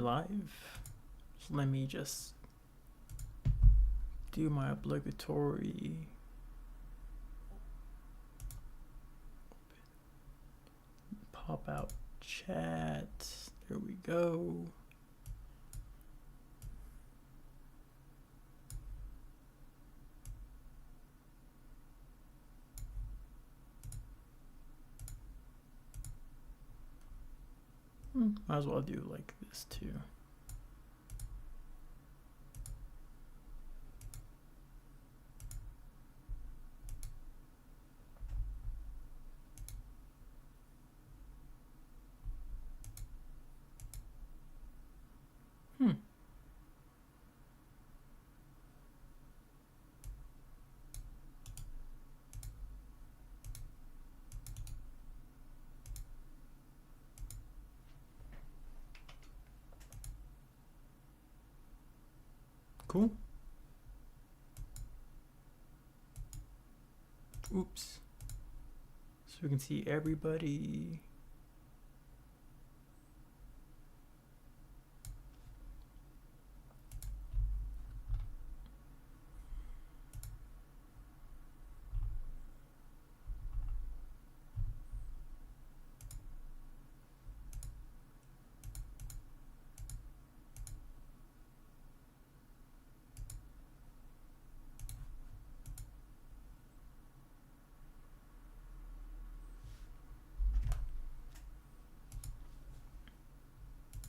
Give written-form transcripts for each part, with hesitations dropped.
live. So let me just do my obligatory pop out chat. There we go. Might as well do like this too. Cool. Oops. So we can see everybody.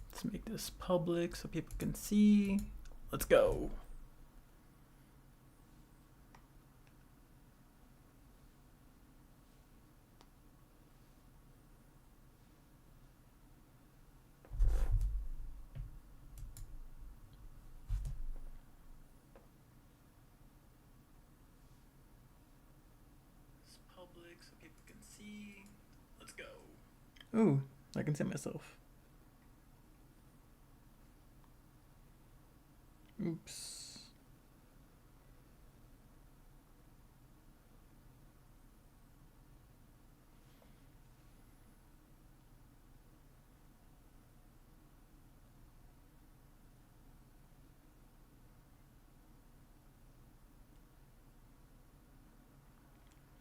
Let's make this public so people can see. Let's go. It's public so people can see. Let's go. Ooh, I can see myself. Oops.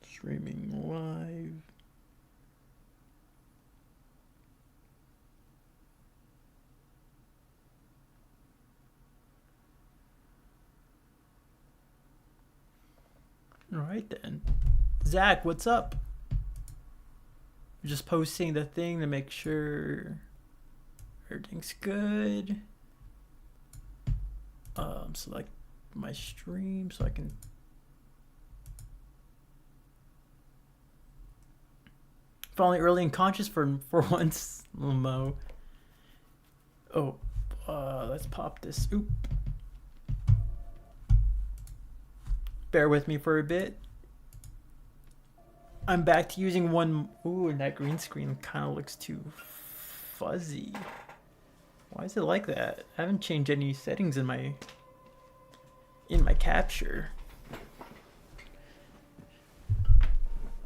Streaming live. All right then. Zach, what's up? Just posting the thing to make sure everything's good. Select my stream so I can. Finally early and conscious for once, Mo. Oh, let's pop this. Oop. Bear with me for a bit. I'm back to using one. Ooh, and that green screen kind of looks too fuzzy. Why is it like that? I haven't changed any settings in my capture.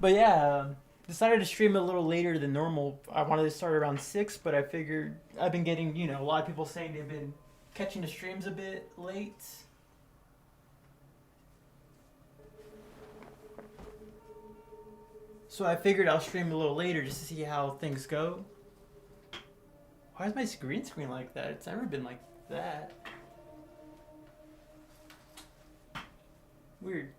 But yeah, decided to stream a little later than normal. I wanted to start around 6, but I figured I've been getting, a lot of people saying they've been catching the streams a bit late. So I figured I'll stream a little later just to see how things go. Why is my green screen like that? It's never been like that. Weird.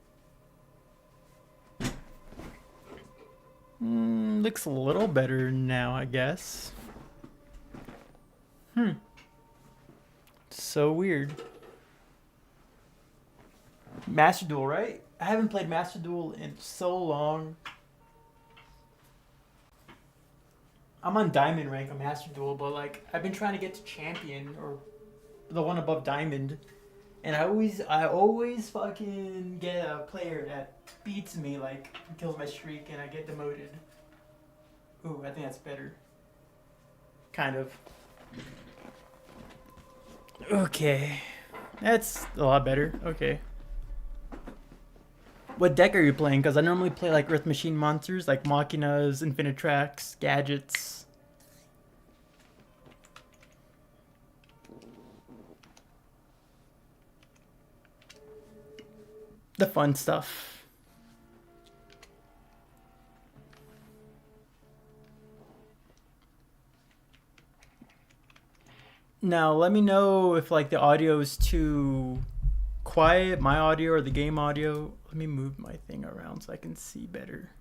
Looks a little better now, I guess. So weird. Master Duel, right? I haven't played Master Duel in so long. I'm on Diamond rank on Master Duel, but like I've been trying to get to Champion or the one above Diamond, and I always fucking get a player that beats me, like kills my streak, and I get demoted. Ooh, I think that's better. Kind of. Okay, that's a lot better. Okay. What deck are you playing? Because I normally play like Earth Machine monsters, like Machinas, Infinitrax, Gadgets. the fun stuff. Now, let me know if like the audio is too quiet, my audio or the game audio. Let me move my thing around so I can see better.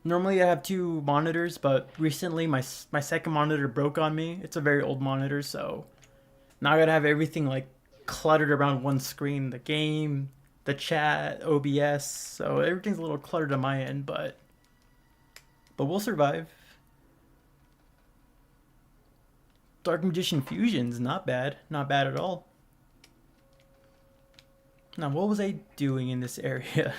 Normally I have two monitors, but recently my second monitor broke on me. It's a very old monitor, so now I gotta have everything like cluttered around one screen. The game, the chat, OBS, so everything's a little cluttered on my end, but we'll survive. Dark Magician Fusion's not bad. Not bad at all. Now, what was I doing in this area?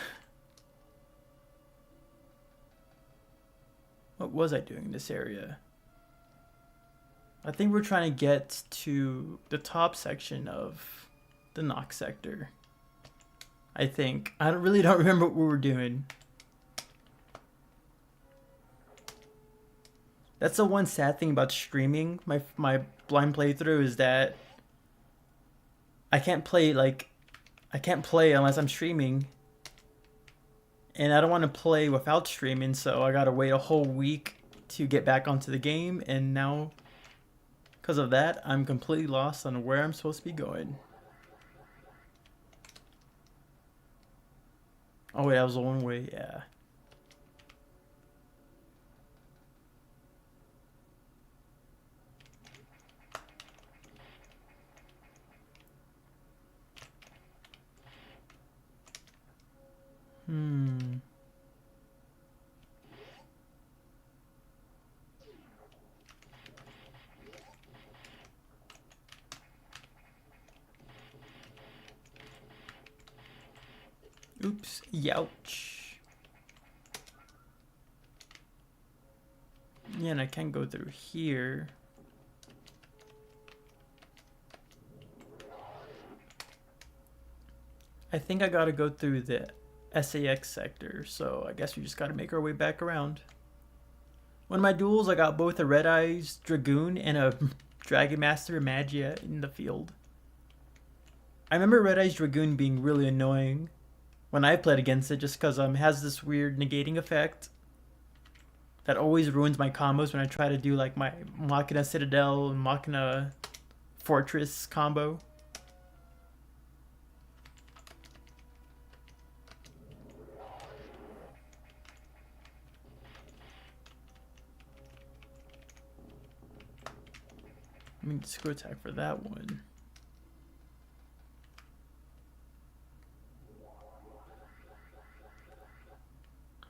What was I doing in this area? I think we're trying to get to the top section of the Nock sector. I think. I really don't remember what we were doing. That's the one sad thing about streaming my blind playthrough is that I can't play unless I'm streaming. And I don't want to play without streaming, so I gotta wait a whole week to get back onto the game, and now because of that I'm completely lost on where I'm supposed to be going. Oh wait, that was the one way, yeah. Oops, youch. Yeah, and I can't go through here. I think I gotta go through the SAX sector, so I guess we just gotta make our way back around. One of my duels, I got both a Red Eyes Dragoon and a Dragon Master Magia in the field. I remember Red Eyes Dragoon being really annoying when I played against it, just because it has this weird negating effect that always ruins my combos when I try to do like my Machina Citadel and Machina Fortress combo. I mean, screw attack for that one.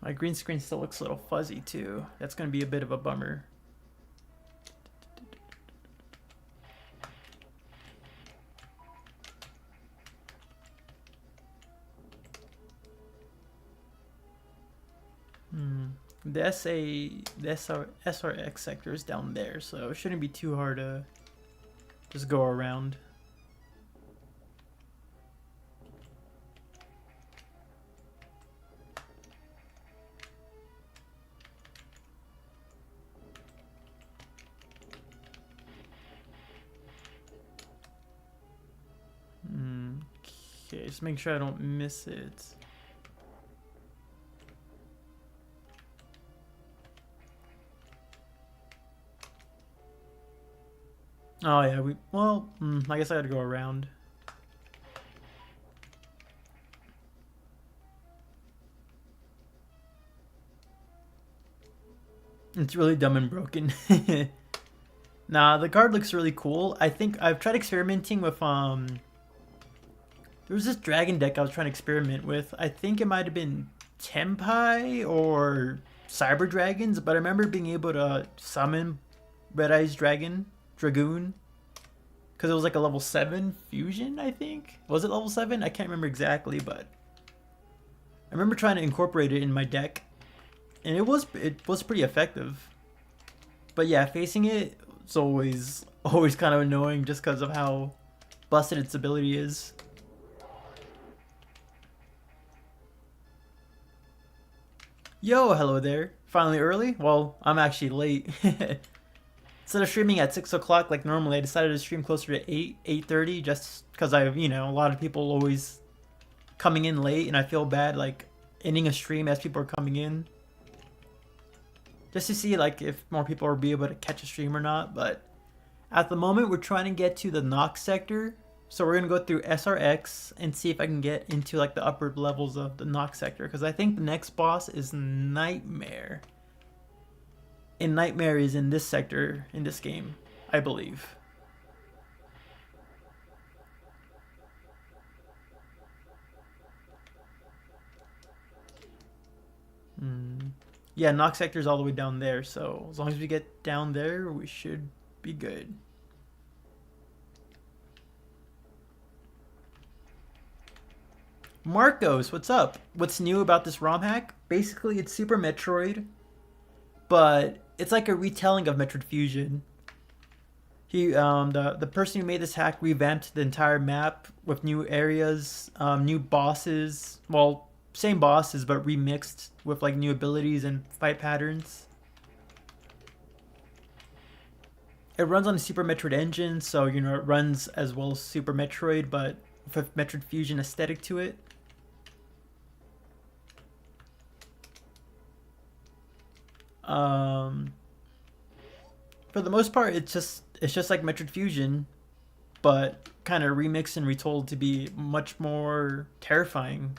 My green screen still looks a little fuzzy too. That's going to be a bit of a bummer. The SRX sector is down there, so it shouldn't be too hard to just go around. Okay, just make sure I don't miss it. Oh yeah, I guess I gotta go around. It's really dumb and broken. Nah, the card looks really cool. I think I've tried experimenting with there was this dragon deck I was trying to experiment with. I think it might have been Tempai or Cyber Dragons, but I remember being able to summon Red Eyes Dragoon, because it was like a level 7 fusion, I think. Was it level 7? I can't remember exactly, but I remember trying to incorporate it in my deck, and it was pretty effective. But yeah, facing it, it's always kind of annoying just because of how busted its ability is. Yo, hello there. Finally early? Well, I'm actually late. It's instead of streaming at 6 o'clock like normally, I decided to stream closer to 8:30, just because I, a lot of people always coming in late, and I feel bad like ending a stream as people are coming in, just to see like if more people will be able to catch a stream or not. But at the moment, we're trying to get to the Nox sector, so we're gonna go through SRX and see if I can get into like the upper levels of the Nox sector, because I think the next boss is Nightmare. And Nightmare is in this sector in this game, I believe. Yeah, Nox sector is all the way down there, so as long as we get down there, we should be good. Marcos, what's up? What's new about this ROM hack? Basically, it's Super Metroid, but it's like a retelling of Metroid Fusion. The person who made this hack revamped the entire map with new areas, new bosses. Well, same bosses, but remixed with like new abilities and fight patterns. It runs on the Super Metroid engine, so it runs as well as Super Metroid, but with Metroid Fusion aesthetic to it. For the most part, it's just like Metroid Fusion, but kind of remixed and retold to be much more terrifying.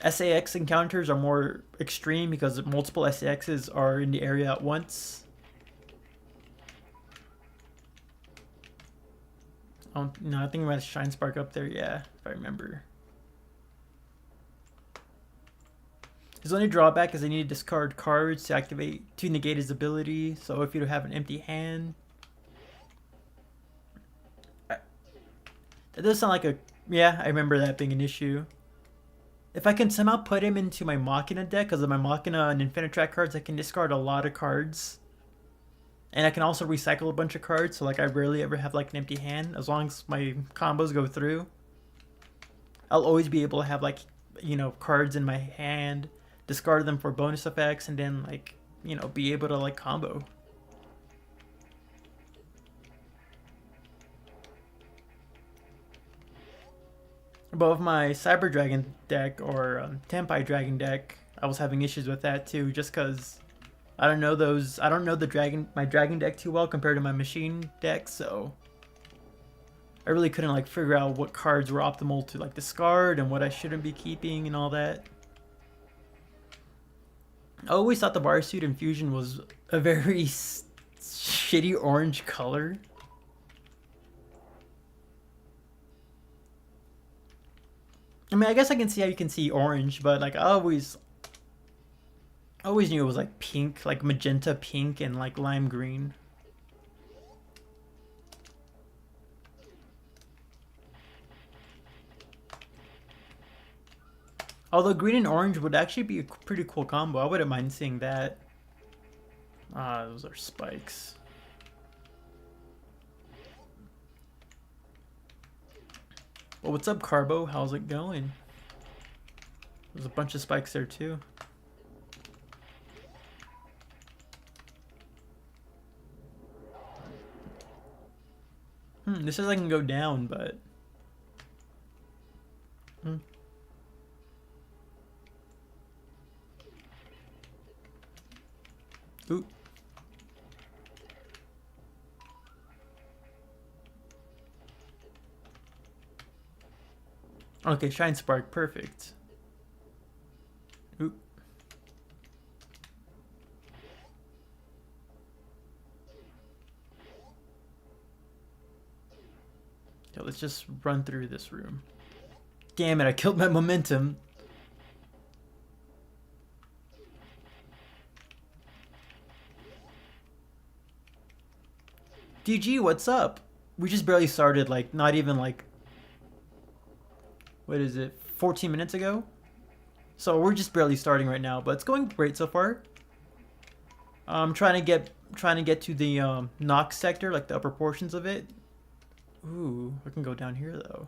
SAX encounters are more extreme because multiple SAXs are in the area at once. I think we had Shine Spark up there, yeah, if I remember. His only drawback is I need to discard cards to negate his ability. So if you have an empty hand, that does sound like yeah, I remember that being an issue. If I can somehow put him into my Machina deck, because of my Machina and Infinitrack cards, I can discard a lot of cards. And I can also recycle a bunch of cards, so like I rarely ever have like an empty hand. As long as my combos go through, I'll always be able to have like, cards in my hand, discard them for bonus effects, and then like, be able to like combo. But with my Cyber Dragon deck or Tenpai Dragon deck, I was having issues with that too, just because I don't know my Dragon deck too well compared to my Machine deck, so I really couldn't like figure out what cards were optimal to like discard and what I shouldn't be keeping and all that. I always thought the bar suit in Fusion was a very shitty orange color. I mean, I guess I can see how you can see orange, but like I always knew it was like pink, like magenta pink and like lime green. Although green and orange would actually be a pretty cool combo. I wouldn't mind seeing that. Ah, those are spikes. Well, what's up, Carbo? How's it going? There's a bunch of spikes there too. This says I can go down, but... Ooh. Okay, Shine Spark, perfect. Ooh. Yeah, let's just run through this room. Damn it, I killed my momentum. DG, what's up? We just barely started, like, not even, like, what is it, 14 minutes ago? So we're just barely starting right now, but it's going great so far. I'm trying to get to the Nox sector, like the upper portions of it. Ooh, I can go down here though.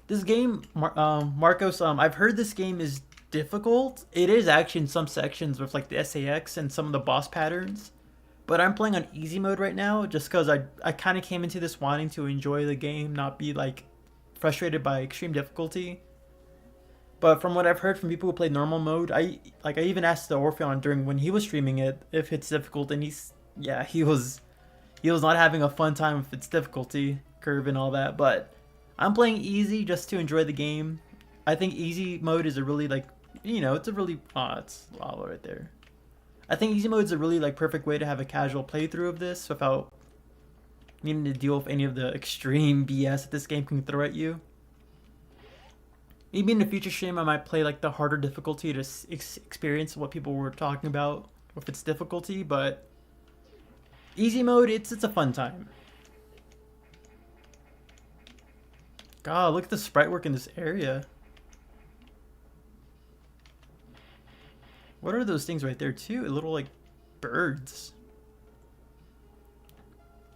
This game, Marcos, I've heard this game is difficult. It is actually in some sections with like the SAX and some of the boss patterns. But I'm playing on easy mode right now just because I kind of came into this wanting to enjoy the game, not be like frustrated by extreme difficulty. But from what I've heard from people who play normal mode, I even asked the Orpheon during when he was streaming it if it's difficult, and he was not having a fun time with its difficulty curve and all that. But I'm playing easy just to enjoy the game. I think easy mode is a really like it's a really it's lava right there. I think easy mode is a really like perfect way to have a casual playthrough of this without needing to deal with any of the extreme BS that this game can throw at you. Maybe in the future stream I might play like the harder difficulty to experience what people were talking about with its difficulty, but easy mode, it's a fun time. God, look at the sprite work in this area. What are those things right there too? Little like birds.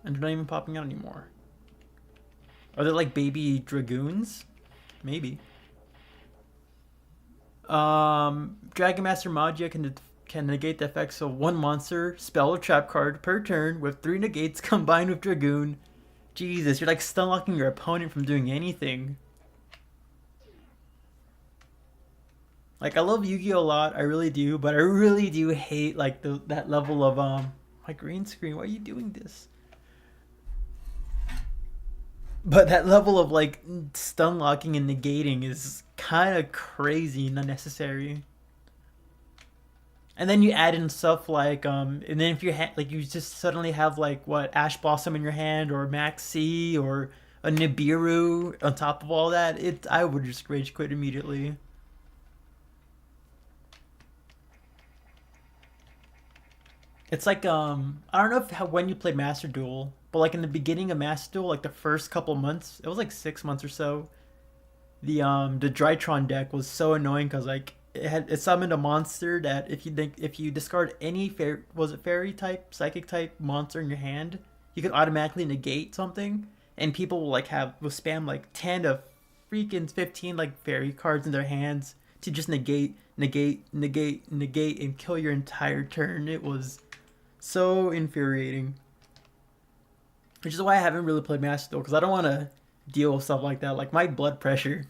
And they're not even popping out anymore. Are they like baby dragoons? Maybe. Dragon Master Magia can negate the effects of one monster, spell, or trap card per turn with 3 negates combined with Dragoon. Jesus, you're like stun locking your opponent from doing anything. Like I love Yu-Gi-Oh a lot, I really do, but I really do hate like that level of my green screen. Why are you doing this? But that level of like stun locking and negating is kind of crazy and unnecessary. And then you add in stuff like and then if you like you just suddenly have like what Ash Blossom in your hand or Max C or a Nibiru on top of all that, I would just rage quit immediately. It's like I don't know when you played Master Duel, but like in the beginning of Master Duel, like the first couple months, it was like 6 months or so. The Drytron deck was so annoying because like it summoned a monster that if you discard any fairy type, psychic type monster in your hand, you could automatically negate something, and people will spam like 10 to freaking 15 like fairy cards in their hands to just negate and kill your entire turn. It was so infuriating. Which is why I haven't really played Master Duel, because I don't want to deal with stuff like that. Like my blood pressure,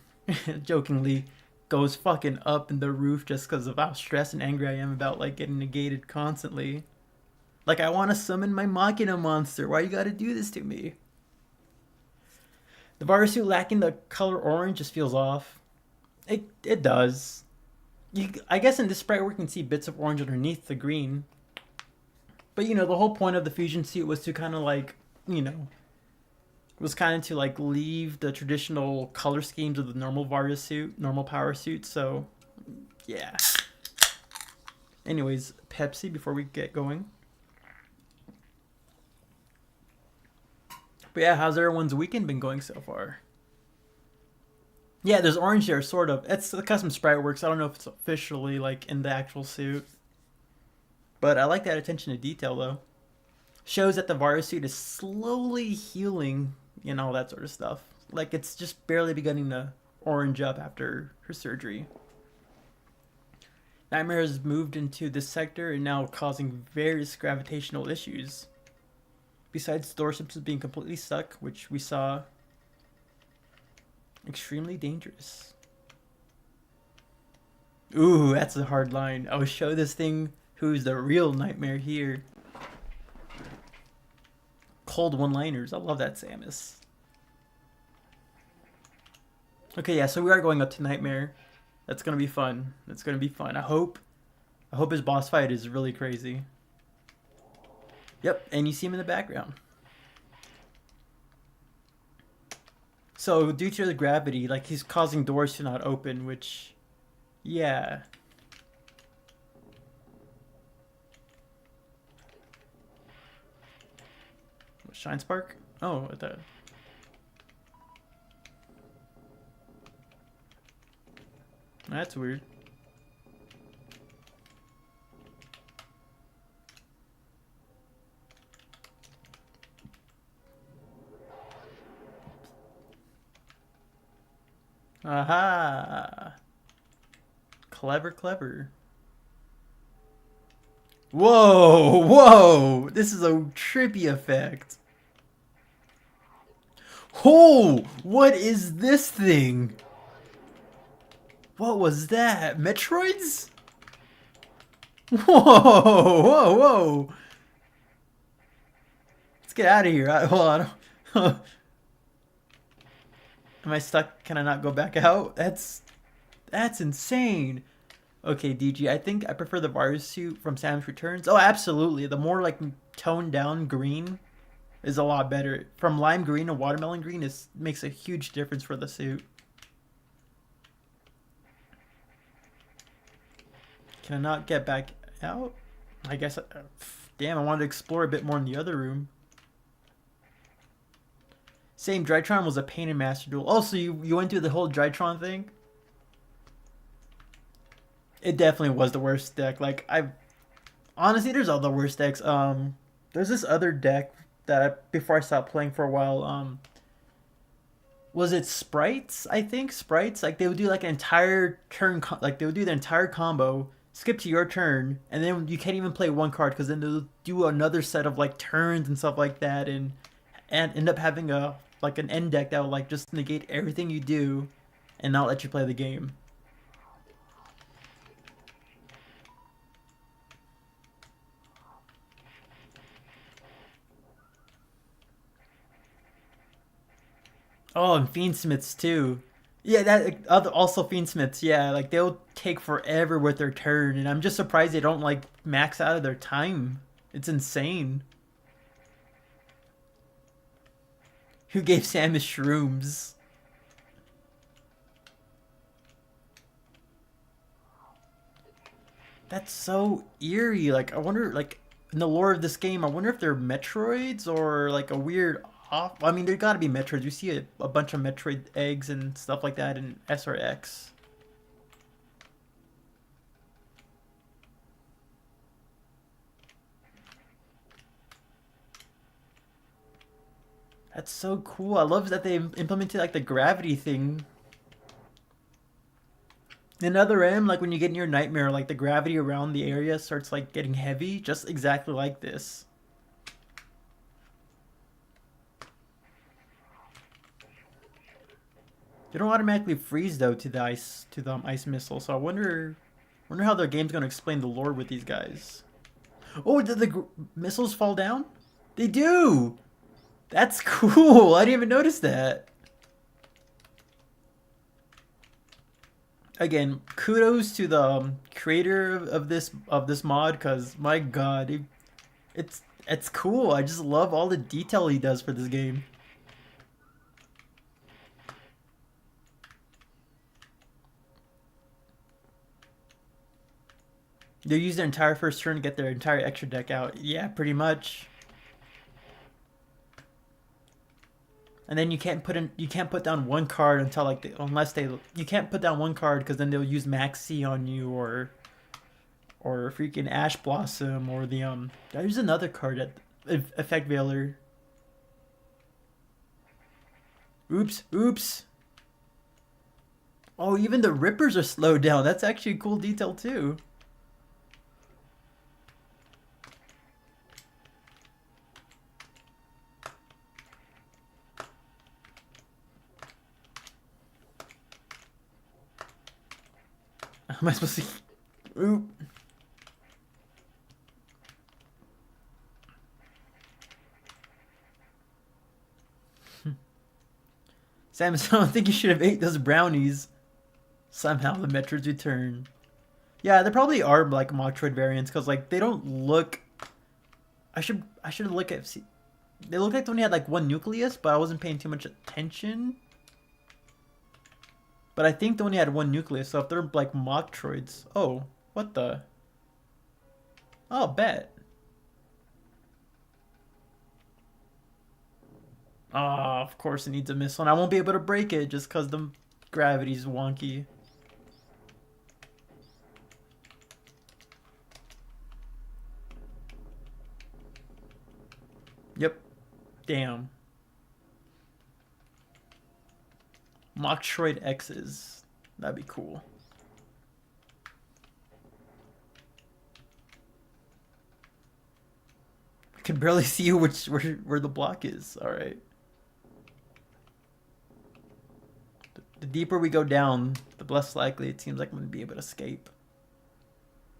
jokingly, goes fucking up in the roof just because of how stressed and angry I am about like getting negated constantly. Like I want to summon my Machina monster. Why you gotta do this to me? The virus suit lacking the color orange just feels off. It does. I guess in this sprite we can see bits of orange underneath the green. But the whole point of the fusion suit was to kind of like, was kind of to like leave the traditional color schemes of the normal Varus suit, normal power suit. So, yeah. Anyways, Pepsi before we get going. But yeah, how's everyone's weekend been going so far? Yeah, there's orange there, sort of. It's the custom sprite works. I don't know if it's officially like in the actual suit. But I like that attention to detail, though. Shows that the virus suit is slowly healing and all that sort of stuff. Like, it's just barely beginning to orange up after her surgery. Nightmare has moved into this sector and now causing various gravitational issues. Besides door symptoms being completely stuck, which we saw, extremely dangerous. Ooh, that's a hard line. I'll show this thing who's the real Nightmare here. Cold one-liners. I love that, Samus. Okay, yeah, so we are going up to Nightmare. That's gonna be fun. That's gonna be fun. I hope his boss fight is really crazy. Yep, and you see him in the background. So due to the gravity, like he's causing doors to not open, which, yeah. Shine Spark? Oh, at that. That's weird. Aha! Clever, clever. Whoa, whoa! This is a trippy effect. Oh, what is this thing? What was that? Metroids? Whoa, whoa, whoa! Let's get out of here. Hold on. Am I stuck? Can I not go back out? That's insane. Okay, DG, I think I prefer the virus suit from Samus Returns. Oh, absolutely. The more like toned down green is a lot better. From lime green to watermelon green is makes a huge difference for the suit. Can I not get back out? I guess. Damn, I wanted to explore a bit more in the other room. Same, Drytron was a pain in Master Duel. Also, you went through the whole Drytron thing? It definitely was the worst deck. Like, honestly, there's all the worst decks. There's this other deck that before I stopped playing for a while, was it Sprites? I think Sprites. Like they would do like an entire turn, like they would do the entire combo, skip to your turn, and then you can't even play one card because then they'll do another set of like turns and stuff like that, and end up having a like an end deck that will like just negate everything you do, and not let you play the game. Oh, and Fiendsmiths too. Yeah, that also Fiendsmiths. Yeah, like they'll take forever with their turn, and I'm just surprised they don't like max out of their time. It's insane. Who gave Samus shrooms? That's so eerie. Like I wonder, like in the lore of this game, I wonder if they're Metroids or like a weird off. I mean, there gotta be Metroids. You see a bunch of Metroid eggs and stuff like that in SRX. That's so cool. I love that they implemented like the gravity thing. In Other M, like when you get in your nightmare, like the gravity around the area starts like getting heavy, just exactly like this. They don't automatically freeze though to the ice missile, so I wonder how their game's gonna explain the lore with these guys. Oh, did the missiles fall down? They do. That's cool. I didn't even notice that. Again, kudos to the creator of this mod, cause my God, it's cool. I just love all the detail he does for this game. They use their entire first turn to get their entire extra deck out. Yeah, pretty much. And then you can't put down one card until like unless they you can't put down one card because then they'll use Max C on you or freaking Ash Blossom or the there's another card at Effect Veiler. Oops, oops. Oh, even the Rippers are slowed down. That's actually a cool detail too. Am I supposed to? Oop. Samus, I don't think you should have ate those brownies. Somehow the Metroids return. Yeah, there probably are like Metroid variants because like they don't look. I should look at. See, they look like they only had like one nucleus, but I wasn't paying too much attention. But I think they only had one nucleus, so if they're like Metroids, oh, what the? Oh, bet. Ah, of course it needs a missile, and I won't be able to break it just because the gravity's wonky. Yep. Damn. Metroid X's. That'd be cool. Can barely see where the block is. All right. The deeper we go down, the less likely it seems like I'm gonna be able to escape.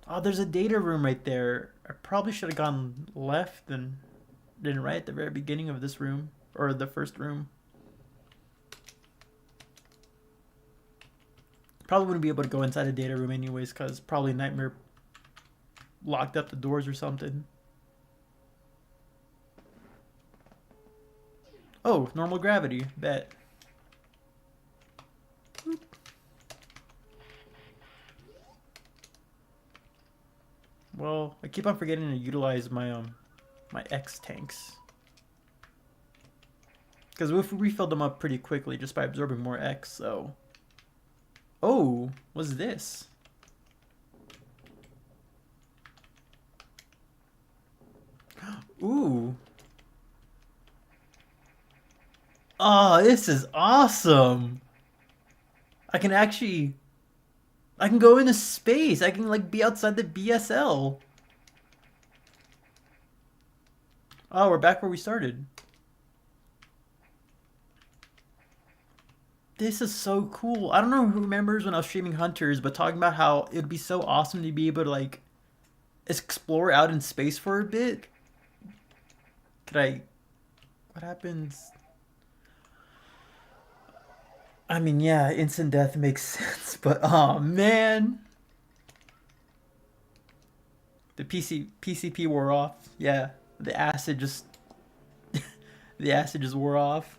Oh, there's a data room right there. I probably should have gone left and then right at the very beginning of this room or the first room. Probably wouldn't be able to go inside a data room anyways, because probably Nightmare locked up the doors or something. Oh, normal gravity. Bet. Well, I keep on forgetting to utilize my my X tanks. Because we've refilled them up pretty quickly just by absorbing more X, so... Oh, what's this? Ooh. Oh, this is awesome. I can go into space. I can like be outside the BSL. Oh, we're back where we started. This is so cool. I don't know who remembers when I was streaming Hunters, but talking about how it would be so awesome to be able to like explore out in space for a bit. What happens? I mean, yeah, instant death makes sense, but oh man. The PCP wore off. Yeah, the acid just the acid just wore off.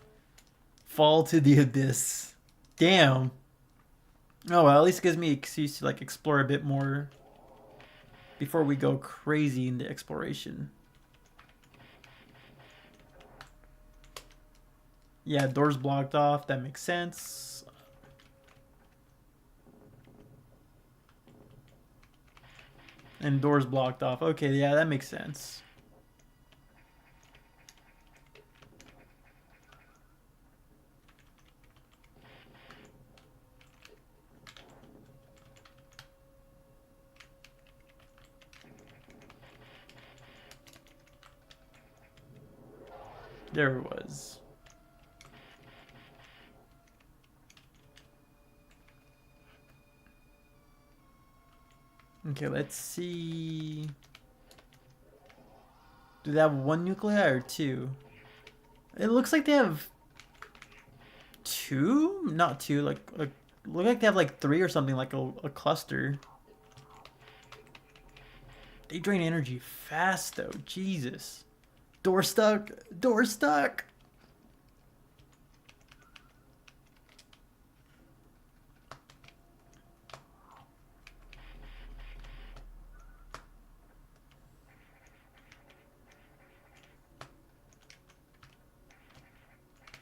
Fall to the abyss. Damn. Oh well, at least it gives me an excuse to like explore a bit more before we go crazy into exploration. Yeah, doors blocked off. That makes sense. And doors blocked off. Okay, yeah, that makes sense. There it was. Okay, let's see. Do they have one nuclei or two? It looks like they have two? Not two, look like they have like three or something, like a cluster. They drain energy fast though, Jesus. Door stuck, door stuck.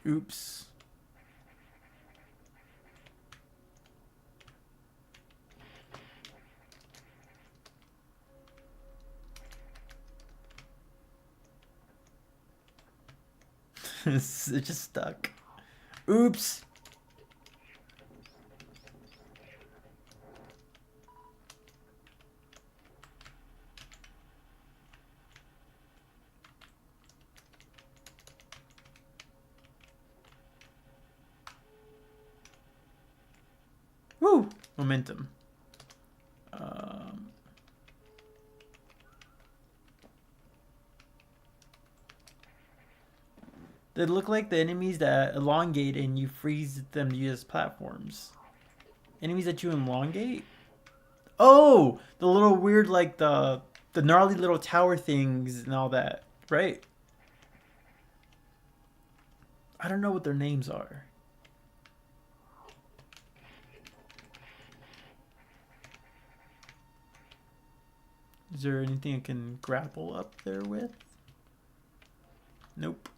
Oops. It's just stuck. Oops. Woo! Momentum. They look like the enemies that elongate and you freeze them to use as platforms. Enemies that you elongate? Oh! The little weird, like, the gnarly little tower things and all that. Right. I don't know what their names are. Is there anything I can grapple up there with? Nope.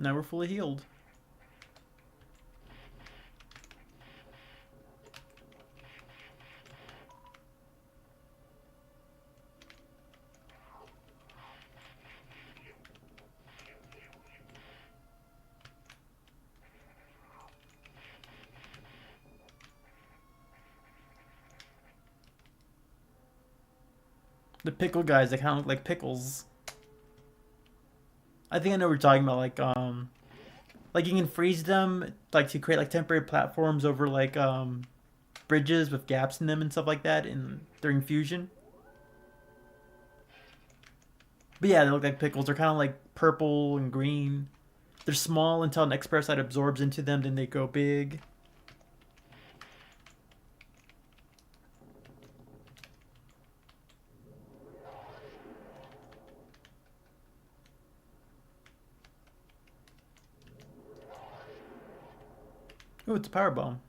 Now we're fully healed. The pickle guys, they kind of look like pickles. I think I know what you're talking about. Like you can freeze them, like to create like temporary platforms over like bridges with gaps in them and stuff like that, in during fusion. But yeah, they look like pickles. They're kind of like purple and green. They're small until an X parasite absorbs into them, then they go big. Oh, it's a power bomb.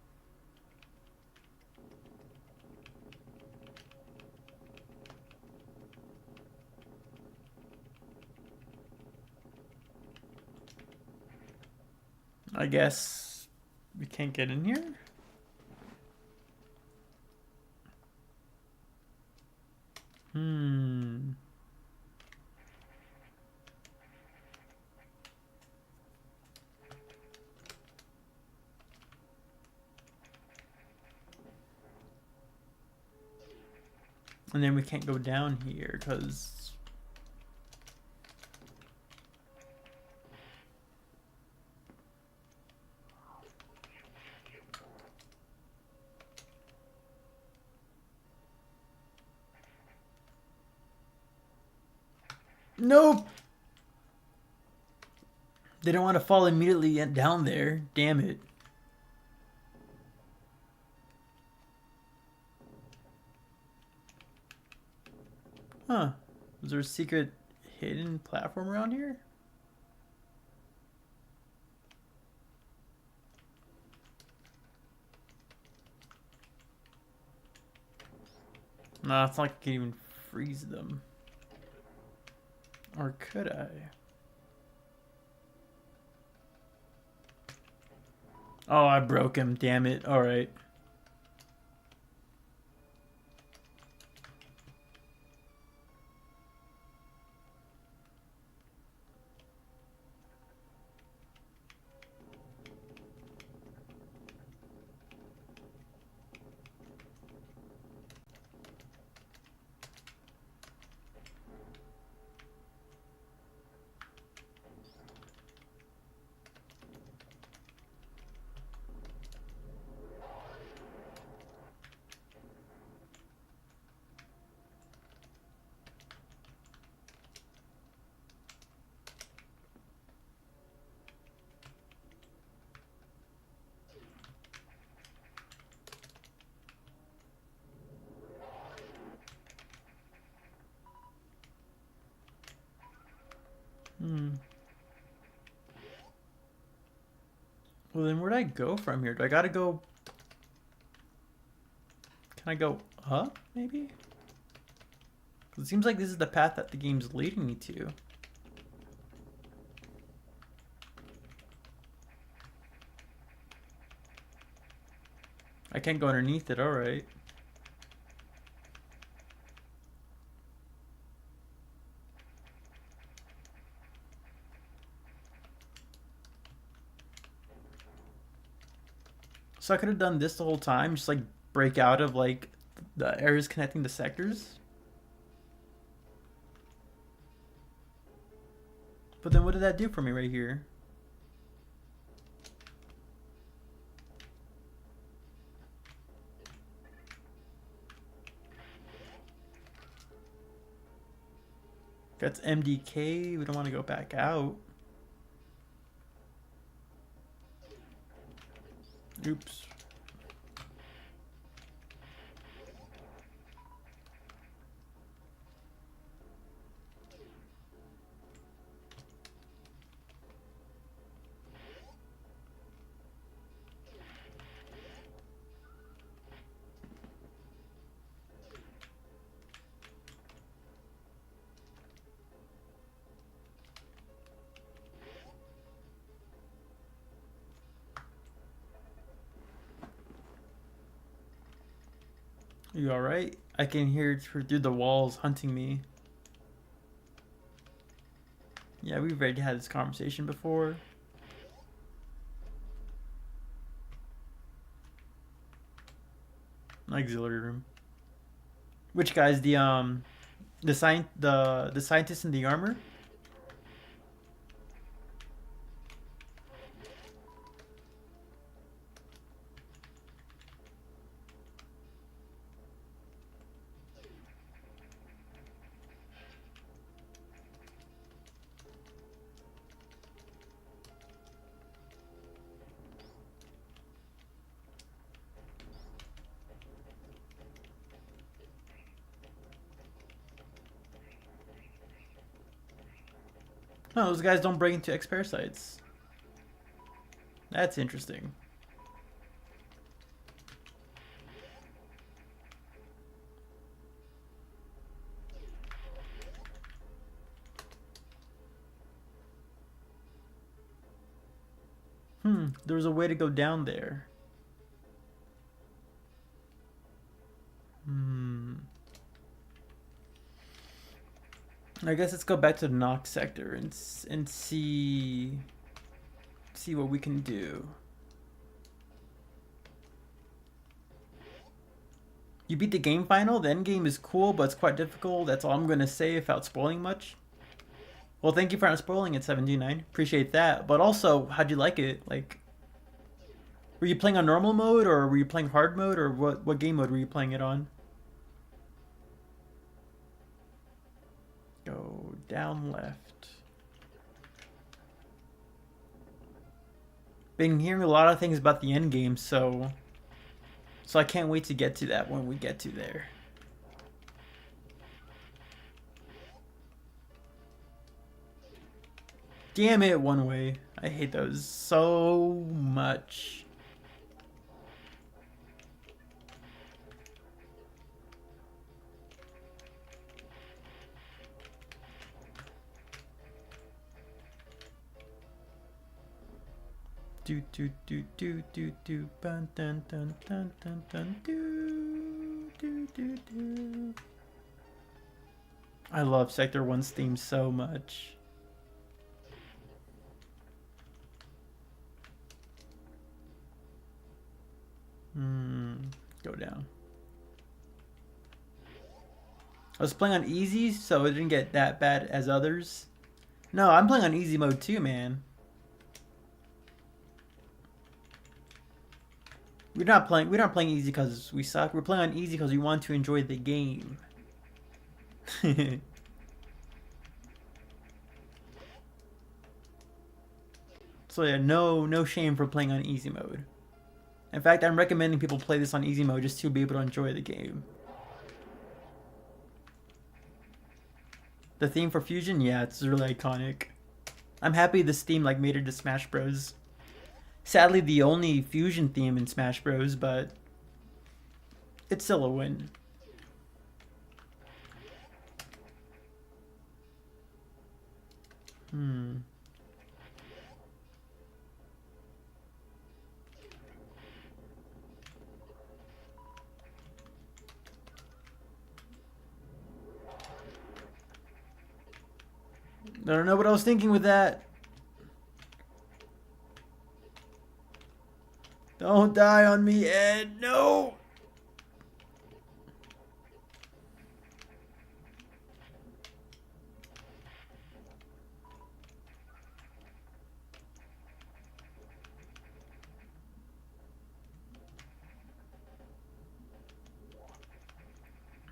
I guess we can't get in here. Hmm. And then we can't go down here because... Nope! They don't want to fall immediately down there. Damn it. Huh. Was there a secret hidden platform around here? Nah, it's not like I can even freeze them. Or could I? Oh, I broke him. Damn it. Alright. Well, then where'd I go from here? Do I gotta go... Can I go up, maybe? 'Cause it seems like this is the path that the game's leading me to. I can't go underneath it, alright. So I could have done this the whole time, just like break out of like the areas connecting the sectors. But then what did that do for me right here? That's MDK. We don't want to go back out. Oops. You alright? I can hear it through the walls hunting me. Yeah, we've already had this conversation before. Auxiliary room. Which guy's the The scientist in the armor. No, those guys don't break into X parasites. That's interesting. There's a way to go down there. I guess let's go back to the Nox sector and see what we can do. You beat the game final. The end game is cool, but it's quite difficult. That's all I'm gonna say without spoiling much. Well, thank you for not spoiling it, 729. Appreciate that. But also, how'd you like it? Like, were you playing on normal mode, or were you playing hard mode, or what game mode were you playing it on? Go down left. Been hearing a lot of things about the end game, so I can't wait to get to that when we get to there. Damn it, one way. I hate those so much. Do do do do do do dun dun dun dun dun dun do do do do. I love Sector 1's theme so much. Go down. I was playing on easy, so it didn't get that bad as others. No, I'm playing on easy mode too, man. We're not playing easy because we suck. We're playing on easy because we want to enjoy the game. So yeah, no shame for playing on easy mode. In fact, I'm recommending people play this on easy mode just to be able to enjoy the game. The theme for Fusion, yeah, it's really iconic. I'm happy this theme like made it to Smash Bros. Sadly, the only Fusion theme in Smash Bros, but it's still a win. I don't know what I was thinking with that. Don't die on me, Ed. No!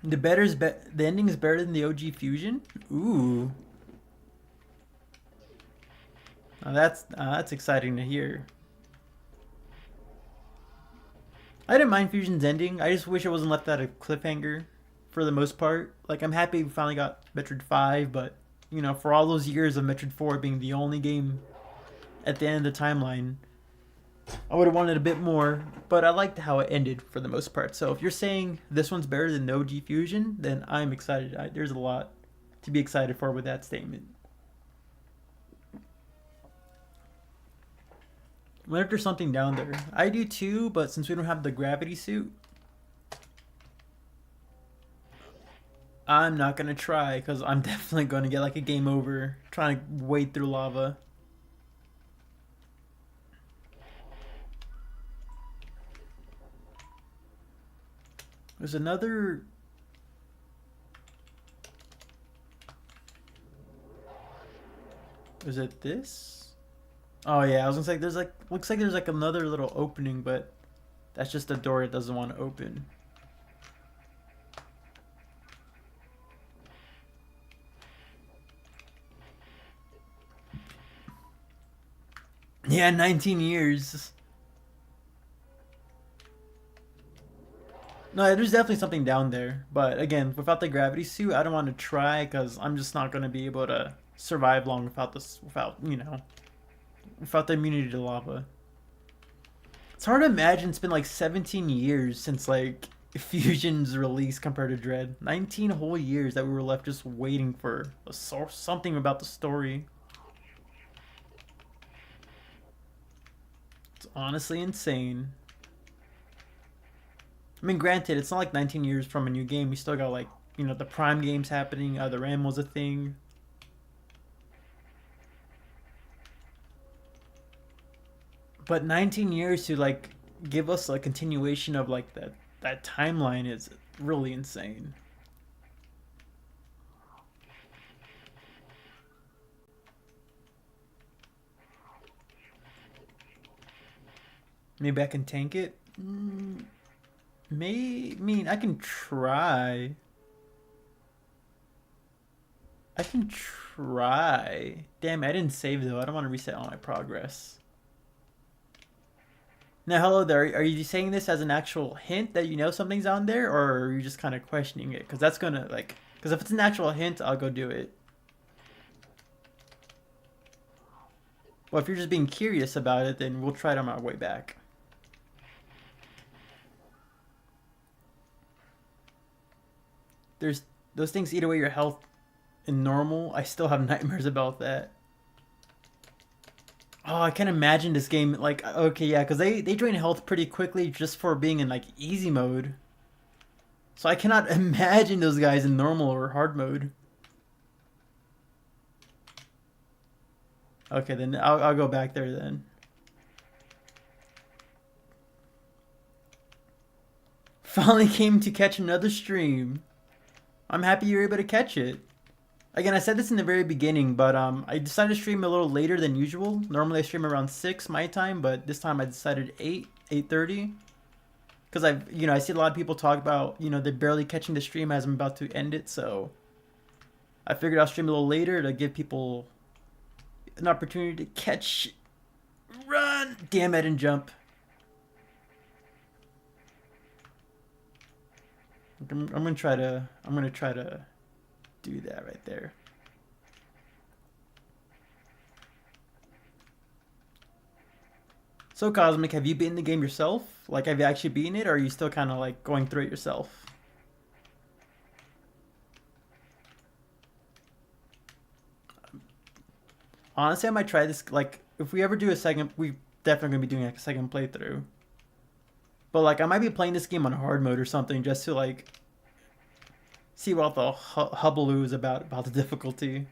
The ending is better than the OG Fusion? Ooh. Now that's exciting to hear. I didn't mind Fusion's ending. I just wish it wasn't left at a cliffhanger for the most part. Like, I'm happy we finally got Metroid 5, but, you know, for all those years of Metroid 4 being the only game at the end of the timeline, I would have wanted a bit more, but I liked how it ended for the most part. So if you're saying this one's better than OG Fusion, then I'm excited. There's a lot to be excited for with that statement. I wonder if there's something down there. I do too, but since we don't have the gravity suit, I'm not gonna try because I'm definitely gonna get like a game over trying to wade through lava. There's another Is it this? Oh yeah, I was gonna say there's like looks like there's like another little opening, but that's just a door it doesn't want to open. Yeah, 19 years. No, there's definitely something down there. But again, without the gravity suit, I don't want to try because I'm just not going to be able to survive long without this, without the immunity to lava. It's hard to imagine it's been like 17 years since like Fusion's release compared to Dread. 19 whole years that we were left just waiting for something about the story. It's honestly insane. I mean, granted, it's not like 19 years from a new game. We still got like, the Prime games happening. The RAM was a thing. But 19 years to like give us a continuation of like that timeline is really insane. Maybe I can tank it. I can try. I can try. Damn, I didn't save though. I don't want to reset all my progress. Now, hello there. Are you saying this as an actual hint that you know something's on there, or are you just kind of questioning it? Because that's gonna like, because if it's an actual hint, I'll go do it. Well, if you're just being curious about it, then we'll try it on our way back. There's those things eat away your health in normal. I still have nightmares about that. Oh, I can't imagine this game like okay, yeah, because they drain health pretty quickly just for being in like easy mode. So I cannot imagine those guys in normal or hard mode. Okay, then I'll go back there then. Finally came to catch another stream. I'm happy you were able to catch it. Again, I said this in the very beginning, but I decided to stream a little later than usual. Normally I stream around 6 my time, but this time I decided 8:30. Because I see a lot of people talk about, they're barely catching the stream as I'm about to end it, so I figured I'll stream a little later to give people an opportunity to catch. Run! Damn, I didn't jump. I'm gonna try to do that right there. So Cosmic, have you beaten the game yourself? Like, have you actually beaten it, or are you still kind of like going through it yourself? Honestly, I might try this. Like, if we ever do a second, we definitely gonna be doing like a second playthrough. But like, I might be playing this game on hard mode or something just to like see what the hubbub is about the difficulty.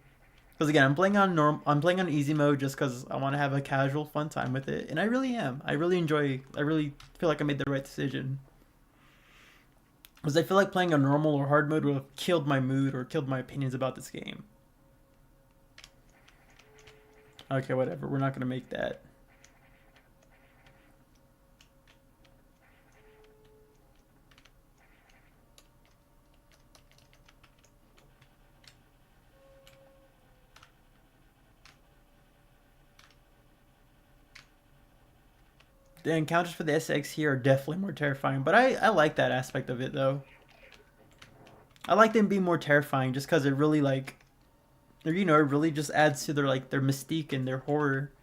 Because again, I'm playing on easy mode just because I want to have a casual, fun time with it, and I really am. I really feel like I made the right decision. Because I feel like playing on normal or hard mode would have killed my mood or killed my opinions about this game. Okay, whatever. We're not gonna make that. The encounters for the SX here are definitely more terrifying, but I like that aspect of it though. I like them being more terrifying just because it really like, or it really just adds to their mystique and their horror.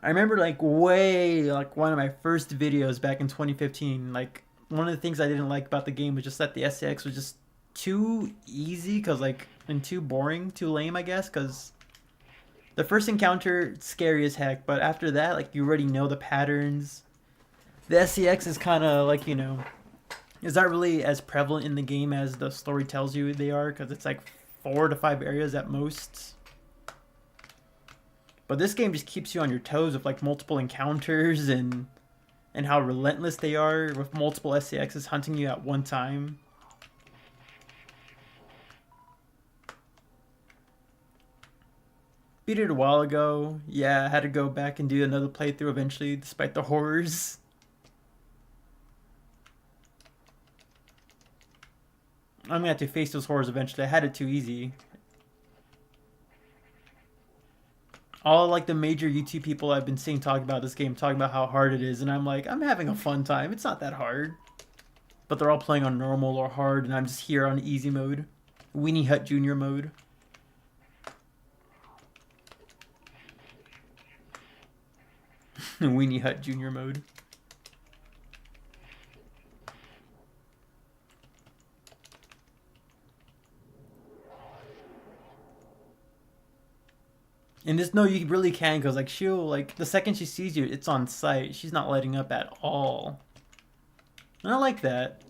I remember like one of my first videos back in 2015. Like one of the things I didn't like about the game was just that the SX was just too easy, and too boring, too lame, I guess, because the first encounter scary as heck, but after that, like you already know the patterns. The SCX is kind of like, is not really as prevalent in the game as the story tells you they are, because it's like 4 to 5 areas at most. But this game just keeps you on your toes with like multiple encounters and how relentless they are with multiple SCXs hunting you at one time. Beat it a while ago. Yeah, I had to go back and do another playthrough eventually, despite the horrors. I'm gonna have to face those horrors eventually. I had it too easy. All like the major YouTube people I've been seeing talk about this game, talking about how hard it is, and I'm like, I'm having a fun time. It's not that hard. But they're all playing on normal or hard, and I'm just here on easy mode. Weenie Hut Junior mode. Weenie Hut Junior mode. And this, no, you really can, because like she'll, like, the second she sees you, it's on sight. She's not letting up at all. And I like that.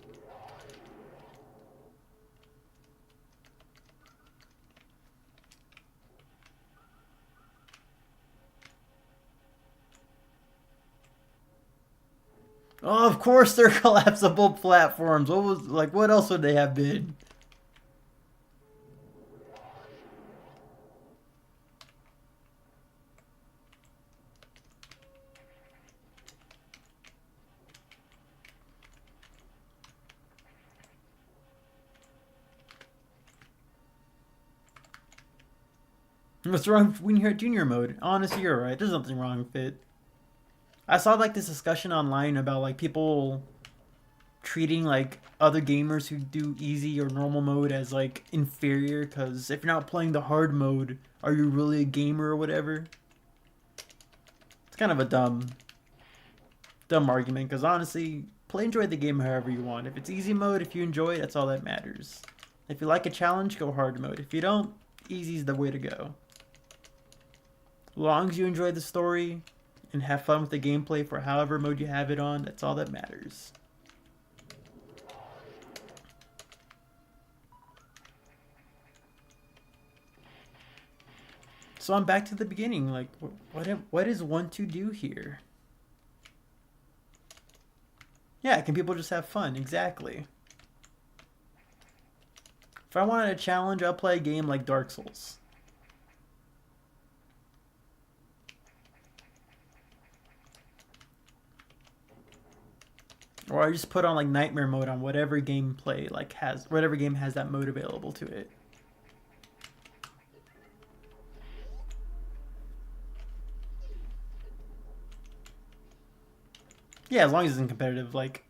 Oh, of course they're collapsible platforms. What was, like, what else would they have been? What's wrong when you're at junior mode? Honestly, you're right. There's nothing wrong with it. I saw like this discussion online about like people treating like other gamers who do easy or normal mode as like inferior, because if you're not playing the hard mode, are you really a gamer or whatever? It's kind of a dumb argument, because honestly, enjoy the game however you want. If it's easy mode, if you enjoy it, that's all that matters. If you like a challenge, go hard mode. If you don't, easy's the way to go. As long as you enjoy the story and have fun with the gameplay for however mode you have it on, that's all that matters. So I'm back to the beginning. Like, what is one to do here? Yeah, can people just have fun? Exactly. If I wanted a challenge, I'll play a game like Dark Souls. Or I just put on like nightmare mode on whatever gameplay like has, whatever game has that mode available to it. Yeah, as long as it's in competitive. Like,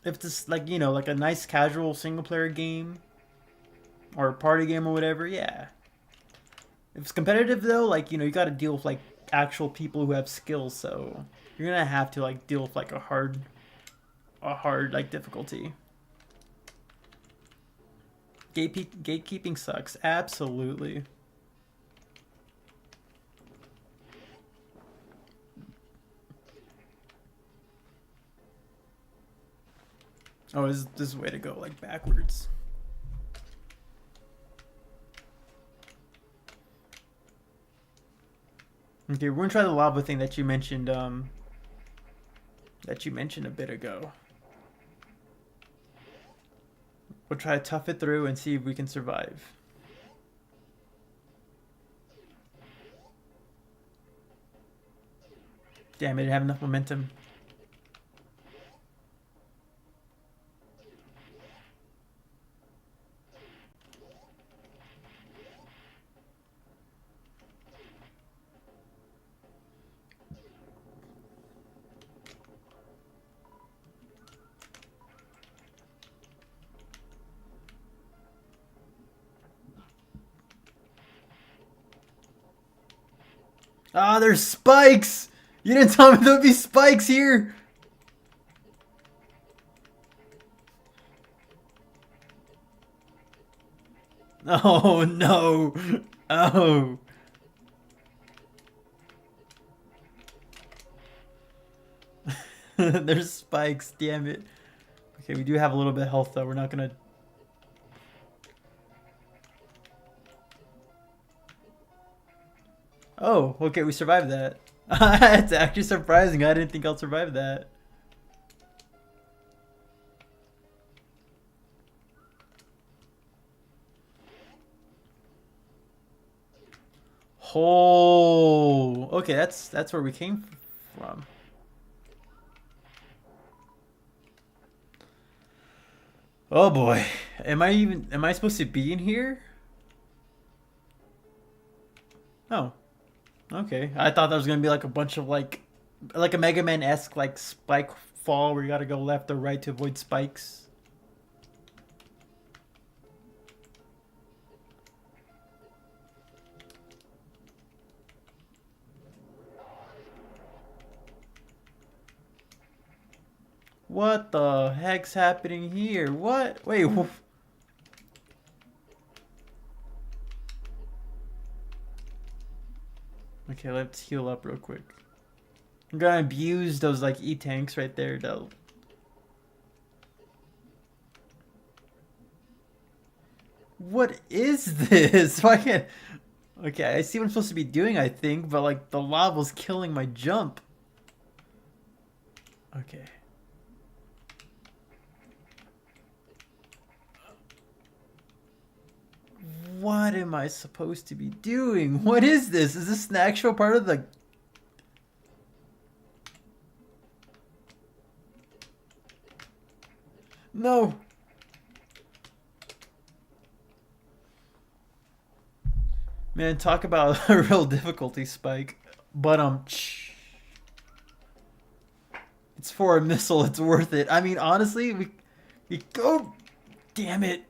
if it's like, you know, like a nice casual single player game or a party game or whatever, yeah. If it's competitive though, like, you know, you got to deal with like actual people who have skills, so you're gonna have to like deal with like a hard like difficulty. Gatekeeping sucks, absolutely. Oh, this is a way to go like backwards. Okay, we're gonna try the lava thing that you mentioned. That you mentioned a bit ago. We'll try to tough it through and see if we can survive. Damn it! I didn't have enough momentum. Ah, there's spikes! You didn't tell me there'd be spikes here! Oh no! Oh! There's spikes, damn it. Okay, we do have a little bit of health though, we're not gonna... Oh, okay, we survived that. It's actually surprising. I didn't think I'll survive that. Oh, okay, that's where we came from. Oh boy, am I supposed to be in here? Oh, okay. I thought that was gonna be like a bunch of like a Mega Man esque like spike fall where you gotta go left or right to avoid spikes. What the heck's happening here? What? Wait. Okay, let's heal up real quick. I'm gonna abuse those like E-tanks right there though. What is this? Why can't... Okay, I see what I'm supposed to be doing, I think, but like the lava's killing my jump. Okay. What am I supposed to be doing? What is this? Is this an actual part of the... No. Man, talk about a real difficulty spike. But it's for a missile. It's worth it. I mean, honestly, we go. Damn it.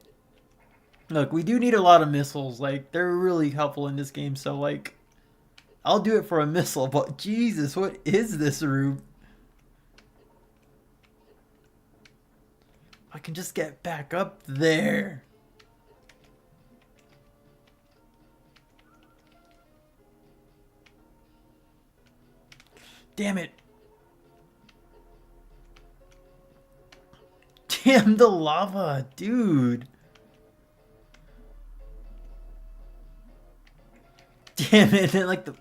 Look, we do need a lot of missiles. Like, they're really helpful in this game. So, like, I'll do it for a missile. But Jesus, what is this room? I can just get back up there. Damn it. Damn the lava, dude. Damn it, and like the...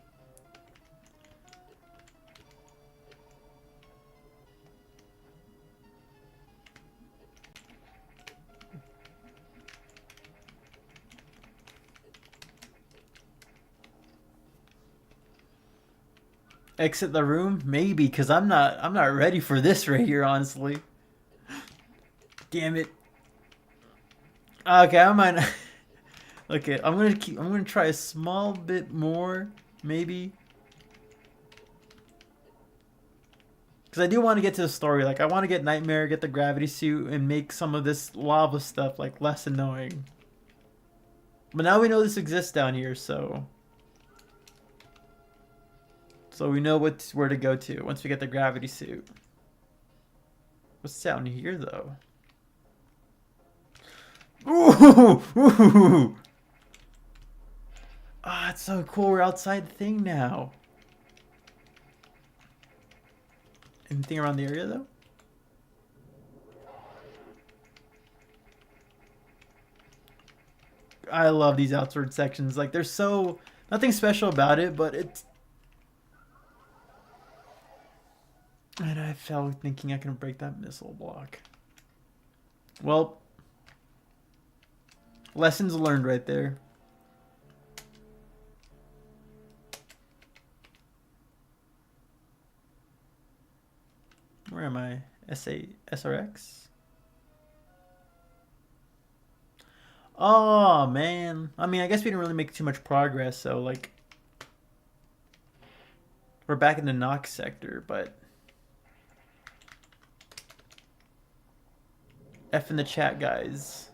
Exit the room? Maybe, because I'm not ready for this right here, honestly. Damn it. Okay, I might... Okay, I'm gonna try a small bit more, maybe. Because I do want to get to the story. Like, I want to get Nightmare, get the gravity suit, and make some of this lava stuff, like, less annoying. But now we know this exists down here, so... So we know where to go to once we get the gravity suit. What's down here, though? Ooh! Ooh! Ah, it's so cool. We're outside the thing now. Anything around the area, though? I love these outward sections. Like, they're so... Nothing special about it, but it's... And I fell thinking I can break that missile block. Well... Lessons learned right there. Where am I? SRX? Oh, man. I mean, I guess we didn't really make too much progress, so, like... We're back in the Nox sector, but... F in the chat, guys.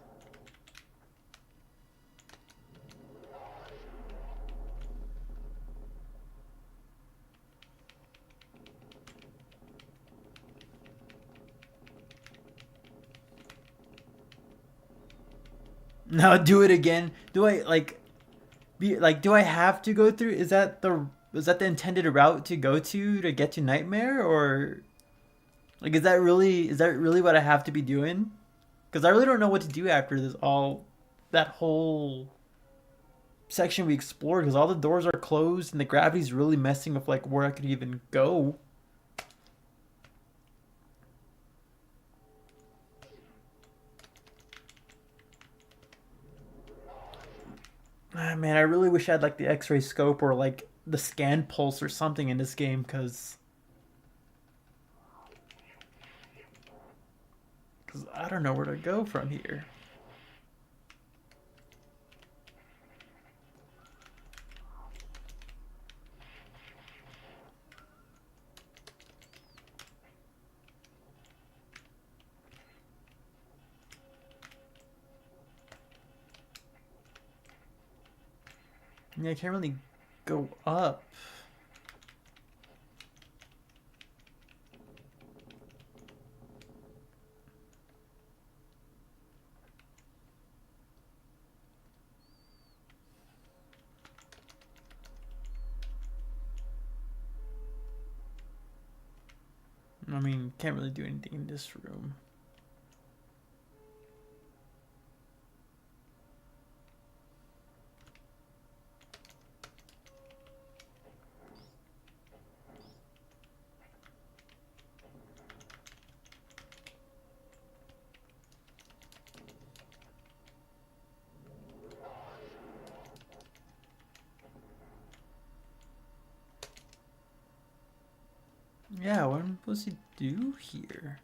Now do it again. Do I do I have to go through? Is that the intended route to go to get to Nightmare, or like is that really what I have to be doing? Because I really don't know what to do after that whole section we explored, because all the doors are closed and the gravity's really messing with like where I could even go. Ah, man, I really wish I had like the X-ray scope or like the scan pulse or something in this game, cause I don't know where to go from here. Yeah, I can't really go up. I mean, can't really do anything in this room. Yeah, what am I supposed to do here?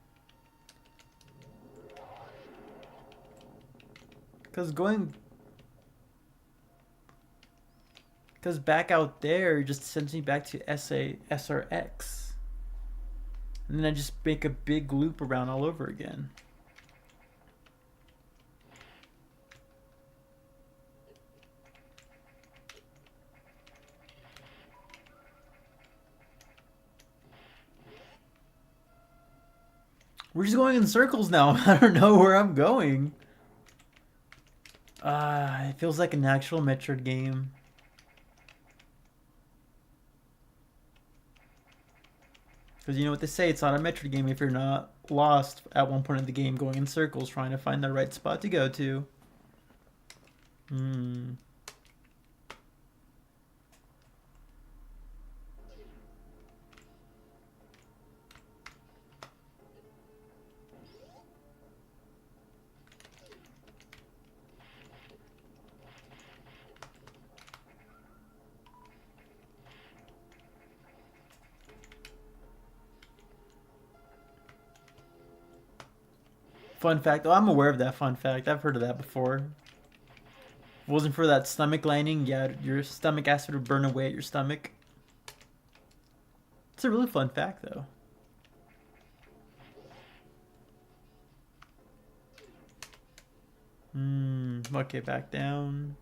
Cause going, cause back out there just sends me back to SRX, and then I just make a big loop around all over again. We're just going in circles now. I don't know where I'm going. It feels like an actual Metroid game. Because you know what they say, it's not a Metroid game if you're not lost at one point in the game going in circles trying to find the right spot to go to. Hmm. Fun fact. Oh, I'm aware of that fun fact. I've heard of that before. If it wasn't for that stomach lining, yeah, your stomach acid would burn away at your stomach. It's a really fun fact, though. Okay, back down.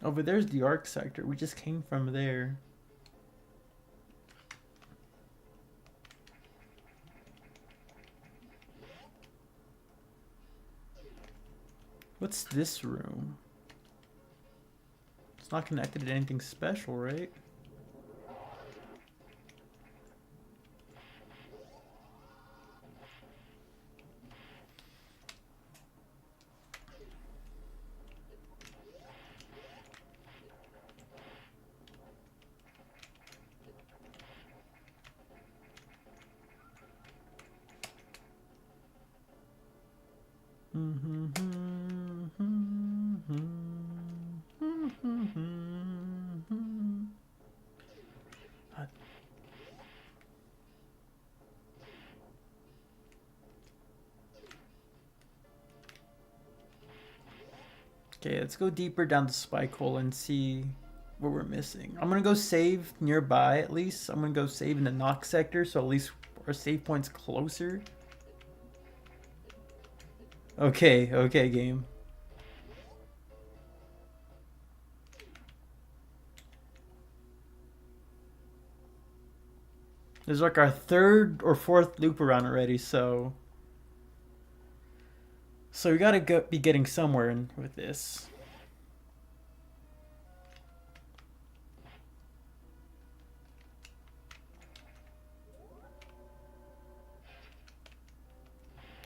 Over there's the arc sector. We just came from there. What's this room? It's not connected to anything special, right? Okay, let's go deeper down the spike hole and see what we're missing. I'm gonna go save nearby at least. I'm gonna go save in the knock sector, so at least our save point's closer. Okay, okay, game. There's like our third or fourth loop around already, so we gotta be getting somewhere with this.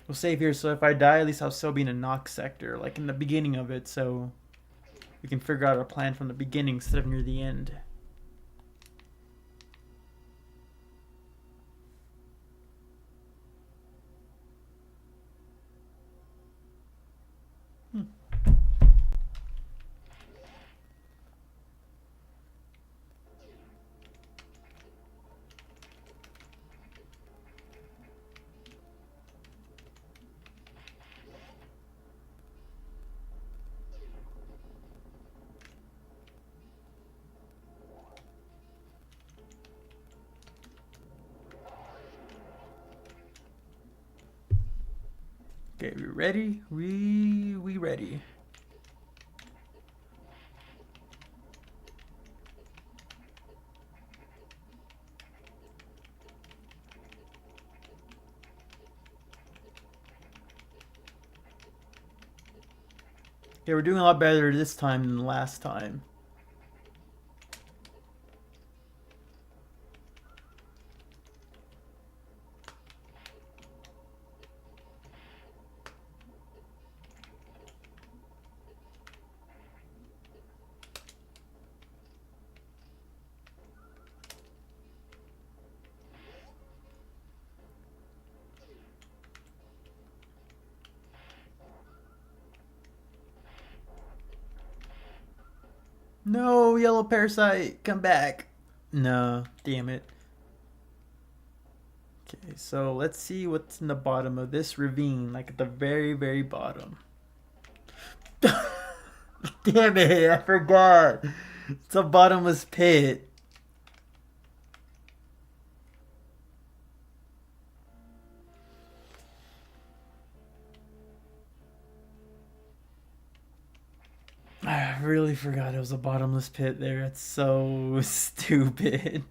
We'll save here, so if I die, at least I'll still be in a knock sector, like in the beginning of it, so we can figure out our plan from the beginning instead of near the end. Okay, we ready? We ready. Okay, we're doing a lot better this time than last time. No, yellow parasite, come back. No, damn it. Okay, so let's see what's in the bottom of this ravine, like at the very, very bottom. Damn it, I forgot. It's a bottomless pit. I really forgot it was a bottomless pit there. It's so stupid.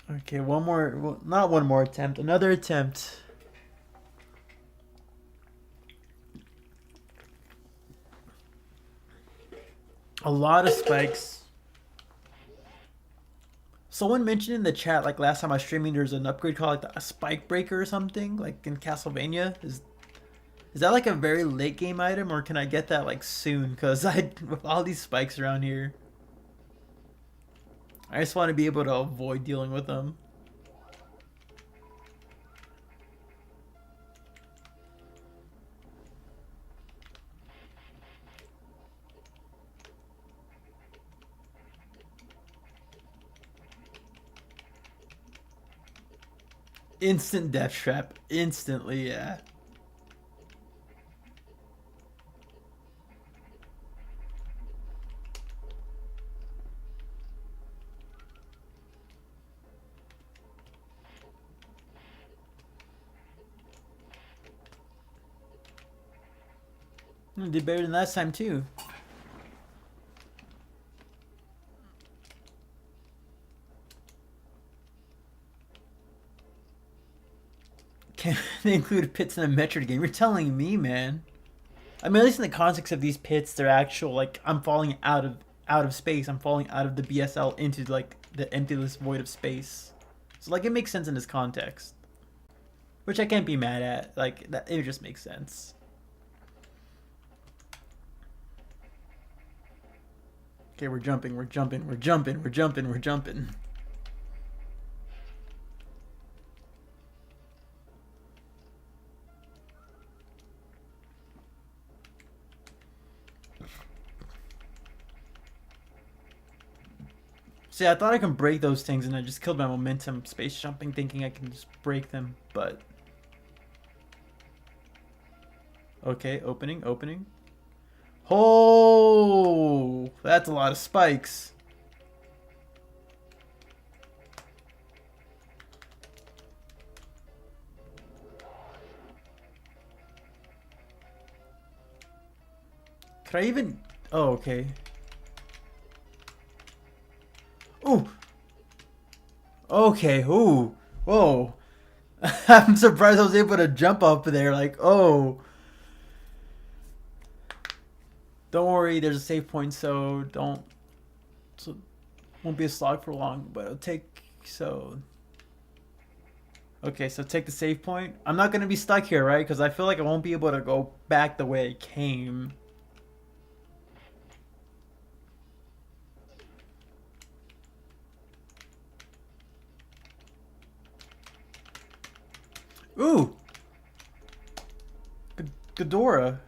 Okay, one more. Well, not one more attempt. Another attempt. A lot of spikes. Someone mentioned in the chat, like last time I was streaming, there's an upgrade called like a spike breaker or something, like in Castlevania. Is that like a very late game item, or can I get that like soon? Cause I with all these spikes around here, I just want to be able to avoid dealing with them. Instant death trap, instantly, yeah. I did better than last time too. Can they include pits in a Metroid game? You're telling me, man. I mean, at least in the context of these pits, they're actual like I'm falling out of space. I'm falling out of the BSL into like the emptyless void of space. So like it makes sense in this context, which I can't be mad at. Like that, it just makes sense. Okay, we're jumping. We're jumping. We're jumping. We're jumping. We're jumping. See, I thought I can break those things, and I just killed my momentum space jumping, thinking I can just break them, but... Okay, opening, opening. Oh, that's a lot of spikes. Could I even... Oh, okay. Ooh. Okay, ooh. Whoa. I'm surprised I was able to jump up there, like, oh. Don't worry, there's a save point, so don't... So won't be a slog for long, but it'll take... So... Okay, so take the save point. I'm not going to be stuck here, right? Because I feel like I won't be able to go back the way I came. Ooh! Ghidorah.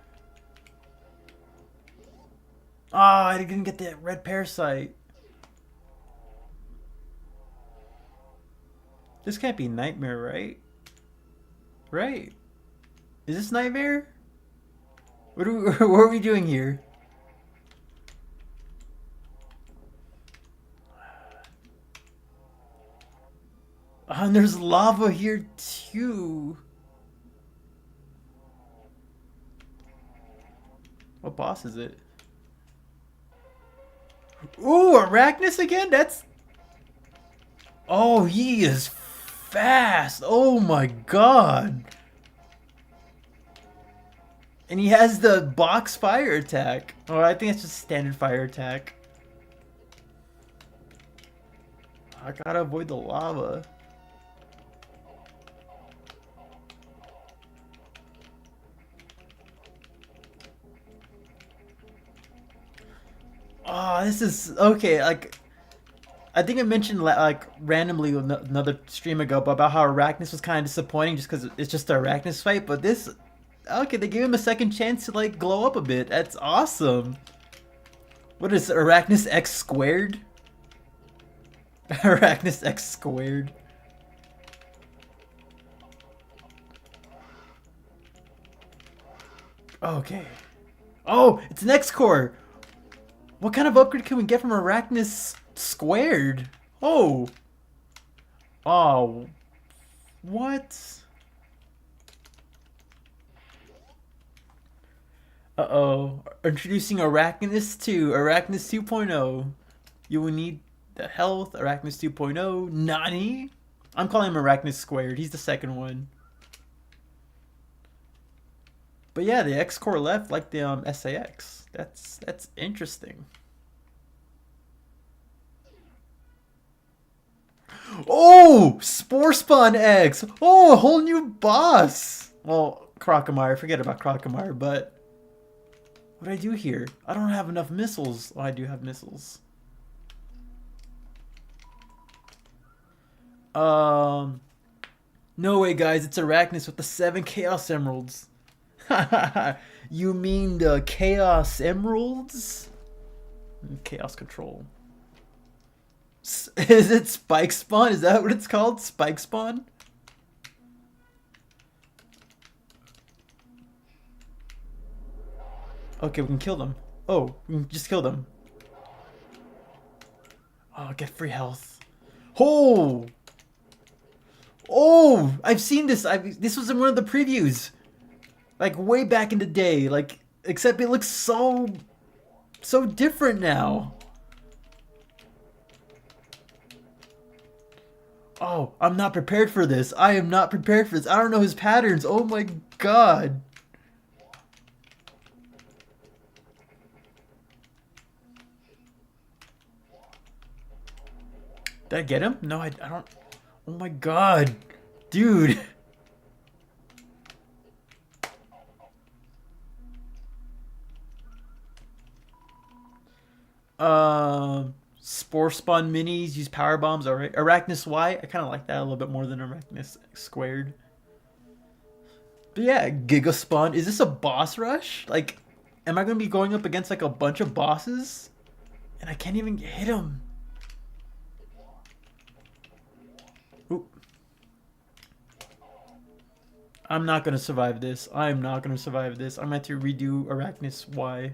Oh, I didn't get that red parasite. This can't be Nightmare, right? Right? Is this Nightmare? What are we doing here? Oh, and there's lava here too. What boss is it? Ooh, Arachnus again? That's... Oh, he is fast. Oh my god. And he has the box fire attack. Oh, I think it's just standard fire attack. I gotta avoid the lava. Oh, this is okay. Like, I think I mentioned like randomly another stream ago about how Arachnus was kind of disappointing just because it's just the Arachnus fight. But this, okay, they gave him a second chance to like glow up a bit. That's awesome. What is Arachnus X squared? Arachnus X squared. Okay. Oh, it's an X core. What kind of upgrade can we get from Arachnus squared? Oh. Oh. What? Uh-oh. Introducing Arachnus 2. Arachnus 2.0. You will need the health. Arachnus 2.0. Nani? I'm calling him Arachnus squared. He's the second one. But yeah, the X core left like the SAX. That's interesting. Oh, Spore Spawn X. Oh, a whole new boss. Well, Crocomire. Forget about Crocomire. But what do I do here? I don't have enough missiles. Oh, I do have missiles. No way, guys. It's Arachnus with the 7 Chaos Emeralds. You mean the Chaos Emeralds? Chaos Control. Is it Spike Spawn? Is that what it's called? Spike Spawn? Okay, we can kill them. Oh, we can just kill them. Oh, get free health. Oh! Oh! I've seen this. This was in one of the previews. Like, way back in the day. Like, except it looks so different now. Oh, I'm not prepared for this. I am not prepared for this. I don't know his patterns. Oh my god. Did I get him? No, I don't. Oh my god. Dude. Spore Spawn minis, use power bombs. Alright. Arachnus Y. I kind of like that a little bit more than Arachnus squared. But yeah, Giga Spawn. Is this a boss rush? Like, am I going to be going up against like a bunch of bosses? And I can't even hit them. Ooh. I'm not going to survive this. I'm not going to survive this. I'm going to have to redo Arachnus Y.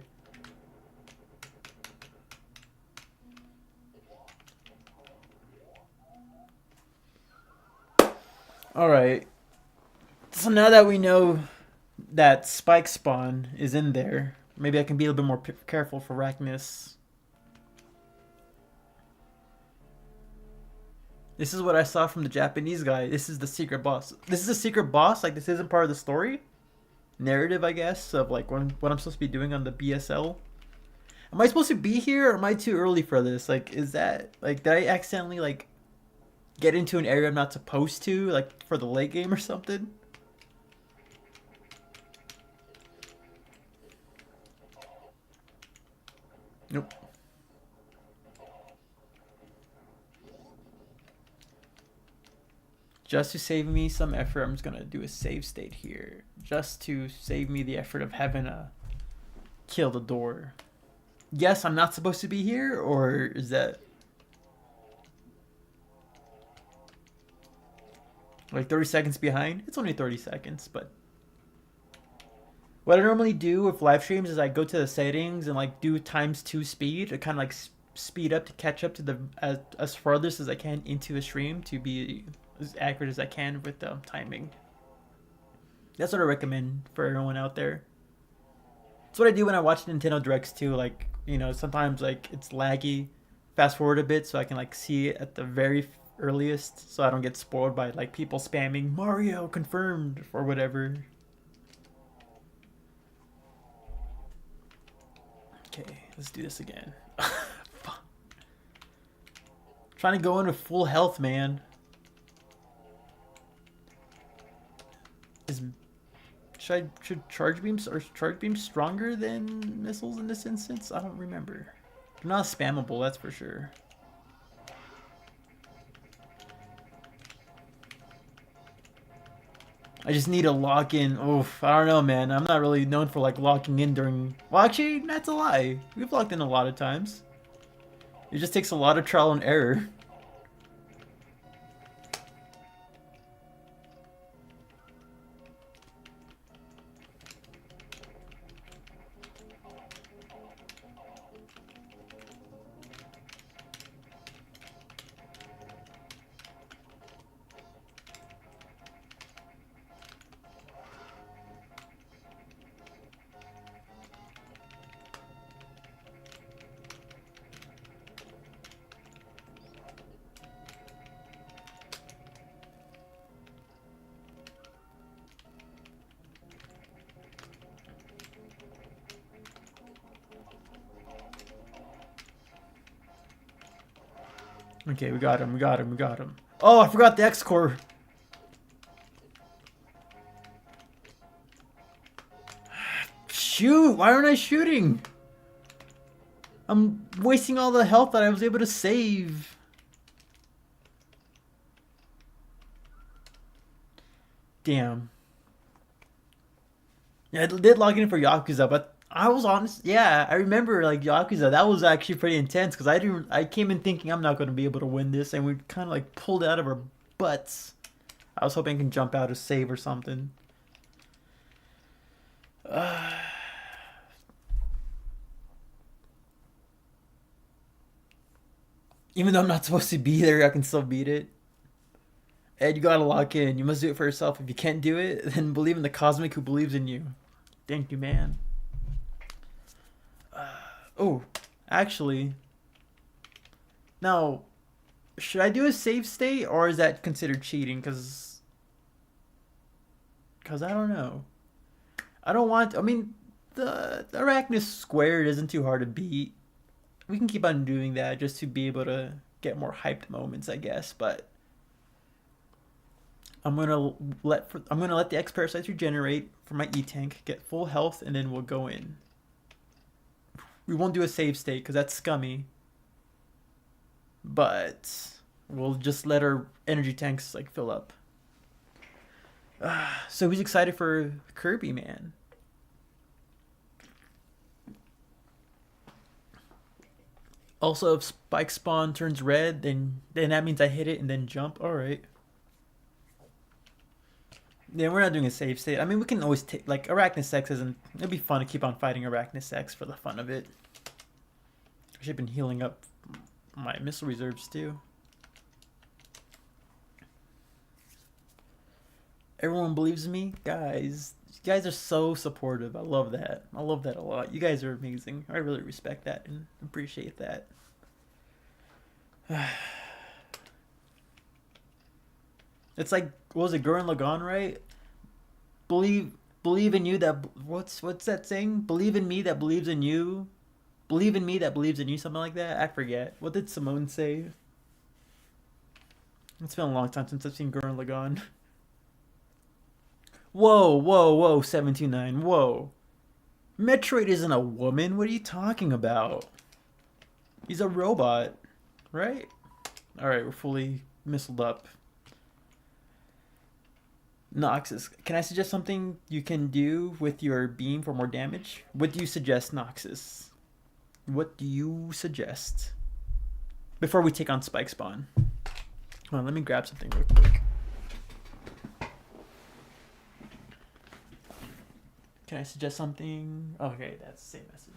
Alright. So now that we know that Spike Spawn is in there, maybe I can be a little bit more careful for Arachnus. This is what I saw from the Japanese guy. This is the secret boss. This is a secret boss? Like, this isn't part of the story? Narrative, I guess, of like what I'm supposed to be doing on the BSL. Am I supposed to be here or am I too early for this? Like, is that, like, did I accidentally, like, get into an area I'm not supposed to, like, for the late game or something? Nope. Just to save me some effort, I'm just gonna do a save state here. Just to save me the effort of having to kill the door. Yes, I'm not supposed to be here, or is that... like 30 seconds behind? It's only 30 seconds, but... what I normally do with live streams is I go to the settings and like do ×2 speed to kind of like speed up to catch up to the as farthest as I can into a stream to be as accurate as I can with the timing. That's what I recommend for everyone out there. That's what I do when I watch Nintendo Directs too. Like, you know, sometimes like it's laggy. Fast forward a bit so I can like see it at the very earliest, so I don't get spoiled by like people spamming Mario confirmed or whatever. Okay, let's do this again. Trying to go into full health, man. Is should charge beams stronger than missiles in this instance? I don't remember. They're not spammable, that's for sure. I just need to lock in. Oof, I don't know, man. I'm not really known for like locking in during. Well, actually, that's a lie. We've locked in a lot of times. It just takes a lot of trial and error. Okay, we got him, we got him, we got him. Oh, I forgot the X-Core. Shoot, why aren't I shooting? I'm wasting all the health that I was able to save. Damn. Yeah, I did log in for Yakuza, but I was honest. Yeah, I remember like Yakuza. That was actually pretty intense because I didn't. I came in thinking I'm not going to be able to win this, and we kind of like pulled it out of our butts. I was hoping I can jump out or save or something. Even though I'm not supposed to be there, I can still beat it. Ed, you gotta lock in. You must do it for yourself. If you can't do it, then believe in the cosmic who believes in you. Thank you, man. Oh, actually, now, should I do a save state or is that considered cheating? Cause I don't know. I don't want. I mean, the Arachnus squared isn't too hard to beat. We can keep on doing that just to be able to get more hyped moments, I guess. But I'm gonna let the X parasites regenerate for my E tank, get full health, and then we'll go in. We won't do a save state because that's scummy. But we'll just let our energy tanks like fill up. So who's excited for Kirby, man? Also, if Spike Spawn turns red, then that means I hit it and then jump. All right. Yeah, we're not doing a save state. I mean, we can always take like Arachnisex isn't. It'd be fun to keep on fighting Arachnisex for the fun of it. I've been healing up my missile reserves too. Everyone believes in me, guys. You guys are so supportive. I love that. I love that a lot. You guys are amazing. I really respect that and appreciate that. It's like, what was it, Gurren Lagann, right? Believe in you that what's that saying? Believe in me that believes in you. Believe in me that believes in you, something like that. I forget. What did Simone say? It's been a long time since I've seen Gurren Lagann. Whoa, whoa, whoa, 729. Whoa. Metroid isn't a woman. What are you talking about? He's a robot, right? Alright, we're fully missiled up. Noxus, can I suggest something you can do with your beam for more damage? What do you suggest, Noxus? What do you suggest? Before we take on Spike Spawn. Hold on, let me grab something real quick. Can I suggest something? Okay, that's the same message.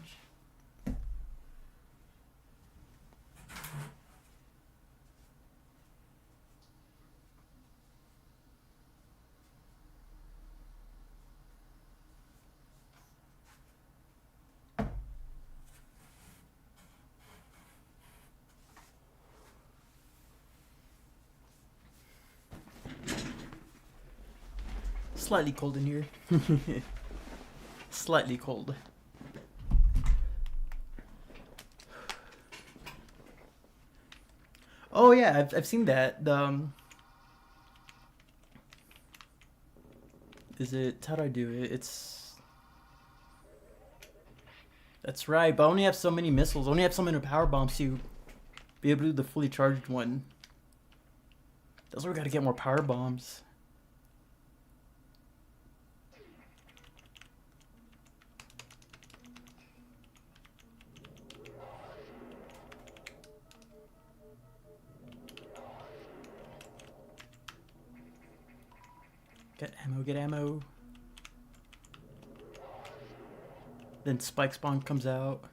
Slightly cold in here. Slightly cold. Oh yeah, I've seen that. Is it, how do I do it? That's right, but I only have so many missiles. I only have so many power bombs to be able to do the fully charged one. That's where we gotta get more power bombs. Get ammo, get ammo. Then Spike Spawn comes out.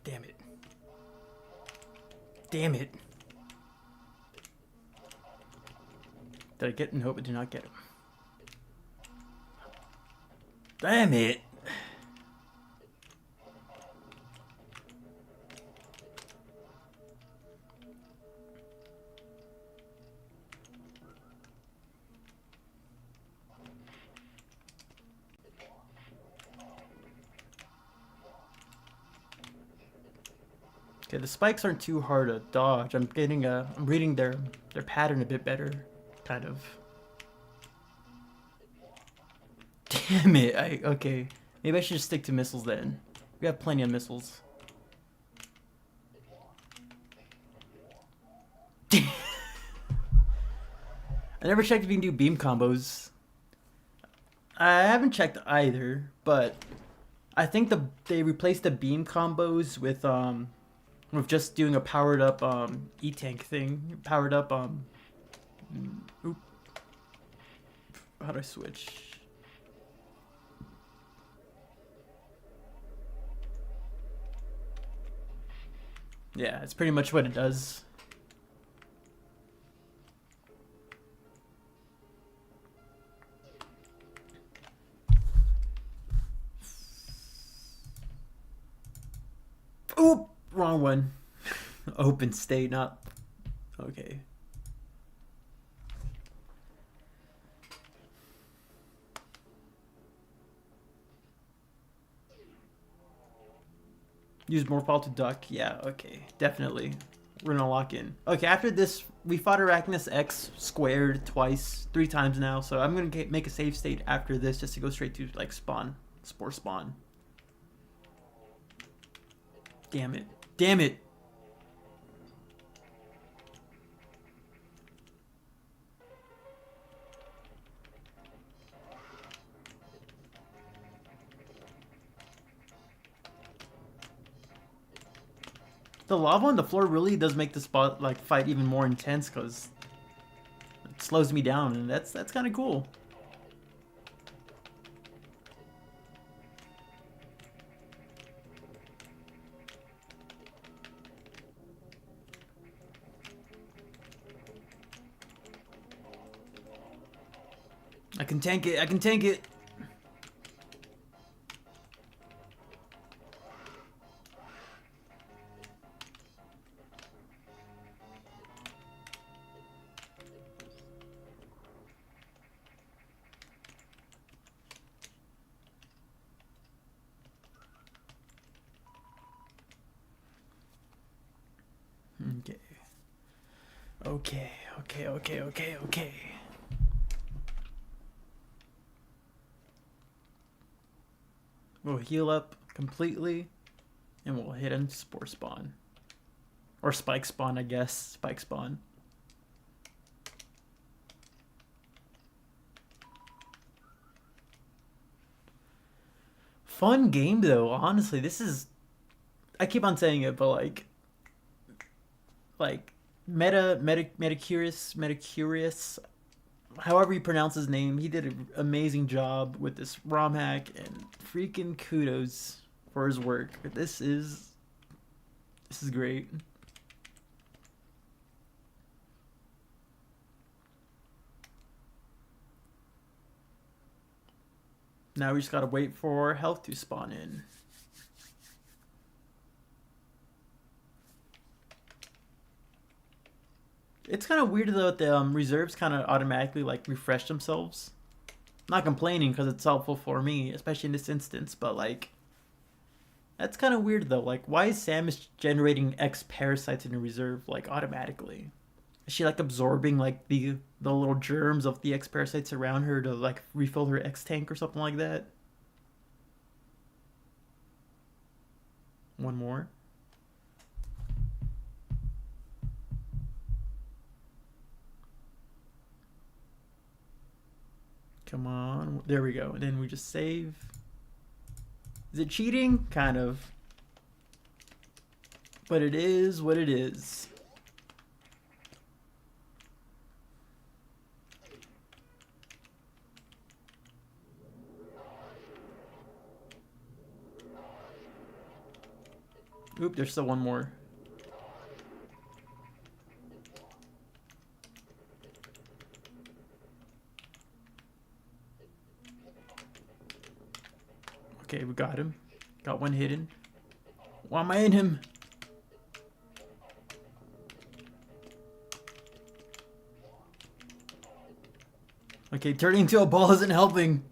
Damn it. Damn it. Did I get? Nope, I did not get him. Damn it. Okay, the spikes aren't too hard to dodge. I'm reading their pattern a bit better, kind of. Damn it! Okay. Maybe I should just stick to missiles then. We have plenty of missiles. I never checked if you can do beam combos. I haven't checked either, but I think they replaced the beam combos with just doing a powered up E-tank thing. Powered up oop. How do I switch? Yeah, it's pretty much what it does. Oop! Wrong one. Open state, not... Okay. Use more fall to duck. Yeah, okay. Definitely. We're gonna lock in. Okay, after this, we fought Arachnus X squared twice, 3 times now, so I'm gonna make a save state after this just to go straight to, like, spawn. Spore spawn. Damn it. Damn it! The lava on the floor really does make the spot, like, fight even more intense because it slows me down, and that's kind of cool. I can tank it. I can tank it. Okay. We'll heal up completely, and we'll hit him spore spawn. Or spike spawn, I guess. Spike spawn. Fun game, though. Honestly, this is... I keep on saying it, but like Metacurious, however you pronounce his name, he did an amazing job with this RomHack, and freaking kudos for his work. This is great. Now we just gotta wait for health to spawn in. It's kind of weird though that the reserves kind of automatically like refresh themselves. I'm not complaining because it's helpful for me, especially in this instance, but like that's kind of weird though. Like why is Samus generating X parasites in a reserve like automatically? Is she like absorbing like the little germs of the X parasites around her to like refill her X tank or something like that? One more. Come on. There we go. And then we just save. Is it cheating? Kind of. But it is what it is. Oop, there's still one more. Okay, we got him. Got one hidden. Why am I in him? Okay, turning into a ball isn't helping.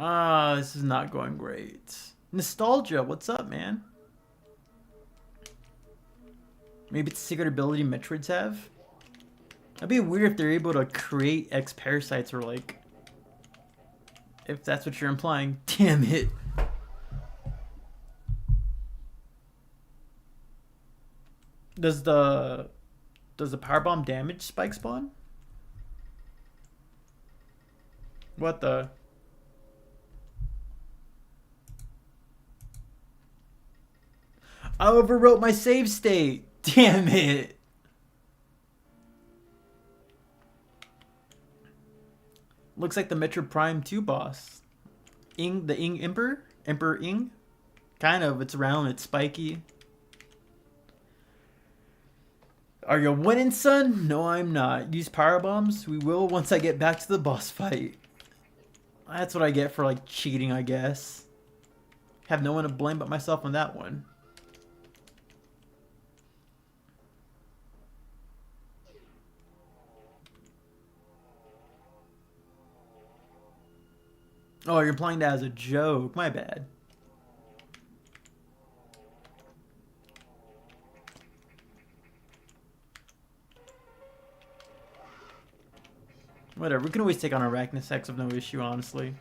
Ah, this is not going great. Nostalgia, what's up, man? Maybe it's a secret ability Metroids have? That'd be weird if they're able to create X parasites or like... If that's what you're implying. Damn it. Does the power bomb damage Spike Spawn? What the... I overwrote my save state. Damn it. Looks like the Metroid Prime 2 boss. The Ing Emperor? Emperor Ing? Kind of. It's round. It's spiky. Are you winning, son? No, I'm not. Use power bombs? We will once I get back to the boss fight. That's what I get for like cheating, I guess. Have no one to blame but myself on that one. Oh, you're implying that as a joke. My bad. Whatever. We can always take on Arachnisex with no issue, honestly.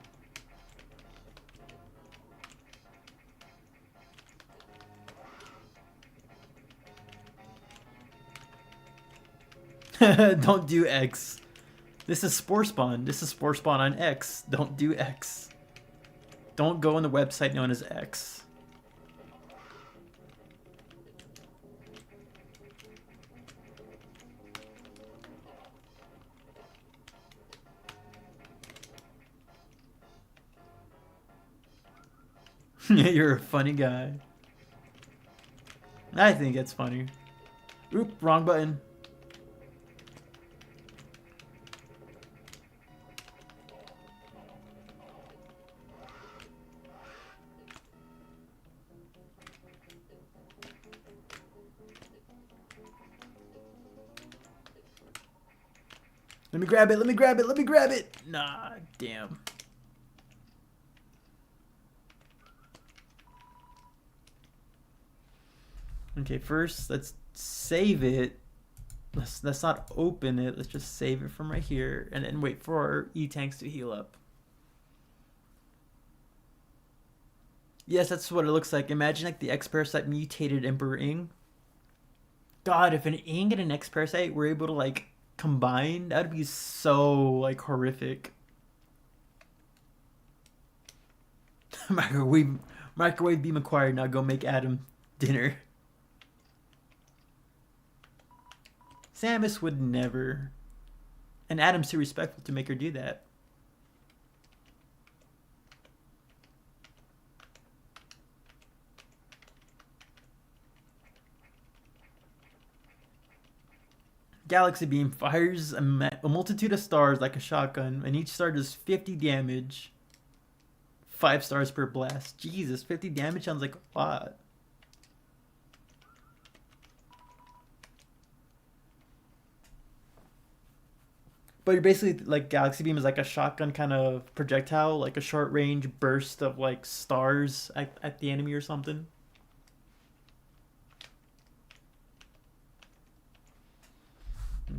Don't do X. This is Spore Spawn. This is Spore Spawn on X. Don't do X. Don't go on the website known as X. You're a funny guy. I think it's funny. Oop, wrong button. Let me grab it, let me grab it, let me grab it! Nah, damn. Okay, first, let's save it. Let's not open it, let's just save it from right here. And then wait for our E-tanks to heal up. Yes, that's what it looks like. Imagine like the X-Parasite mutated Emperor Ing. God, if an Ing and an X-Parasite were able to like combine, that'd be so like horrific. Microwave beam acquired. Now go make Adam dinner. Samus would never. And Adam's too respectful to make her do that. Galaxy Beam fires a multitude of stars like a shotgun, and each star does 50 damage. 5 stars per blast. Jesus, 50 damage sounds like a lot. But you're basically like Galaxy Beam is like a shotgun kind of projectile, like a short range burst of like stars at the enemy or something.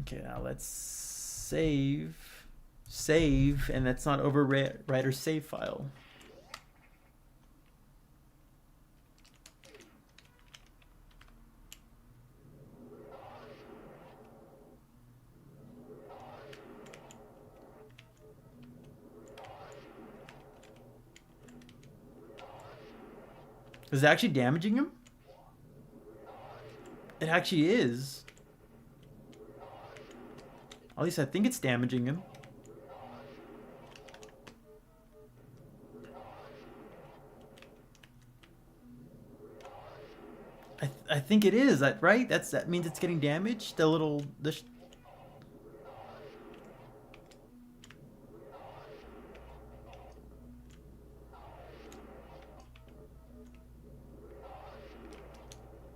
Okay, now let's save, and that's not overwrite or save file. Is it actually damaging him? It actually is. At least I think it's damaging him. I think it is, that right? That means it's getting damaged. The little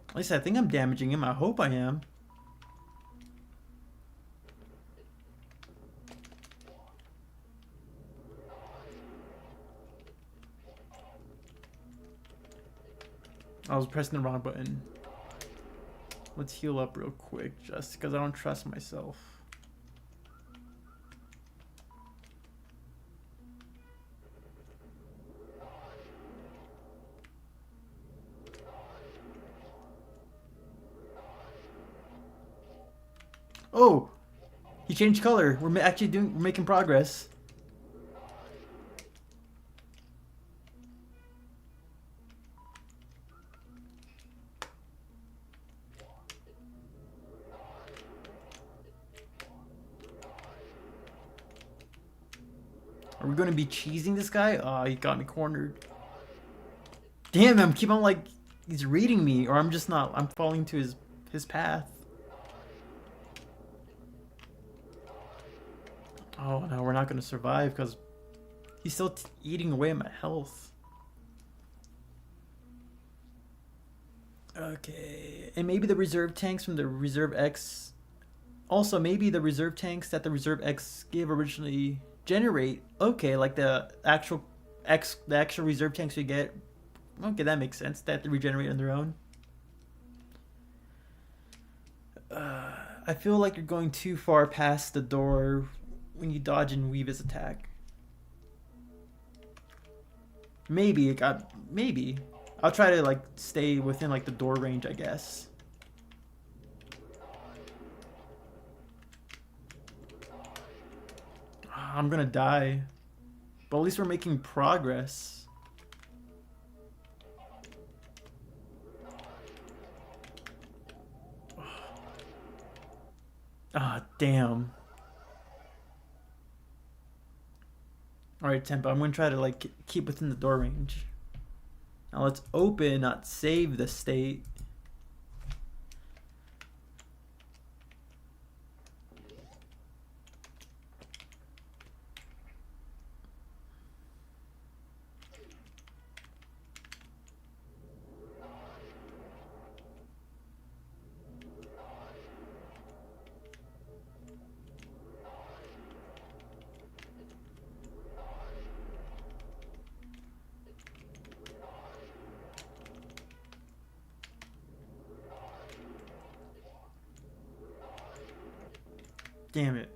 at least I think I'm damaging him. I hope I am. I was pressing the wrong button. Let's heal up real quick, just because I don't trust myself. Oh! He changed color. We're making progress. Are we going to be cheesing this guy? Oh, he got me cornered. Damn, I'm keep on like he's reading me, or I'm just not. I'm falling to his path. Oh no, we're not going to survive because he's still eating away at my health. Okay, and maybe the reserve tanks from the Reserve X. Also, maybe the reserve tanks that the Reserve X gave originally generate. Okay, like the actual reserve tanks we get. Okay, that makes sense. They have to regenerate on their own. I feel like you're going too far past the door when you dodge and weave his attack. Maybe maybe I'll try to like stay within like the door range, I guess. I'm gonna die, but at least we're making progress. Ah, damn. Alright, Tempo, I'm gonna try to like keep within the door range. Now let's open, not save the state. Damn it.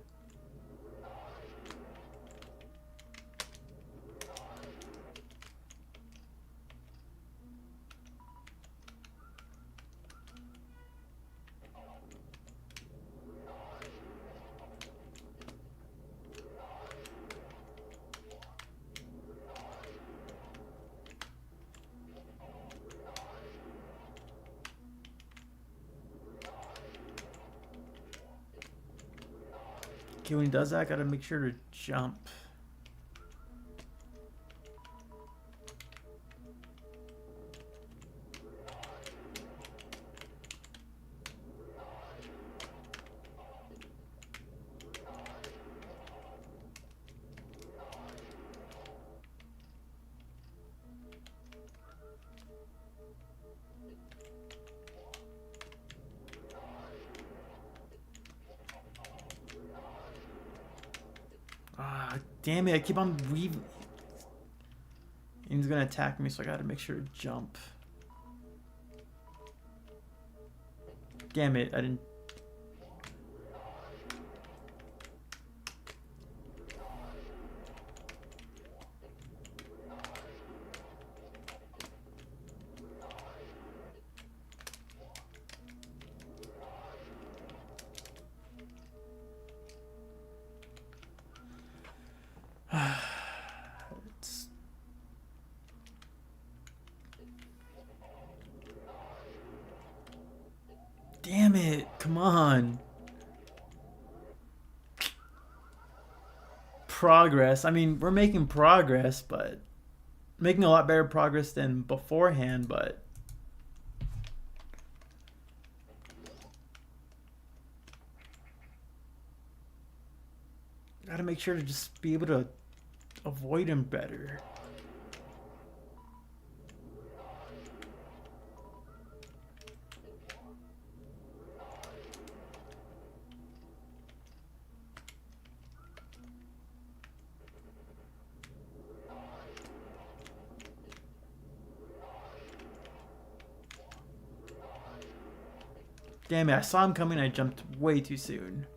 Okay, when he does that, I gotta make sure to jump. Damn it, I keep on weaving. He's gonna attack me, so I gotta make sure to jump. Damn it, I didn't. Damn it, come on. Progress. I mean, we're making progress, but making a lot better progress than beforehand, but gotta make sure to just be able to avoid him better. Damn it, I saw him coming, I jumped way too soon.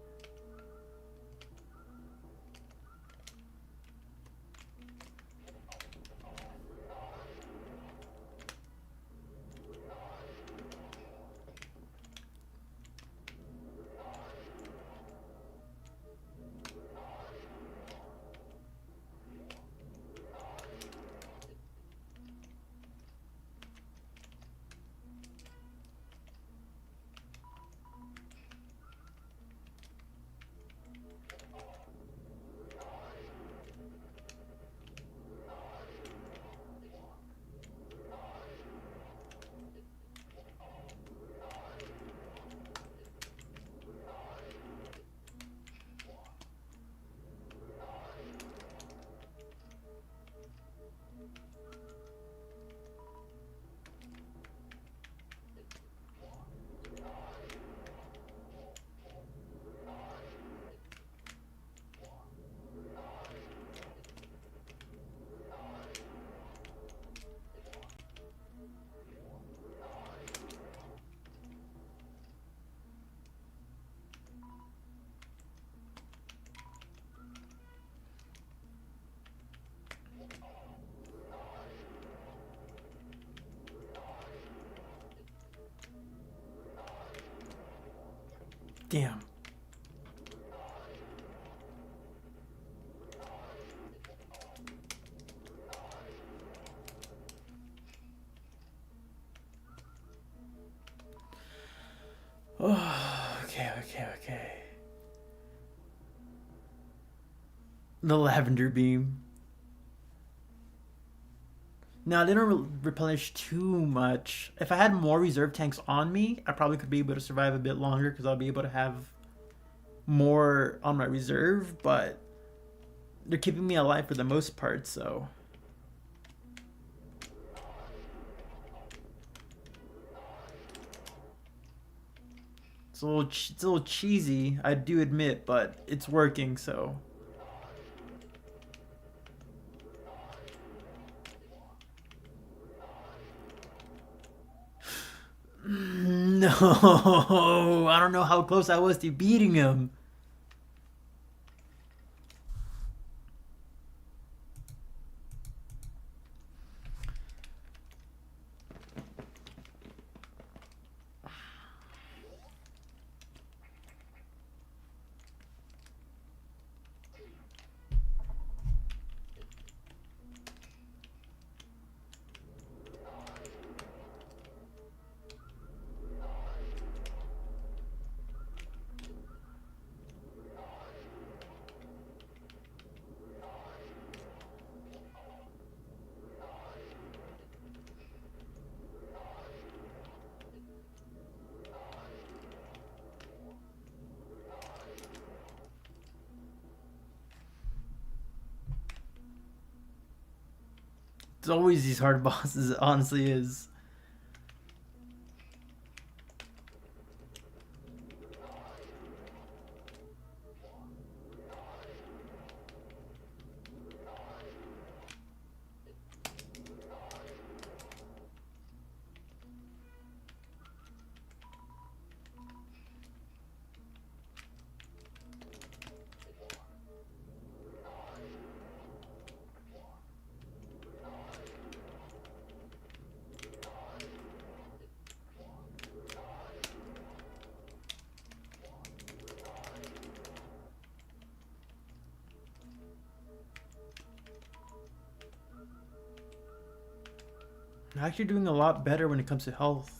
Damn. Oh, okay. The lavender beam. No, they don't replenish too much. If I had more reserve tanks on me, I probably could be able to survive a bit longer because I'll be able to have more on my reserve, but they're keeping me alive for the most part, so. It's a little cheesy, I do admit, but it's working, so. No, I don't know how close I was to beating him. It's always these hard bosses, it honestly is. I'm actually doing a lot better when it comes to health.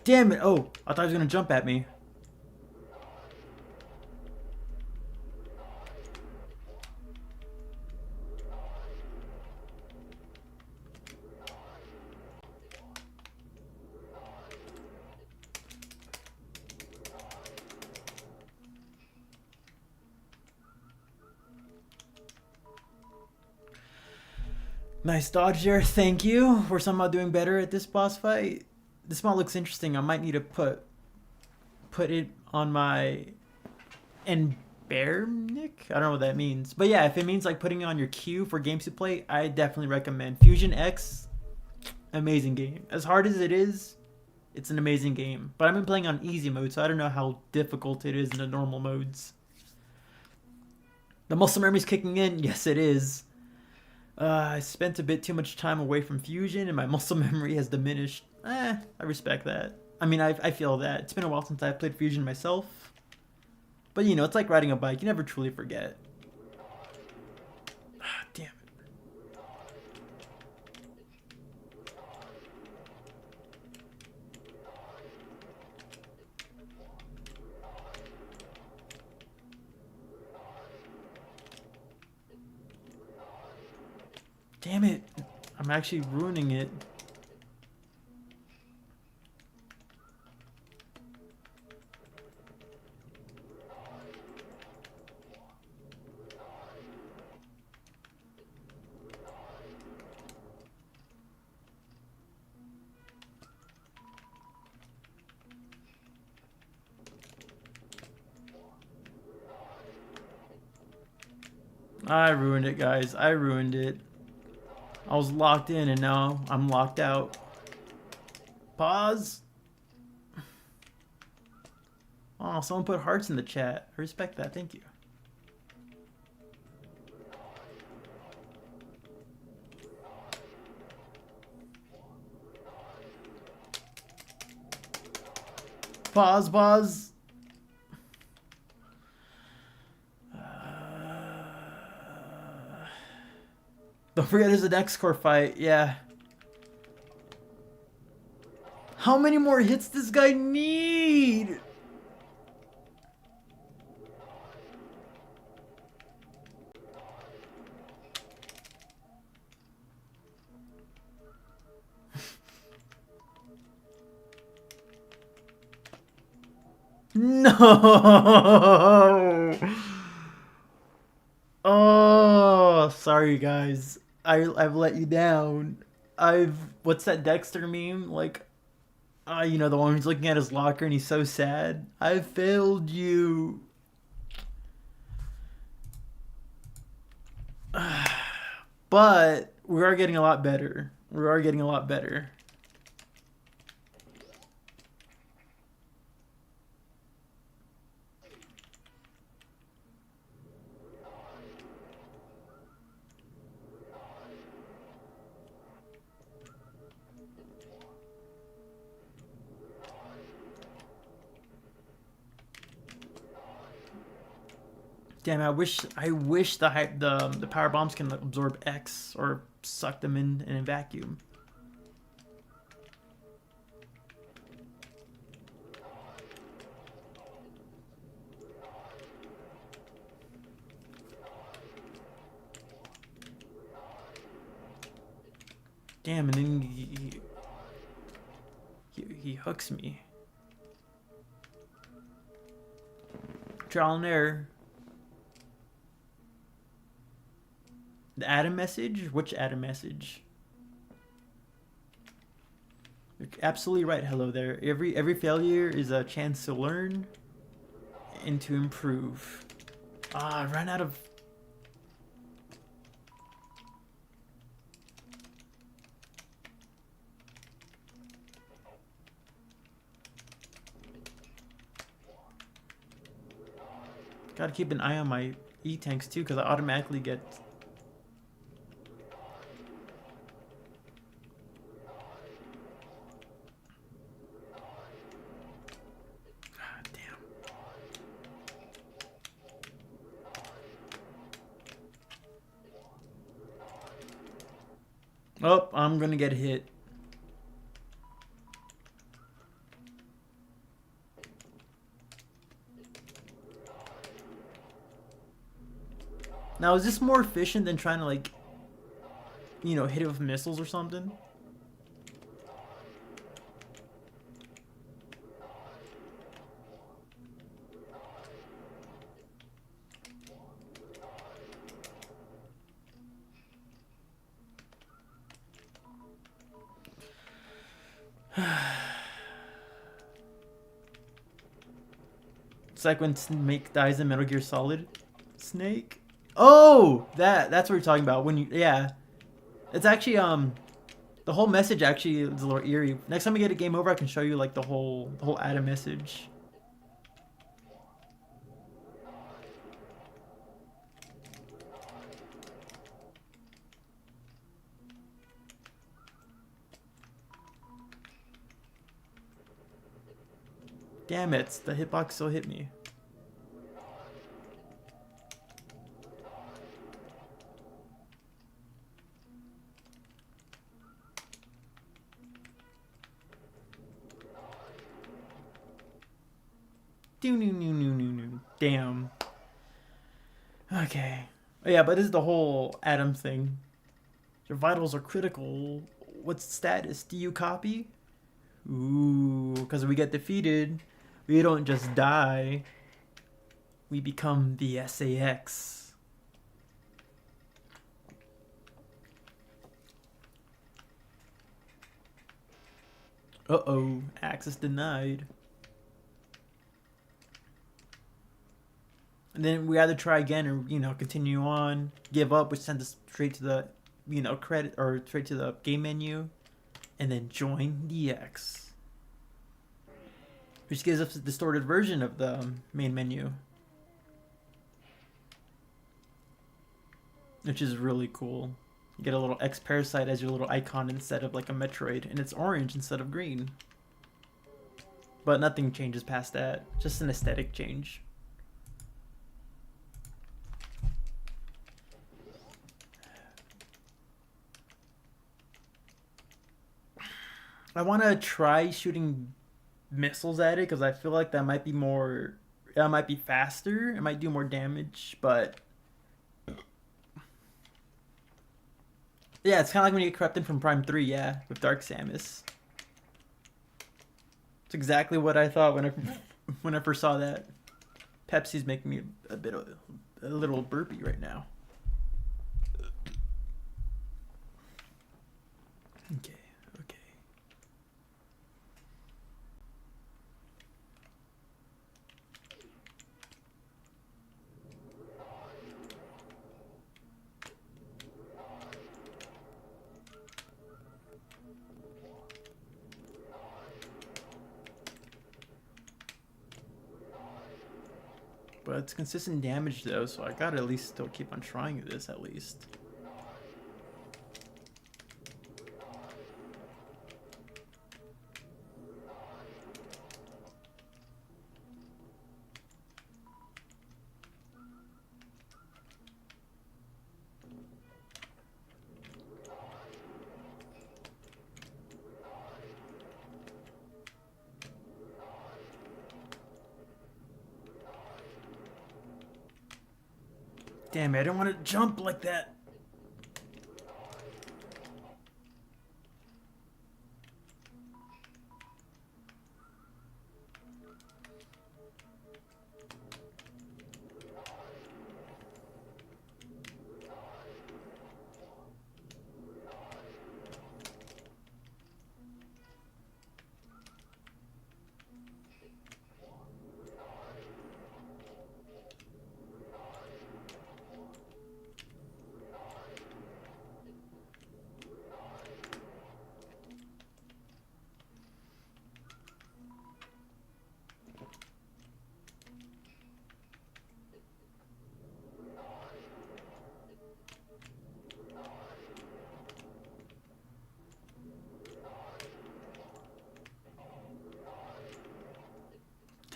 Damn it! Oh, I thought he was gonna jump at me. Nice dodge there, thank you. We're somehow doing better at this boss fight. This mod looks interesting. I might need to put it on my Nick? I don't know what that means. But yeah, if it means like putting it on your queue for games to play, I definitely recommend. Fusion X, amazing game. As hard as it is, it's an amazing game. But I've been playing on easy mode, so I don't know how difficult it is in the normal modes. The muscle memory's kicking in. Yes, it is. I spent a bit too much time away from Fusion and my muscle memory has diminished. I respect that. I mean, I feel that. It's been a while since I played Fusion myself. But, you know, it's like riding a bike. You never truly forget. Damn it. Damn it. I'm actually ruining it. I ruined it, guys. I ruined it. I was locked in and now I'm locked out. Pause. Oh, someone put hearts in the chat. I respect that. Thank you. Pause, pause. Don't forget there's an X-Core fight. Yeah. How many more hits does this guy need? No. Oh, sorry guys. I've let you down. What's that Dexter meme? Like, you know, the one who's looking at his locker and he's so sad. I failed you. But we are getting a lot better. We are getting a lot better. Damn, I wish the power bombs can absorb X or suck them in a vacuum. Damn, and then he hooks me. Trial and error. The Adam message? Which Adam message? You're absolutely right. Hello there. Every failure is a chance to learn and to improve. I ran out of... Gotta keep an eye on my E-tanks too, because I automatically get... Oh, I'm gonna get hit. Now, is this more efficient than trying to, like, you know, hit it with missiles or something? It's like when Snake dies in Metal Gear Solid. Snake? Oh, that's what we're talking about. When you, yeah, it's actually the whole message actually is a little eerie. Next time we get a game over, I can show you like the whole Adam message. Damn it, the hitbox still hit me. Damn. Okay. Oh, yeah, but this is the whole Adam thing. Your vitals are critical. What's status? Do you copy? Ooh, because we get defeated, we don't just die. We become the SAX. Uh-oh, access denied. And then we either try again or, you know, continue on, give up, which sends us straight to the, you know, credit or straight to the game menu, and then join DX, which gives us a distorted version of the main menu, which is really cool. You get a little X Parasite as your little icon instead of like a Metroid, and it's orange instead of green. But nothing changes past that, just an aesthetic change. I want to try shooting missiles at it because I feel like that might be more, that might be faster. It might do more damage, but yeah, it's kind of like when you get corrupted from Prime 3, yeah, with Dark Samus. It's exactly what I thought when I first saw that. Pepsi's making me a little burpy right now. Okay. But it's consistent damage though, so I gotta at least still keep on trying this at least. Damn it, I don't want to jump like that.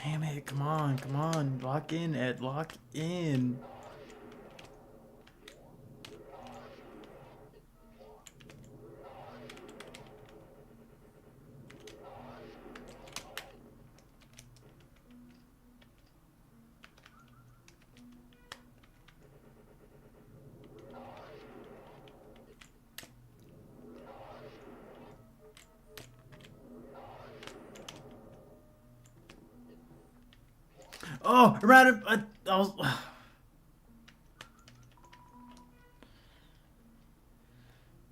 Damn it, come on. Lock in, Ed, lock in. Oh, around I was.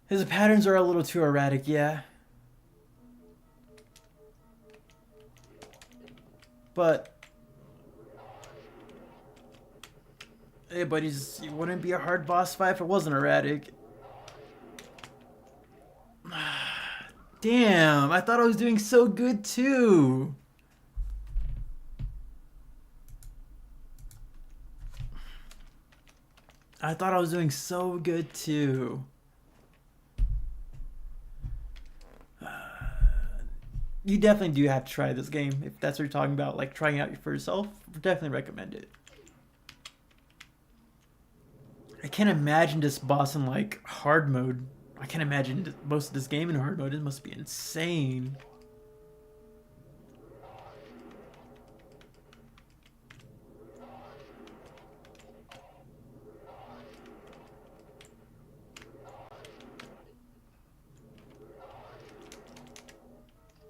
His patterns are a little too erratic, yeah. But hey, buddies, it wouldn't be a hard boss fight if it wasn't erratic. Damn, I thought I was doing so good too. I thought I was doing so good too. You definitely do have to try this game if that's what you're talking about, like trying out for yourself. Definitely recommend it. I can't imagine this boss in like hard mode. I can't imagine most of this game in hard mode. It must be insane.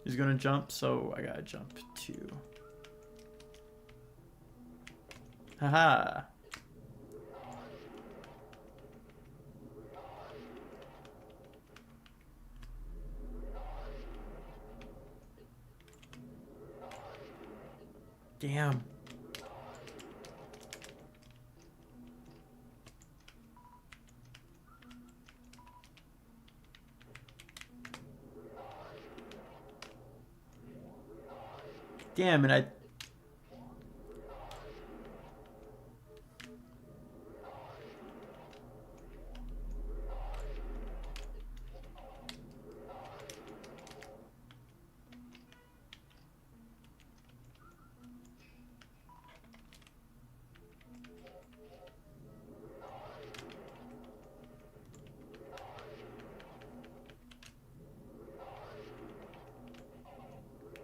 He's gonna jump, so I gotta jump too. Haha. Damn. Damn, and I...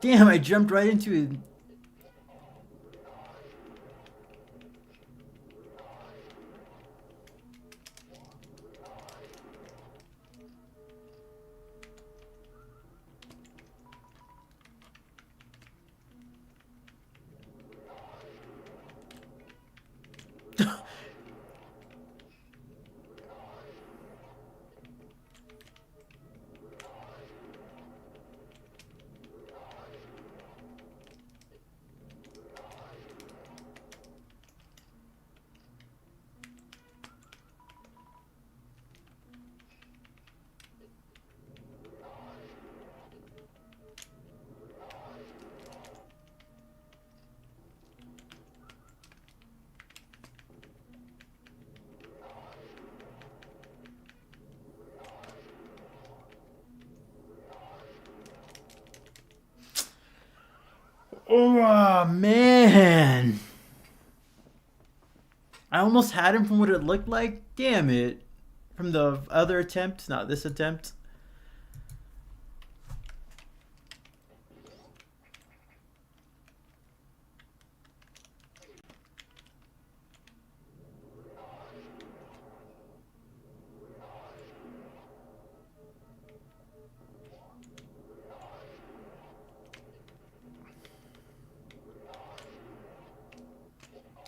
Damn, I jumped right into it. Oh, man. I almost had him from what it looked like. Damn it. From the other attempt, not this attempt.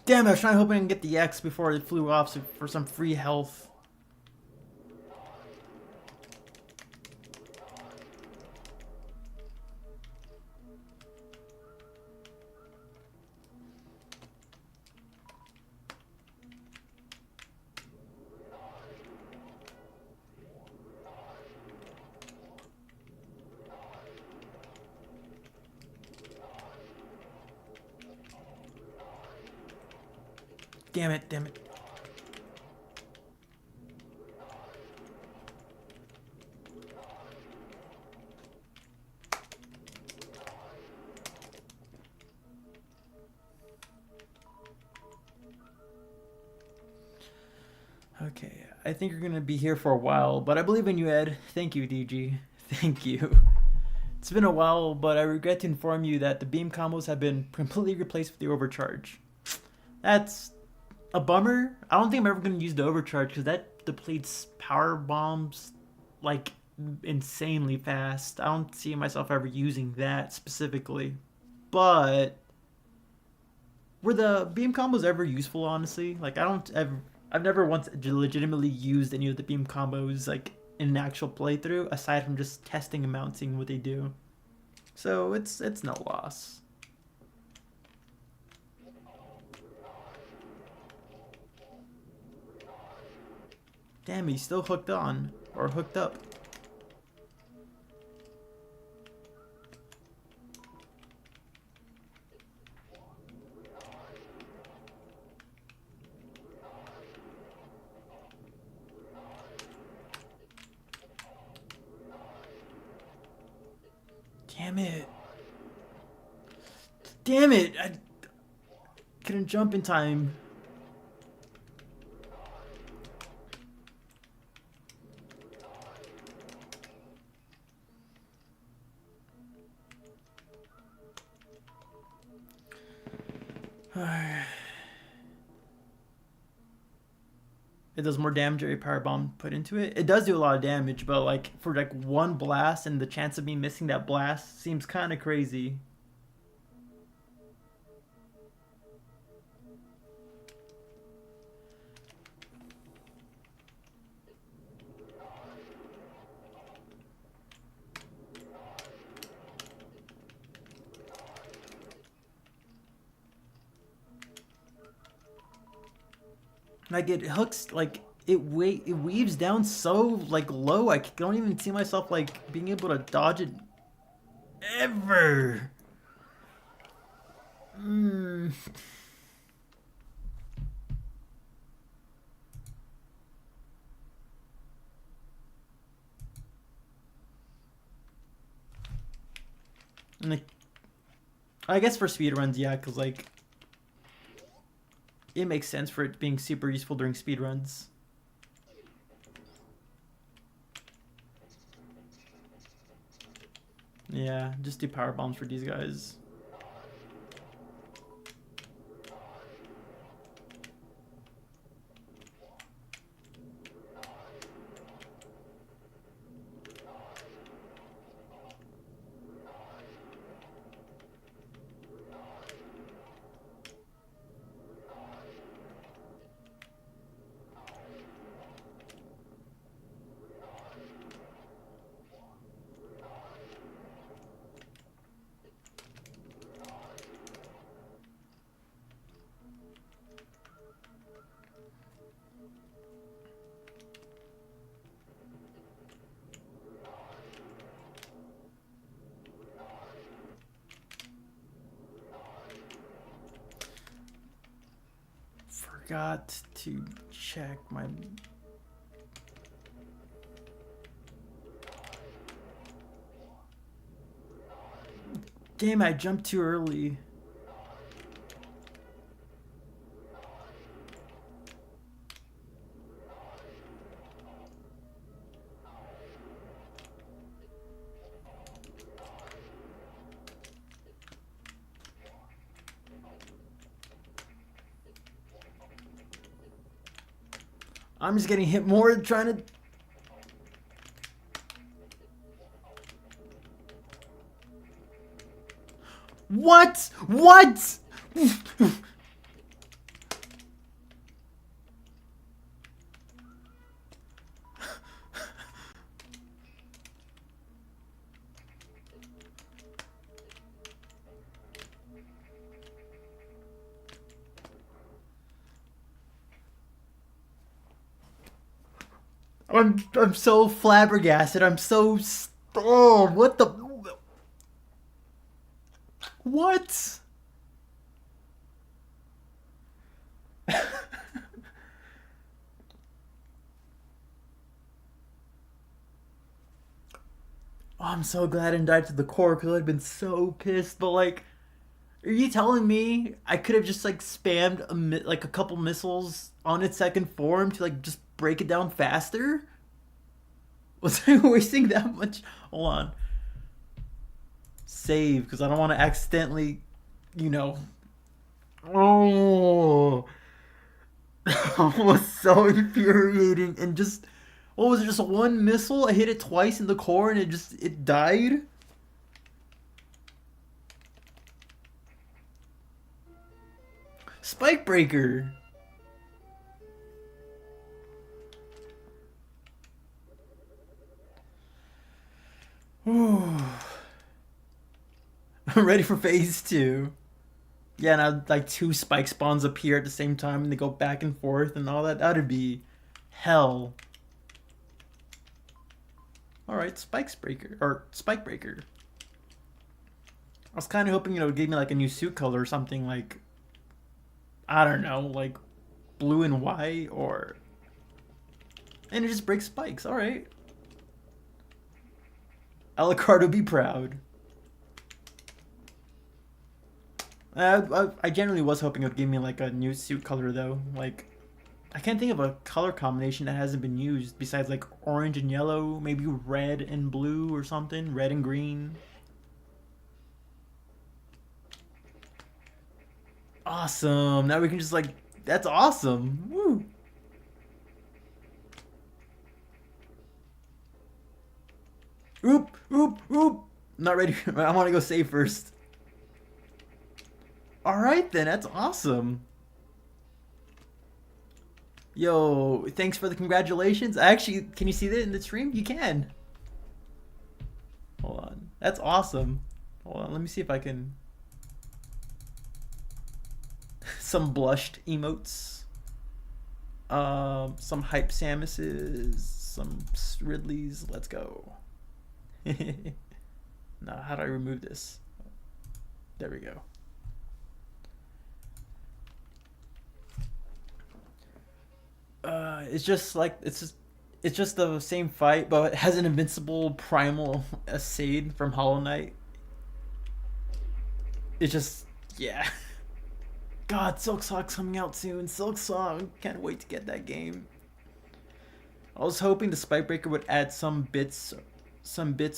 Damn, I was trying to hope I can get the X before it flew off for some free health. Damn it, damn it. Okay, I think you're gonna be here for a while, but I believe in you, Ed. Thank you, DG. Thank you. It's been a while, but I regret to inform you that the beam combos have been completely replaced with the overcharge. That's a bummer. I don't think I'm ever going to use the overcharge because that depletes power bombs like insanely fast. I don't see myself ever using that specifically. But Were the beam combos ever useful? Honestly, like I've never once legitimately used any of the beam combos like in an actual playthrough, aside from just testing them out and seeing what they do. So it's no loss. Damn, he's still hooked on or hooked up. Damn it. Damn it. I couldn't jump in time. It does more damage every power bomb put into it. It does do a lot of damage, but like for like one blast and the chance of me missing that blast seems kind of crazy. Like it hooks, like it weaves down so like low. I don't even see myself like being able to dodge it ever. And like, I guess for speedruns, yeah, because like it makes sense for it being super useful during speedruns. Yeah, just do power bombs for these guys. Forgot to check my... Damn, I jumped too early. I'm just getting hit more trying to... What? What? I'm so flabbergasted. I'm so... Oh, what the... What? Oh, I'm so glad I didn't dive to the core because I'd been so pissed. But like, are you telling me I could have just like spammed like a couple missiles on its second form to like just break it down faster? Was I wasting that much? Hold on. Save because I don't want to accidentally, you know. Oh, that was so infuriating and just. What was it? Just one missile? I hit it twice in the core and it died? Spike Breaker. I'm ready for phase 2. Yeah, now like 2 spike spawns appear at the same time and they go back and forth and all that. That'd be hell. Alright, Spike Breaker. I was kind of hoping, it would give me like a new suit color or something like, I don't know, like blue and white or... And it just breaks spikes, alright. Alucard would be proud. I generally was hoping it would give me like a new suit color though. Like, I can't think of a color combination that hasn't been used besides like orange and yellow, maybe red and blue or something, red and green. Awesome. Now we can just like, that's awesome. Woo. Oop, oop, oop. Not ready. I want to go save first. Alright then, that's awesome. Yo, thanks for the congratulations. Actually, can you see that in the stream? You can. Hold on. That's awesome. Hold on, let me see if I can... Some blushed emotes. Some hype Samuses. Some Ridleys. Let's go. Now, how do I remove this? There we go. It's just like it's just the same fight, but it has an invincible primal Asade from Hollow Knight. It's just, yeah. God, Silksong's coming out soon. Silksong, can't wait to get that game. I was hoping the Spike Breaker would add some bits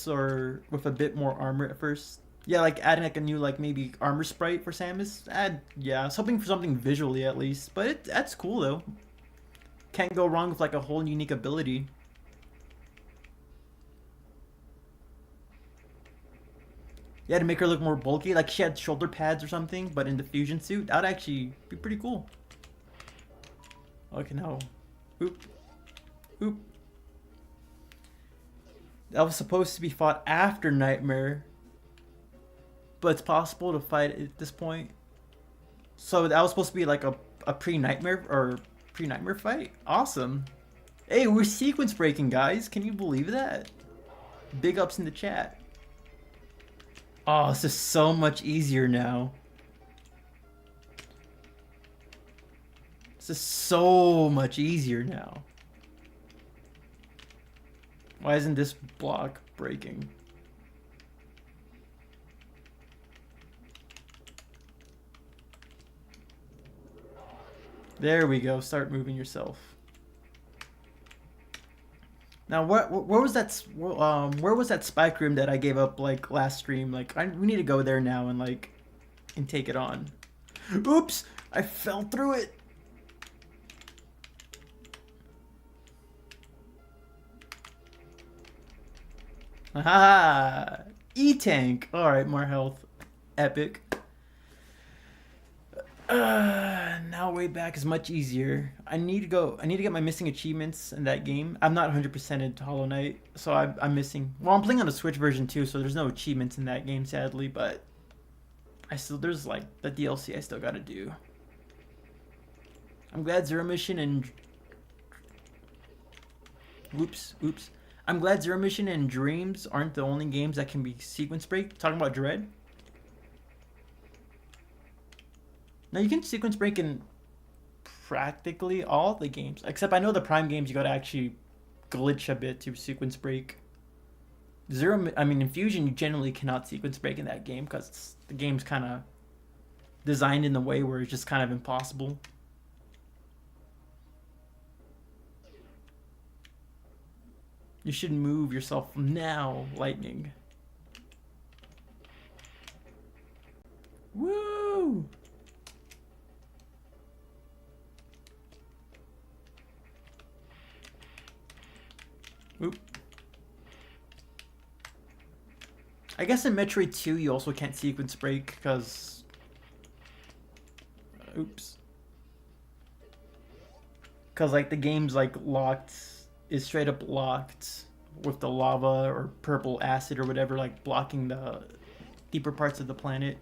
or with a bit more armor at first. Yeah, like adding like a new like maybe armor sprite for Samus. Yeah, I was hoping for something visually at least, but that's cool though. Can't go wrong with like a whole unique ability. Yeah, to make her look more bulky, like she had shoulder pads or something, but in the fusion suit, that would actually be pretty cool. Okay, now, oop, oop. That was supposed to be fought after Nightmare, but it's possible to fight at this point. So that was supposed to be like a pre-Nightmare or pre-Nightmare fight? Awesome. Hey, we're sequence breaking, guys. Can you believe that? Big ups in the chat. Oh, this is so much easier now. This is so much easier now. Why isn't this block breaking? There we go. Start moving yourself. Now, where was that spike room that I gave up like last stream? Like, we need to go there now and take it on. Oops! I fell through it. Haha! E-tank. All right, more health. Epic. Now way back is much easier. I need to get my missing achievements in that game. I'm not 100% into Hollow Knight, so I'm missing. Well, I'm playing on the Switch version too, so there's no achievements in that game, sadly. But there's like the DLC I still gotta do. I'm glad Zero Mission and oops. I'm glad Zero Mission and Dreams aren't the only games that can be sequence break. Talking about Dread. Now you can sequence break in practically all the games, except I know the Prime games you gotta actually glitch a bit to sequence break. In Fusion you generally cannot sequence break in that game because the game's kind of designed in a way where it's just kind of impossible. You should move yourself now, Lightning. Woo! Oop. I guess in Metroid 2 you also can't sequence break because Oops. Because, like, the game's, like, locked, is straight up locked with the lava or purple acid or whatever, like, blocking the deeper parts of the planet.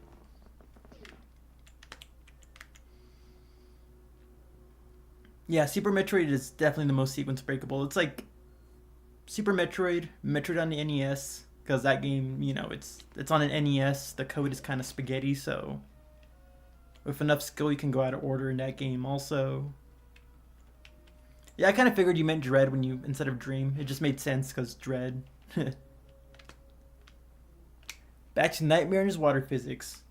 Yeah, Super Metroid is definitely the most sequence breakable. It's like Super Metroid, Metroid on the NES, because that game, you know, it's on an NES. The code is kind of spaghetti, so with enough skill, you can go out of order in that game. Also, yeah, I kind of figured you meant Dread when you instead of Dream. It just made sense because Dread. Back to Nightmare and his water physics.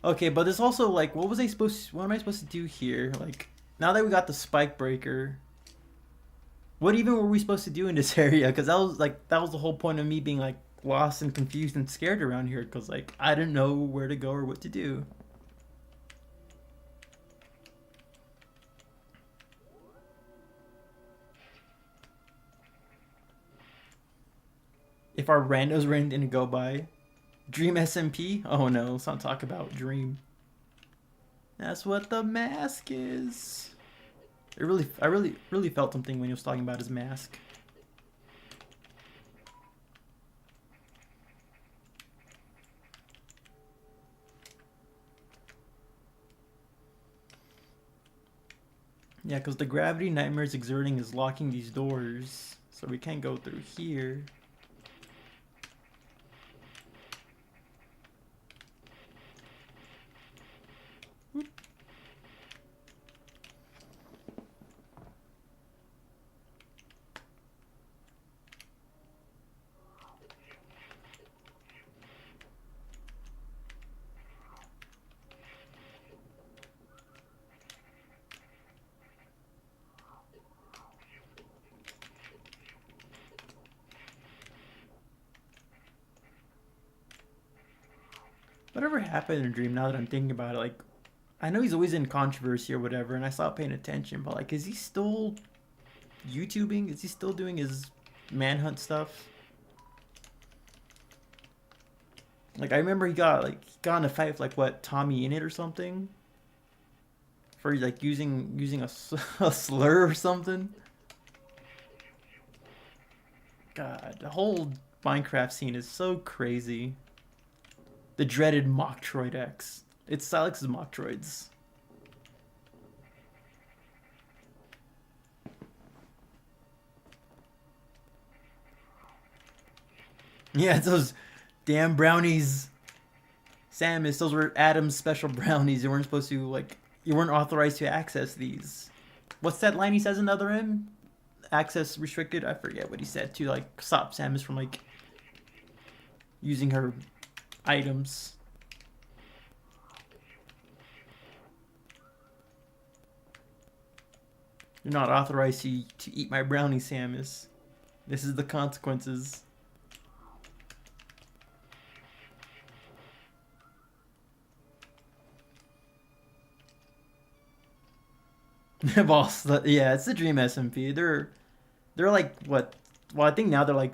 Okay, but there's also like, what am I supposed to do here? Like, now that we got the spike breaker, what even were we supposed to do in this area? Because that was the whole point of me being like lost and confused and scared around here. Because like I didn't know where to go or what to do. If our randos were anything to go by, Dream SMP. Oh no, let's not talk about Dream. That's what the mask is. I really felt something when he was talking about his mask. Yeah, because the gravity Nightmare's exerting is locking these doors, so we can't go through here. Whatever happened in Dream, now that I'm thinking about it, like, I know he's always in controversy or whatever, and I stopped paying attention, but, like, is he still YouTubing? Is he still doing his manhunt stuff? Like, I remember he got in a fight with, like, what, Tommy in it or something? For, like, using a slur or something? God, the whole Minecraft scene is so crazy. The dreaded Metroid X. It's Silex's Metroids. Yeah, it's those damn brownies. Samus, those were Adam's special brownies. You weren't supposed to, like, you weren't authorized to access these. What's that line he says in the other end? Access restricted? I forget what he said to, like, stop Samus from, like, using her items. You're not authorized to eat my brownie, Samus. This is the consequences. Boss, yeah, it's the Dream SMP. They're like what? Well, I think now they're like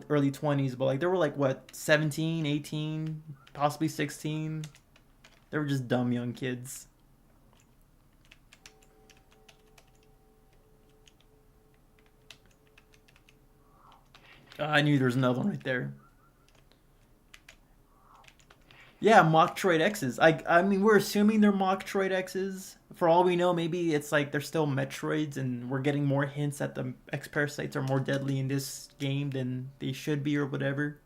early 20s, but like they were like what, 17, 18, possibly 16. They were just dumb young kids. I knew there was another one right there. Yeah, Metroid X's. I mean, we're assuming they're Metroid X's. For all we know, maybe it's like they're still Metroids, and we're getting more hints that the X parasites are more deadly in this game than they should be, or whatever.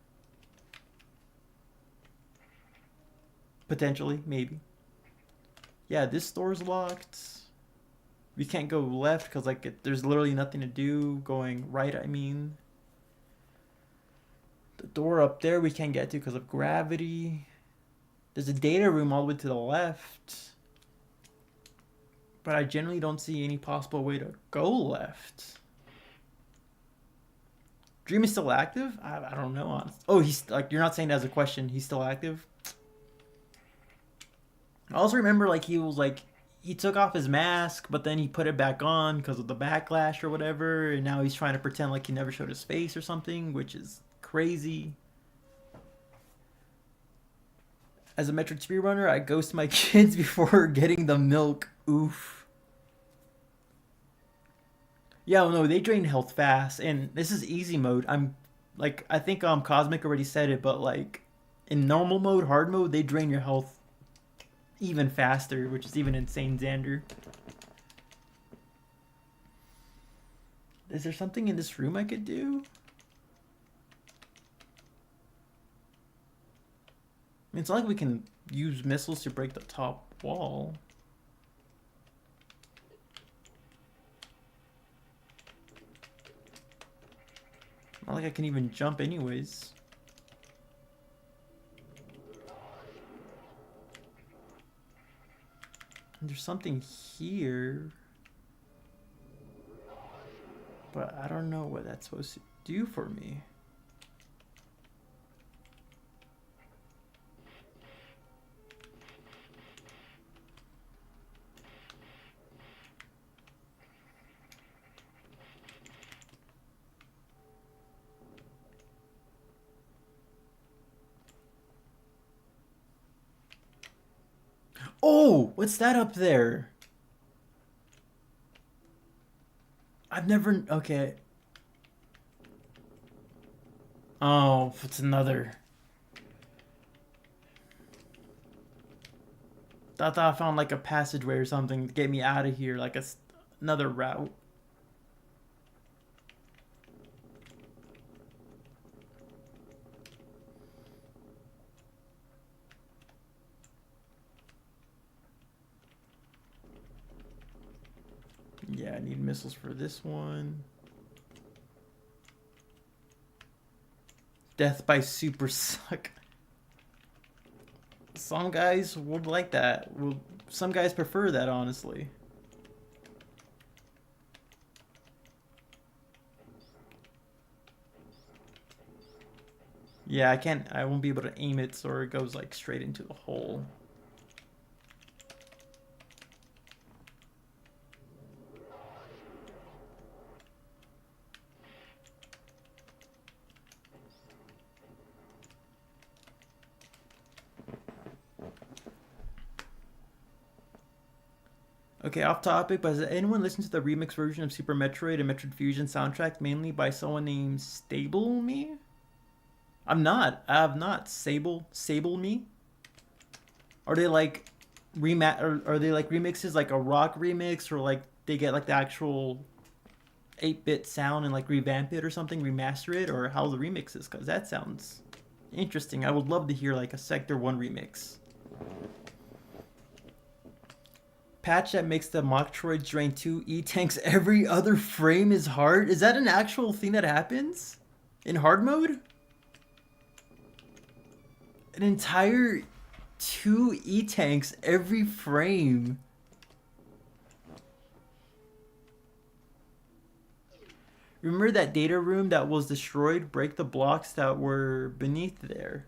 Potentially, maybe. Yeah, this door's locked. We can't go left because like there's literally nothing to do. Going right, I mean. The door up there we can't get to because of gravity. There's a data room all the way to the left. But I generally don't see any possible way to go left. Dream is still active? I don't know. Honestly. Oh, he's like, you're not saying that as a question. He's still active? I also remember like he was like, he took off his mask, but then he put it back on because of the backlash or whatever. And now he's trying to pretend like he never showed his face or something, which is crazy. As a Metroid speedrunner, I ghost my kids before getting the milk. Oof. Yeah, well, no, they drain health fast, and this is easy mode. I'm like, I think Cosmic already said it, but like in normal mode, hard mode, they drain your health even faster, which is even insane, Xander. Is there something in this room I could do? I mean, it's not like we can use missiles to break the top wall. Not like I can even jump anyways. And there's something here. But I don't know what that's supposed to do for me. Oh, what's that up there? I've never... Okay. Oh, it's another... I thought I found like a passageway or something to get me out of here, like another route. Yeah, I need missiles for this one. Death by super suck. Some guys would like that. Well, some guys prefer that, honestly. Yeah, I won't be able to aim it so it goes like straight into the hole. Okay, off topic, but has anyone listened to the remix version of Super Metroid and Metroid Fusion soundtrack mainly by someone named Stable Me? I'm not. I have not. Sable Me? Are they like are they like remixes like a rock remix, or like they get like the actual 8-bit sound and like revamp it or something, remaster it, or how the remix is? Because that sounds interesting. I would love to hear like a Sector 1 remix. Patch that makes the Metroid drain 2 E-tanks every other frame is hard? Is that an actual thing that happens in hard mode? An entire 2 E-tanks every frame. Remember that data room that was destroyed? Break the blocks that were beneath there.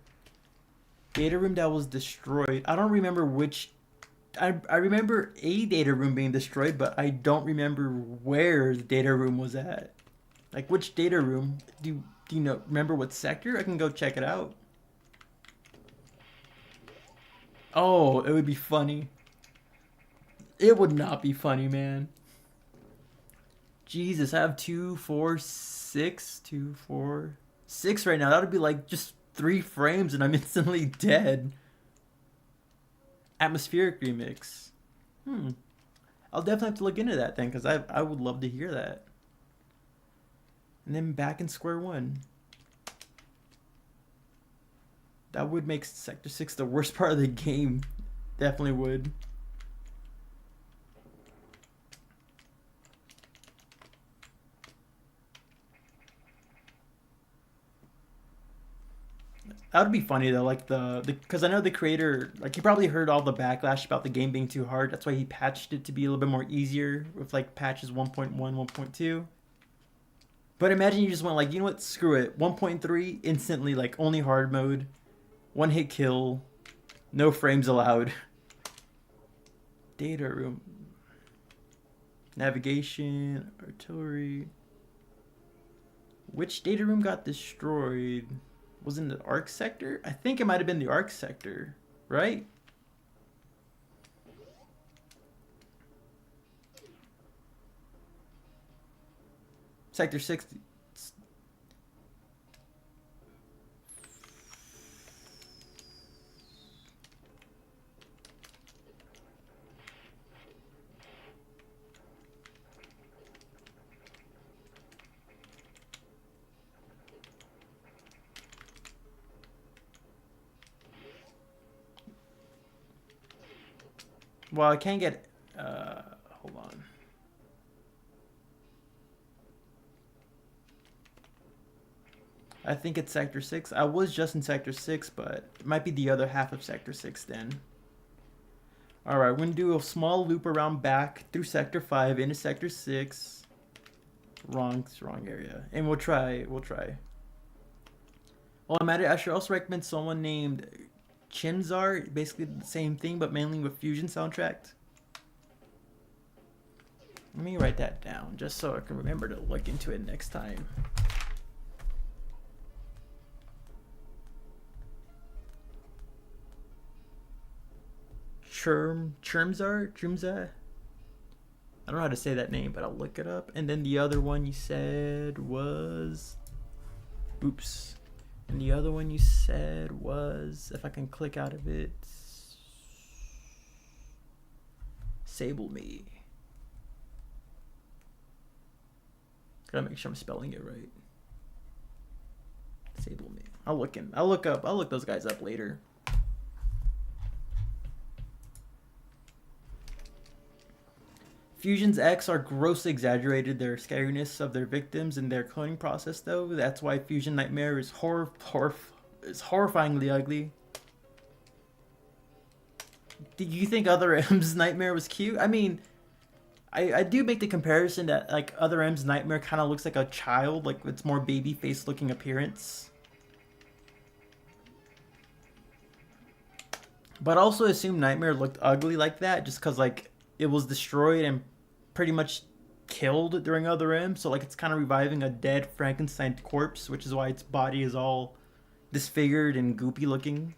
Data room that was destroyed. I don't remember which... I remember a data room being destroyed, but I don't remember where the data room was at. Like, which data room? Do you know? Remember what sector? I can go check it out. Oh, it would be funny. It would not be funny, man. Jesus, I have 2, 4, 6, 2, 4, 6 right now. That would be like just 3 frames and I'm instantly dead. Atmospheric remix. I'll definitely have to look into that then, because I would love to hear that. And then back in square one. That would make Sector 6 the worst part of the game. Definitely would. That would be funny though, like because I know the creator, like he probably heard all the backlash about the game being too hard. That's why he patched it to be a little bit more easier with like patches 1.1, 1.2. But imagine you just went like, you know what, screw it. 1.3, instantly like only hard mode, one hit kill, no frames allowed. Data room, navigation, artillery. Which data room got destroyed? Was in the Arc sector? I think it might have been the Arc sector. right? Sector 6. Well, I can't get. Hold on. I think it's Sector 6. I was just in Sector 6, but it might be the other half of Sector 6 then. Alright, we're going to do a small loop around back through Sector 5 into Sector 6. Wrong area. And we'll try. Well, I should also recommend someone named Chimzar. Basically the same thing, but mainly with Fusion soundtrack. Let me write that down, just so I can remember to look into it next time. Chimzar? I don't know how to say that name, but I'll look it up. And then the other one you said was... Oops. And the other one you said was... If I can click out of it... Sable Me. Gotta make sure I'm spelling it right. Sable Me. I'll look those guys up later. Fusion's X are grossly exaggerated their scariness of their victims in their cloning process, though. That's why Fusion Nightmare is horrifyingly ugly. Did you think Other M's Nightmare was cute? I mean, I do make the comparison that like Other M's Nightmare kind of looks like a child, like it's more baby face looking appearance. But I also assume Nightmare looked ugly like that just because like it was destroyed and pretty much killed during Other M, so like it's kind of reviving a dead Frankenstein corpse, which is why its body is all disfigured and goopy looking.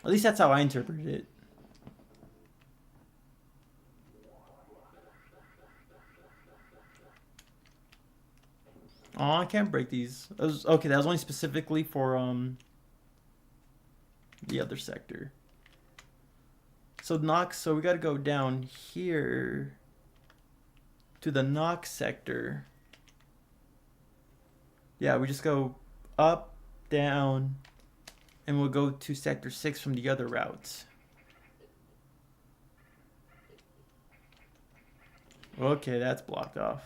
At least that's how I interpret it. Oh, I can't break these. Okay, that was only specifically for the other sector. So Nox, so we gotta go down here to the Nox sector. Yeah, we just go up, down, and we'll go to Sector 6 from the other routes. Okay, that's blocked off.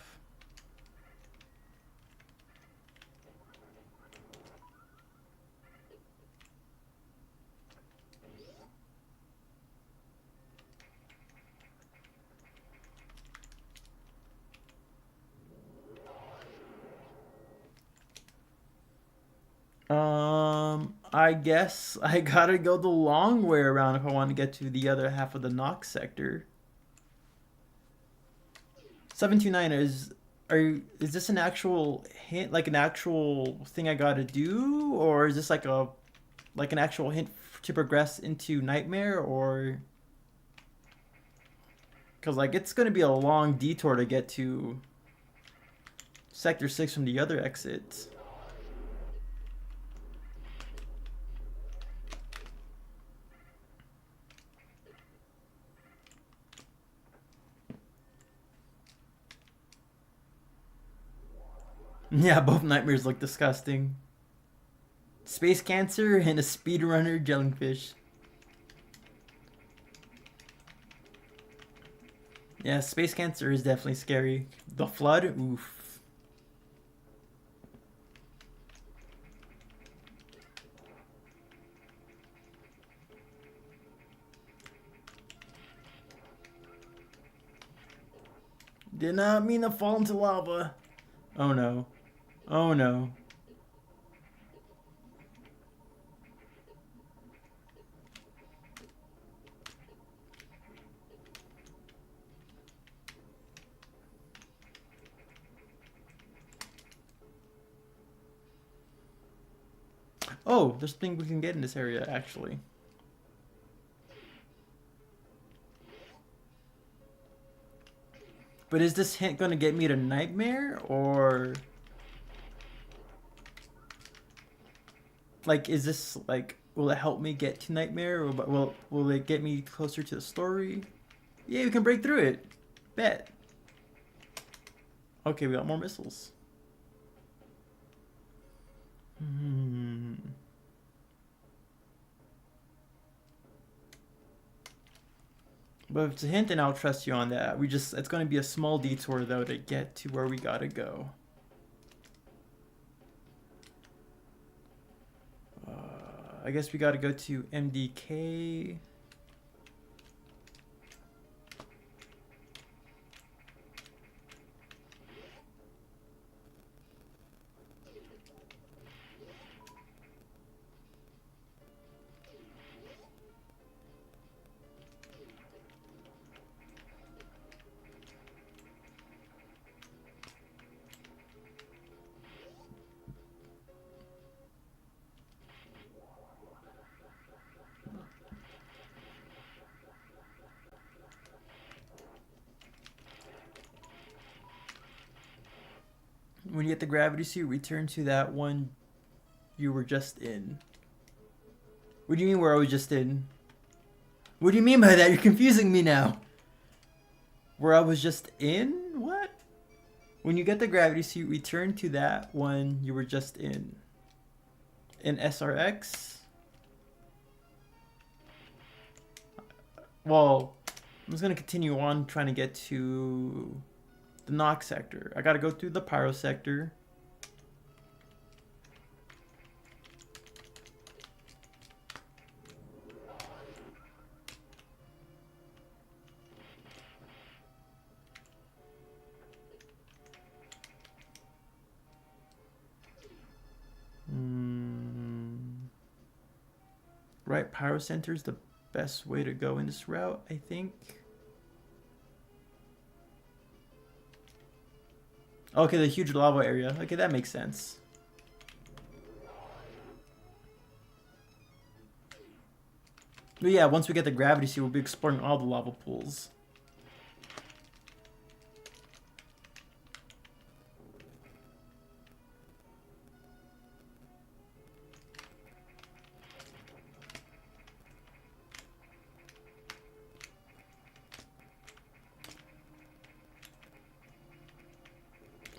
I guess I gotta go the long way around if I want to get to the other half of the Nox sector. 729 is this an actual hint, like an actual thing I gotta do, or is this like an actual hint to progress into Nightmare, or because like it's gonna be a long detour to get to Sector 6 from the other exits. Yeah, both nightmares look disgusting. Space cancer and a speedrunner jellyfish. Yeah, space cancer is definitely scary. The flood, oof. Did not mean to fall into lava. Oh no. Oh no. Oh, there's something we can get in this area, actually. But is this hint gonna get me to Nightmare, or... Like, is this, like, will it help me get to Nightmare, or will it get me closer to the story? Yeah, we can break through it. Bet. Okay, we got more missiles. But if it's a hint, then I'll trust you on that. It's going to be a small detour, though, to get to where we gotta go. I guess we gotta go to MDK. When you get the gravity suit, return to that one you were just in. What do you mean where I was just in? What do you mean by that? You're confusing me now. Where I was just in? What? When you get the gravity suit, return to that one you were just in. In SRX? Well, I'm just gonna continue on trying to get to the Nox sector. I gotta go through the Pyro sector. Right, Pyro Center is the best way to go in this route, I think. Okay, the huge lava area. Okay, that makes sense. But yeah, once we get the gravity suit, we'll be exploring all the lava pools.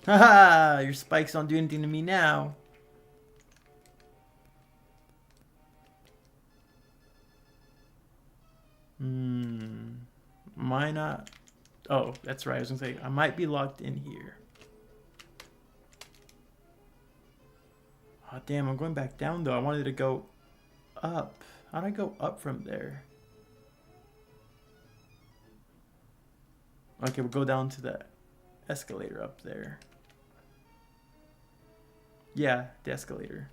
Haha, your spikes don't do anything to me now. Might not. Oh, that's right. I was gonna say I might be locked in here. Oh damn, I'm going back down though. I wanted to go up. How do I go up from there? Okay, we'll go down to the escalator up there. Yeah, the escalator.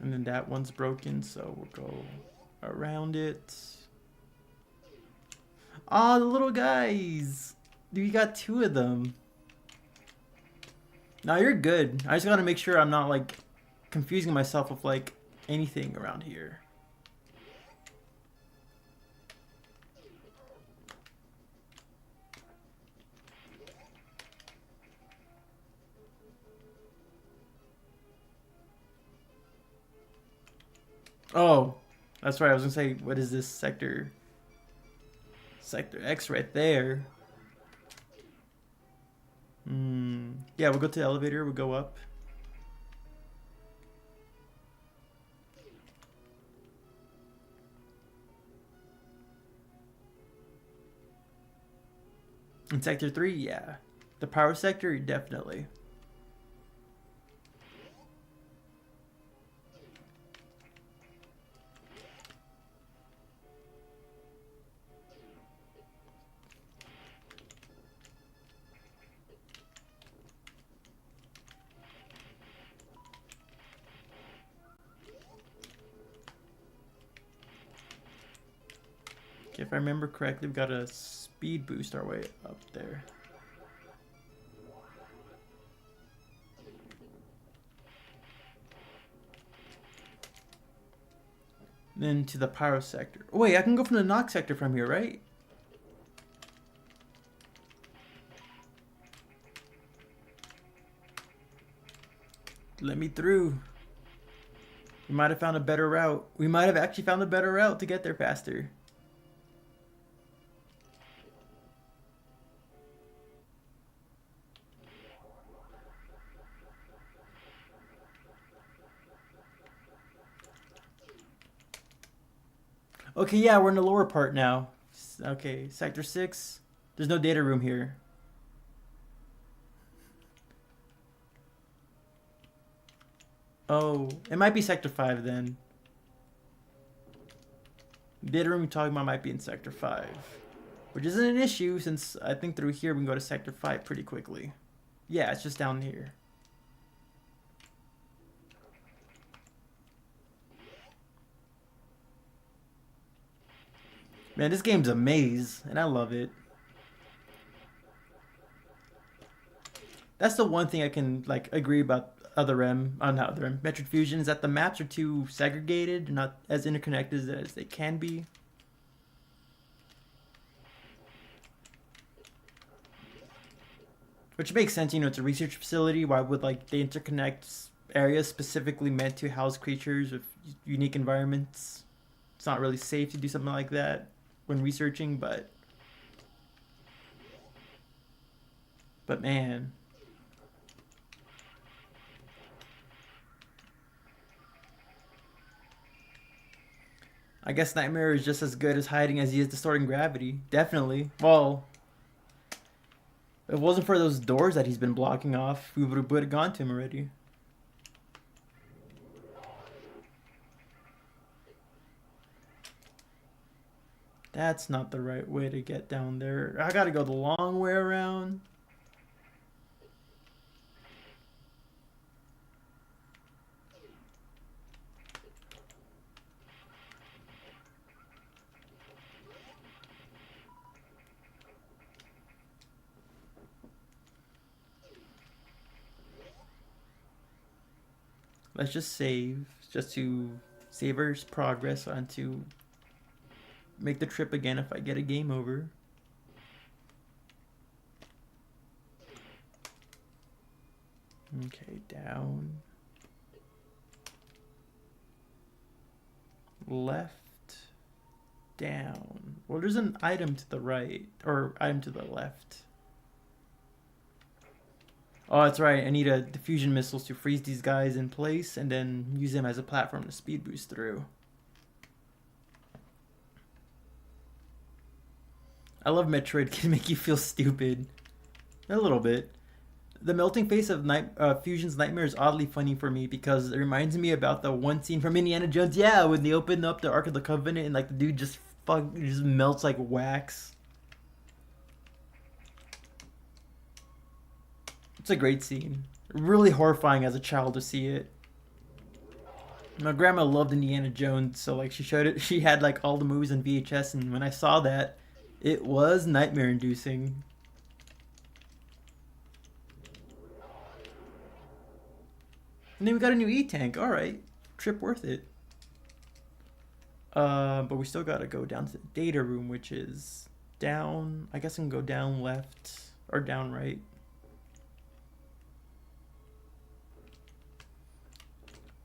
And then that one's broken, so we'll go around it. Oh, the little guys! Dude, you got two of them. Now you're good. I just gotta make sure I'm not like confusing myself with like anything around here. Oh, that's right. I was gonna say, what is this sector? Sector X right there. Yeah, we'll go to the elevator. We'll go up. In Sector 3, yeah. The power sector, definitely. Okay, if I remember correctly, we've got to speed boost our way up there. Then to the pyro sector. Oh, wait, I can go from the knock sector from here, right? Let me through. We might have found a better route. We might have actually found a better route to get there faster. Okay, yeah, we're in the lower part now. Okay, Sector 6. There's no data room here. Oh, it might be Sector 5 then. Data room we're talking about might be in Sector 5. Which isn't an issue since I think through here we can go to Sector 5 pretty quickly. Yeah, it's just down here. Man, this game's a maze, and I love it. That's the one thing I can like agree about not other M, Metroid Fusion, is that the maps are too segregated, not as interconnected as they can be. Which makes sense, you know, it's a research facility. Why would like they interconnect areas specifically meant to house creatures with unique environments? It's not really safe to do something like that when researching, but man. I guess Nightmare is just as good as hiding as he is distorting gravity. Definitely. Well, if it wasn't for those doors that he's been blocking off, we would have gone to him already. That's not the right way to get down there. I gotta go the long way around. Let's just save, just to save our progress and to make the trip again if I get a game over. Okay, down. Left. Down. Well, there's an item to the right, or item to the left. Oh, that's right. I need a diffusion missiles to freeze these guys in place and then use them as a platform to speed boost through. I love Metroid. Can make you feel stupid. A little bit. The melting face of Fusion's nightmare is oddly funny for me because it reminds me about the one scene from Indiana Jones. Yeah, when they open up the Ark of the Covenant and like the dude just melts like wax. It's a great scene. Really horrifying as a child to see it. My grandma loved Indiana Jones, so like she showed it. She had like all the movies on VHS, and when I saw that, it was nightmare-inducing. And then we got a new E-Tank. All right, trip worth it. But we still gotta go down to the data room, which is down. I guess I can go down left or down right.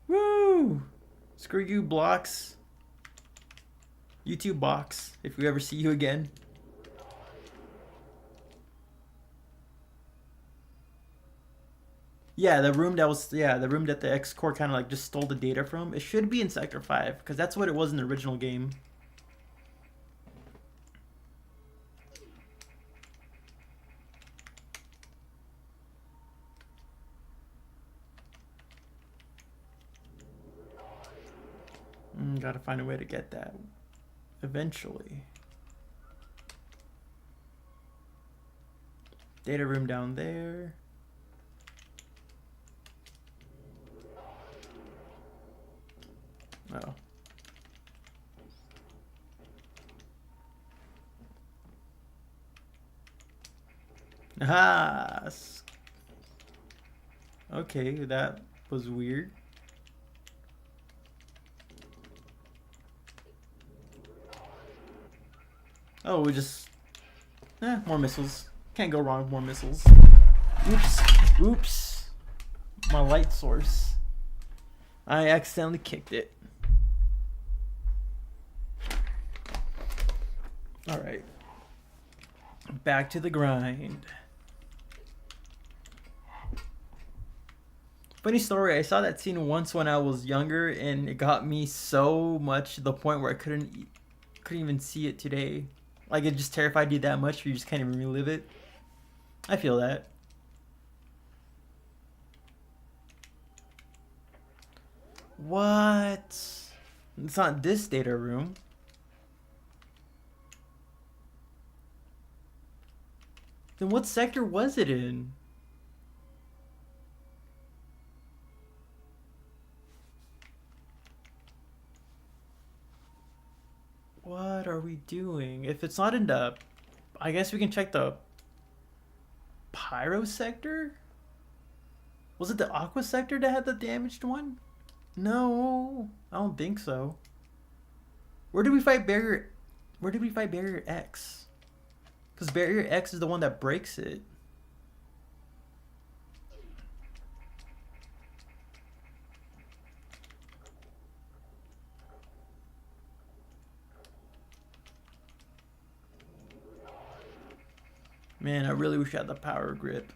Woo! Screw you, blocks. YouTube box, if we ever see you again. Yeah, the room that the X Core kind of like just stole the data from. It should be in Sector 5 because that's what it was in the original game. Gotta find a way to get that eventually. Data room down there. Oh. Aha! Okay, that was weird. Oh, we just... more missiles. Can't go wrong with more missiles. Oops. Oops. My light source. I accidentally kicked it. Alright. Back to the grind. Funny story, I saw that scene once when I was younger and it got me so much to the point where I couldn't even see it today. Like it just terrified you that much you just can't even relive it. I feel that. What? It's not this data room. Then what sector was it in? What are we doing? If it's not in the... I guess we can check the Pyro sector? Was it the Aqua sector that had the damaged one? No, I don't think so. Where did we fight Barrier... Where did we fight Barrier X? Because Barrier X is the one that breaks it. Man, I really wish I had the power grip.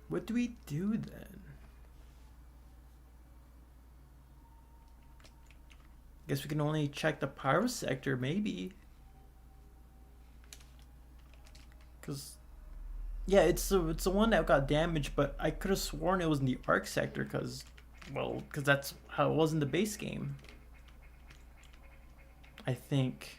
What do we do then? Guess we can only check the Pyro sector, maybe. Cause, yeah, it's the one that got damaged, but I could have sworn it was in the Arc sector, cause that's how it was in the base game. I think.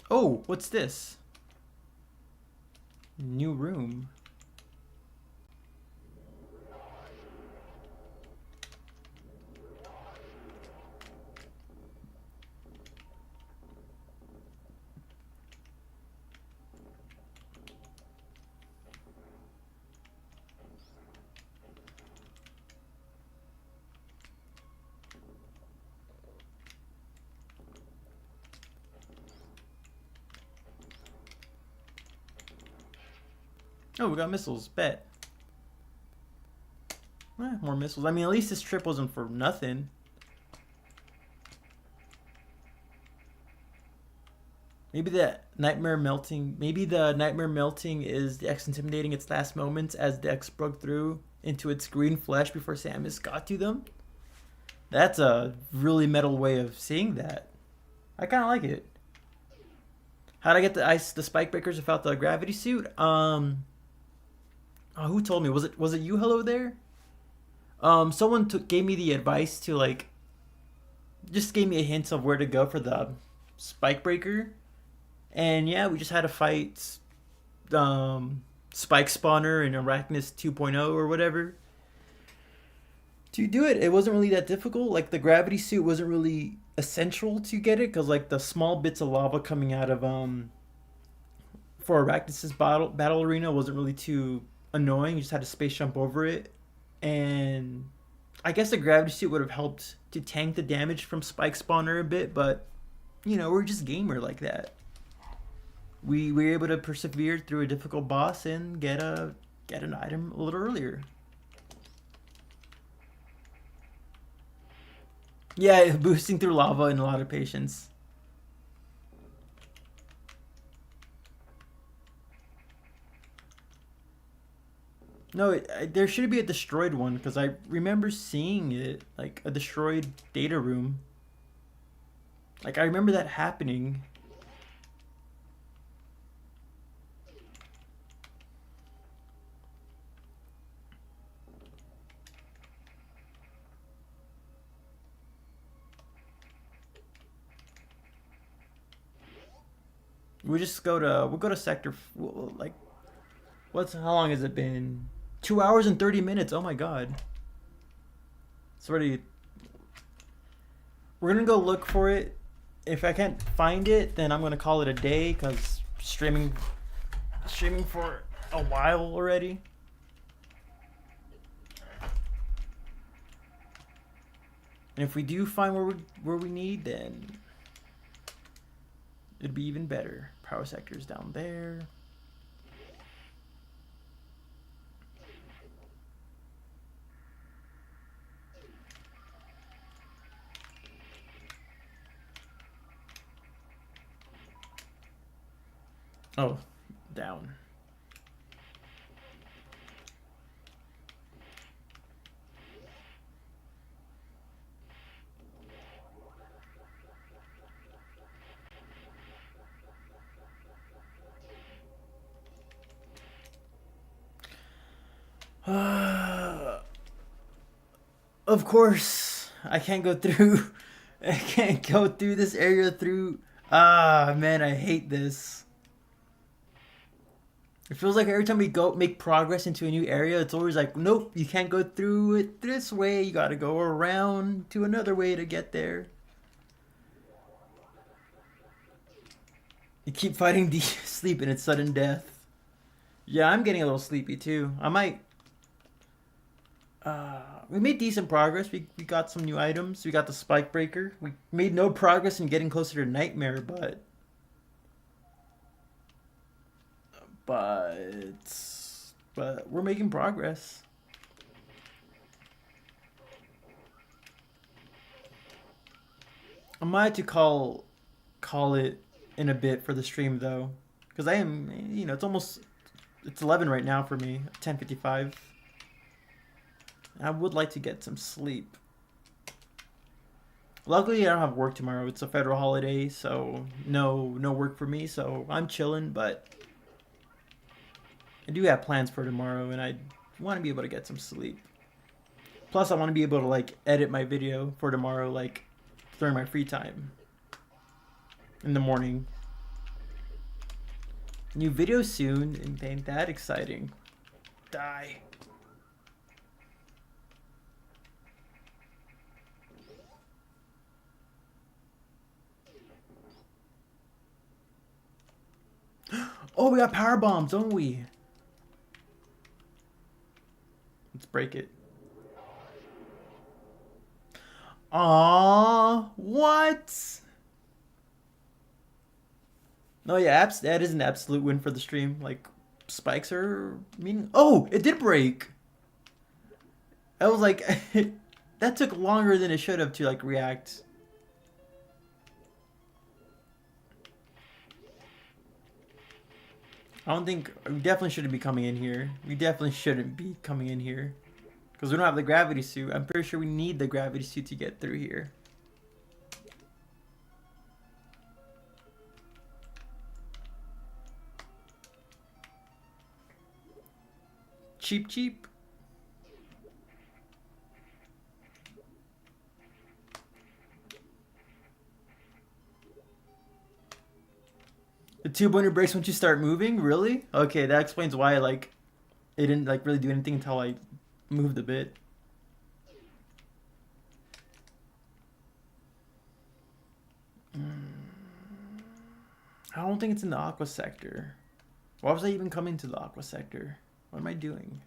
Oh, what's this? New room. Oh, we got missiles. Bet. More missiles. I mean, at least this trip wasn't for nothing. Maybe the nightmare melting. Maybe the nightmare melting is the X intimidating its last moments as the X broke through into its green flesh before Samus got to them. That's a really metal way of seeing that. I kind of like it. How'd I get the spike breakers without the gravity suit? Oh, who told me? Was it you? Hello there. Someone gave me the advice to just gave me a hint of where to go for the spike breaker, and yeah, we just had to fight Spike Spawner and Arachnus 2.0 or whatever to do it. It wasn't really that difficult. Like the gravity suit wasn't really essential to get it because like the small bits of lava coming out of for Arachnus's battle arena wasn't really too annoying. You just had to space jump over it, and I guess the gravity suit would have helped to tank the damage from Spike Spawner a bit, but we're just gamer like that. We were able to persevere through a difficult boss and get an item a little earlier. Yeah, boosting through lava and a lot of patience. No, there should be a destroyed one because I remember seeing it, like a destroyed data room. Like I remember that happening. We'll go to sector like how long has it been? 2 hours and 30 minutes. Oh my god. It's already. We're gonna go look for it. If I can't find it, then I'm gonna call it a day because streaming for a while already. And if we do find where we need, then it'd be even better. Power sector's down there. Oh, down. Of course, I can't go through. I can't go through this area through. Ah, man, I hate this. It feels like every time we go make progress into a new area, it's always like, nope, you can't go through it this way. You gotta go around to another way to get there. You keep fighting the sleep and it's sudden death. Yeah, I'm getting a little sleepy too. I might. We made decent progress. We got some new items. We got the spike breaker. We made no progress in getting closer to Nightmare, but we're making progress. I might have to call it in a bit for the stream though, because I am, it's 11 right now for me, 10:55. I would like to get some sleep. Luckily, I don't have work tomorrow. It's a federal holiday, so no work for me. So I'm chilling, but I do have plans for tomorrow, and I want to be able to get some sleep. Plus, I want to be able to like edit my video for tomorrow, like during my free time in the morning. New video soon, and ain't that exciting? Die. Oh, we got power bombs, don't we? Let's break it. Aww, what? No, yeah, that is an absolute win for the stream. Like, spikes are mean. Oh, it did break. I was like, that took longer than it should have to like react. I don't think we definitely shouldn't be coming in here. We definitely shouldn't be coming in here because we don't have the gravity suit. I'm pretty sure we need the gravity suit to get through here. Cheap. The tube only breaks once you start moving? Really? Okay, that explains why like it didn't like really do anything until I moved a bit. I don't think it's in the aqua sector. Why was I even coming to the aqua sector? What am I doing?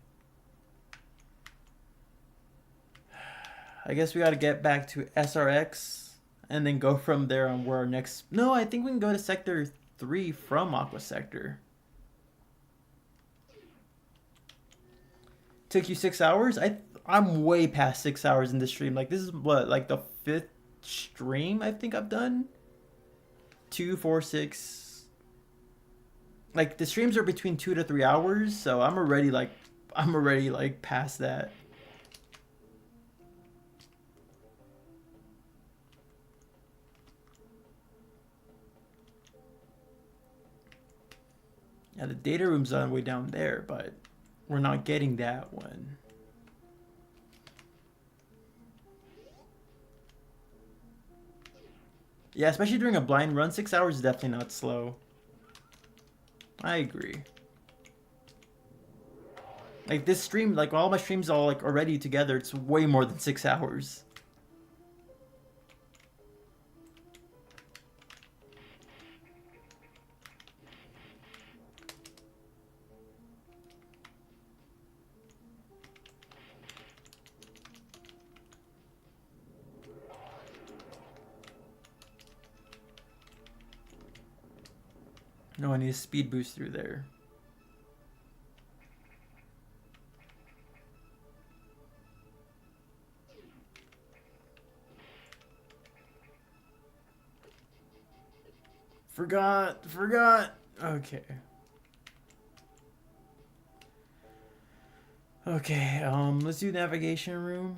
I guess we gotta get back to SRX and then go from there on where our next... No, I think we can go to sector 3 from aqua sector. Took you 6 hours? I'm way past 6 hours in this stream. Like, this is what, like the 5th stream I think I've done? 2, 4, 6. Like, the streams are between 2 to 3 hours, so I'm already like past that. Yeah, the data room's on the way down there, but we're not getting that one. Yeah, especially during a blind run, 6 hours is definitely not slow. I agree. Like this stream, like all my streams all like already together, it's way more than 6 hours. No, I need a speed boost through there. Forgot. Okay. Okay, let's do navigation room.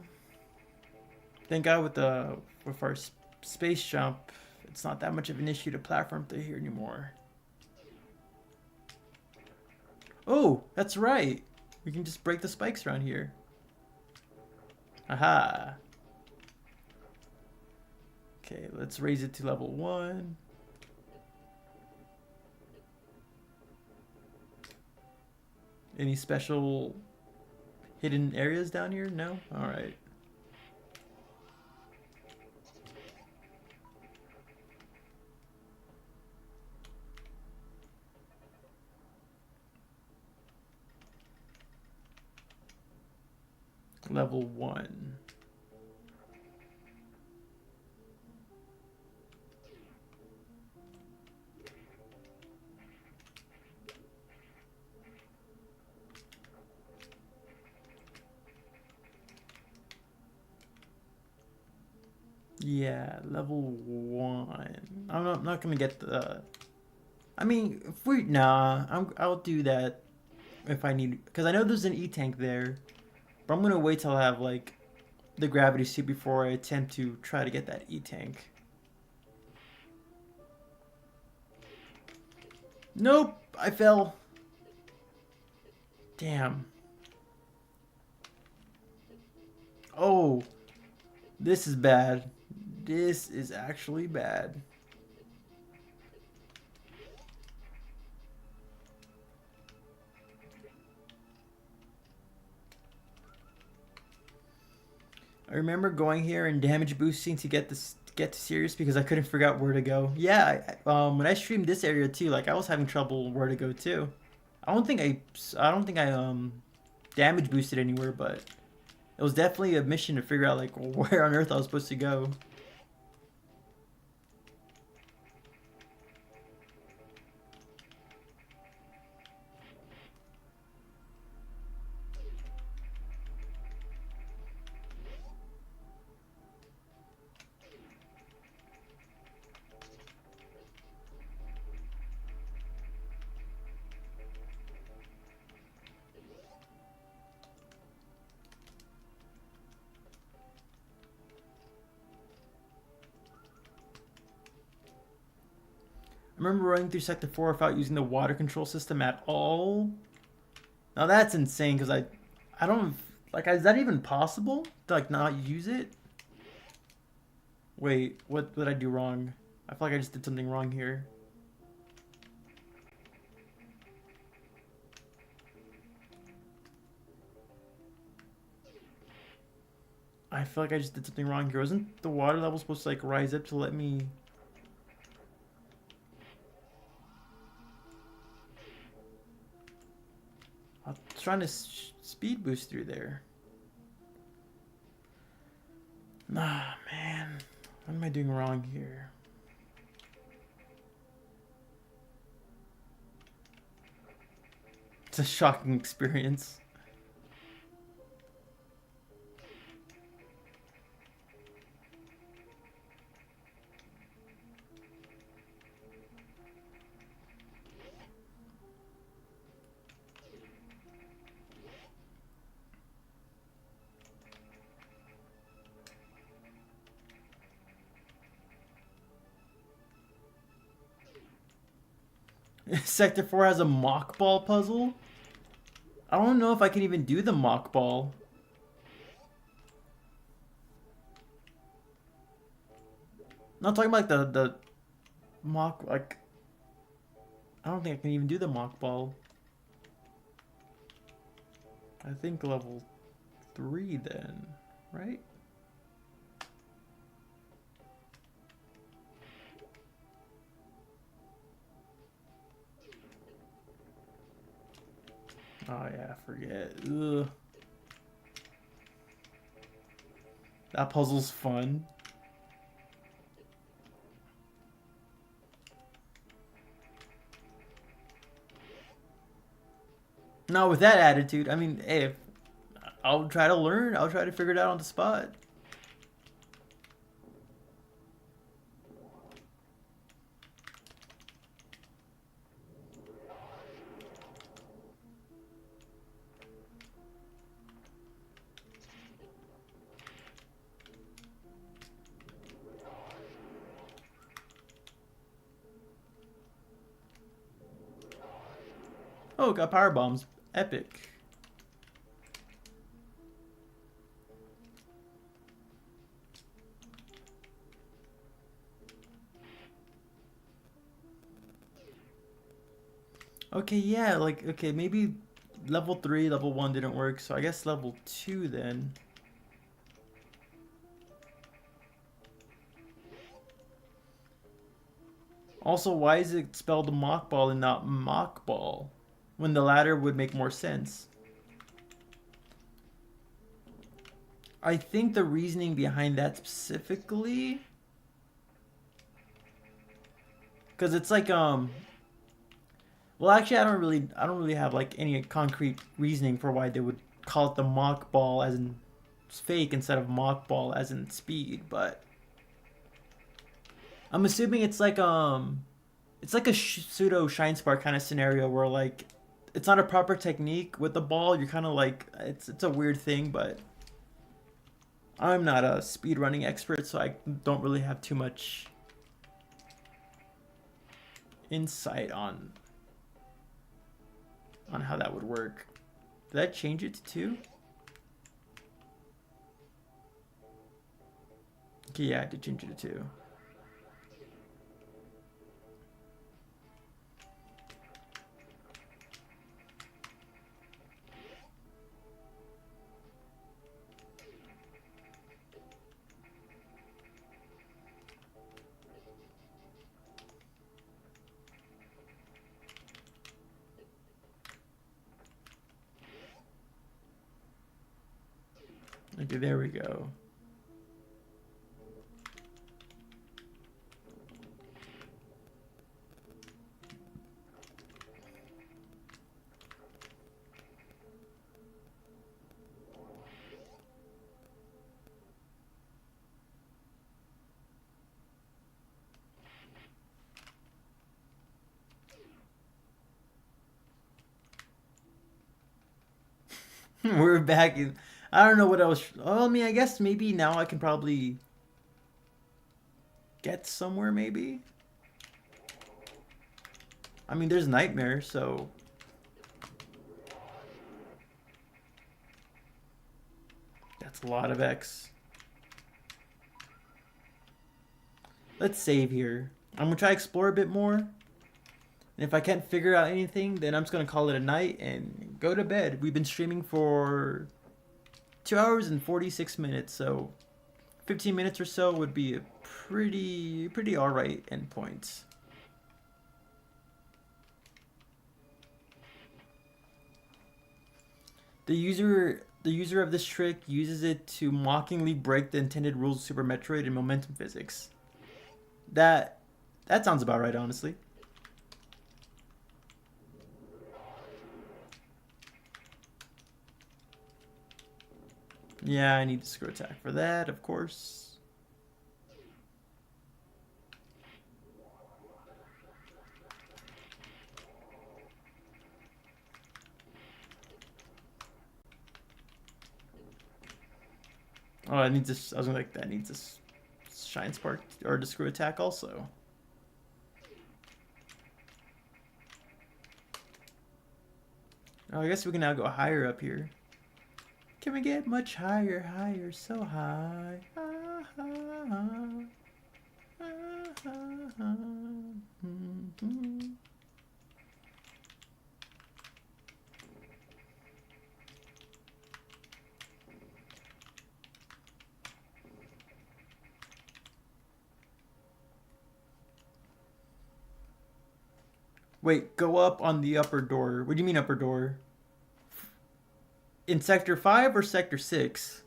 Thank God with our space jump, it's not that much of an issue to platform through here anymore. Oh, that's right. We can just break the spikes around here. Aha. Okay, let's raise it to level 1. Any special hidden areas down here? No? Alright. Level 1. Yeah, level 1. I'm not gonna get the... I mean, if we... Nah, I'll do that if I need... Because I know there's an E-tank there. But I'm gonna wait till I have, like, the gravity suit before I attempt to try to get that E-tank. Nope! I fell. Damn. Oh. This is bad. This is actually bad. I remember going here and damage boosting to get to Sirius because I couldn't figure out where to go. Yeah, when I streamed this area too, like I was having trouble where to go too. I don't think I damage boosted anywhere, but it was definitely a mission to figure out like where on earth I was supposed to go. I remember running through Sector 4 without using the water control system at all. Now that's insane because I don't... Like, is that even possible? To, like, not use it? Wait, what did I do wrong? I feel like I just did something wrong here. I feel like I just did something wrong here. Wasn't the water level supposed to, like, rise up to let me... I was trying to speed boost through there. Ah, man. What am I doing wrong here? It's a shocking experience. Sector 4 has a mock ball puzzle? I don't know if I can even do the mock ball. I'm not talking about the mock, like... I don't think I can even do the mock ball. I think level 3 then, right? Oh yeah, I forget. Ugh. That puzzle's fun. Now with that attitude, I mean, hey, I'll try to learn. I'll try to figure it out on the spot. Oh, got power bombs. Epic. Okay, yeah, like, okay, maybe level 3, level 1 didn't work, so I guess level 2 then. Also, why is it spelled mock ball and not mock ball? When the latter would make more sense. I think the reasoning behind that specifically, because it's like well, actually, I don't really have like any concrete reasoning for why they would call it the mock ball as in fake instead of mock ball as in speed, but I'm assuming it's like a pseudo shine spark kind of scenario where like it's not a proper technique with the ball. You're kind of like it's a weird thing, but I'm not a speedrunning expert, so I don't really have too much insight on how that would work. Did I change it to 2? Okay, yeah, I did change it to 2. Okay, there we go. We're back in. I don't know what else. Well, I mean, I guess maybe now I can probably get somewhere, maybe. I mean, there's Nightmare, so. That's a lot of X. Let's save here. I'm gonna try to explore a bit more. And if I can't figure out anything, then I'm just gonna call it a night and go to bed. We've been streaming for 2 hours and 46 minutes, so 15 minutes or so would be a pretty alright endpoint. The user of this trick uses it to mockingly break the intended rules of Super Metroid and momentum physics. That sounds about right, honestly. Yeah, I need to screw attack for that, of course. Oh, I need this. I was like, that needs this shine spark or to screw attack also. Oh, I guess we can now go higher up here. Can we get much higher, higher, so high? Wait, go up on the upper door. What do you mean upper door? In Sector 5 or Sector 6?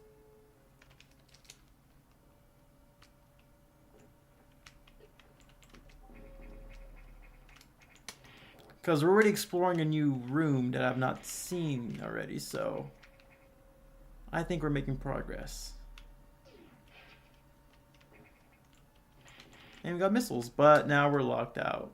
Because we're already exploring a new room that I've not seen already, so I think we're making progress. And we got missiles, but now we're locked out.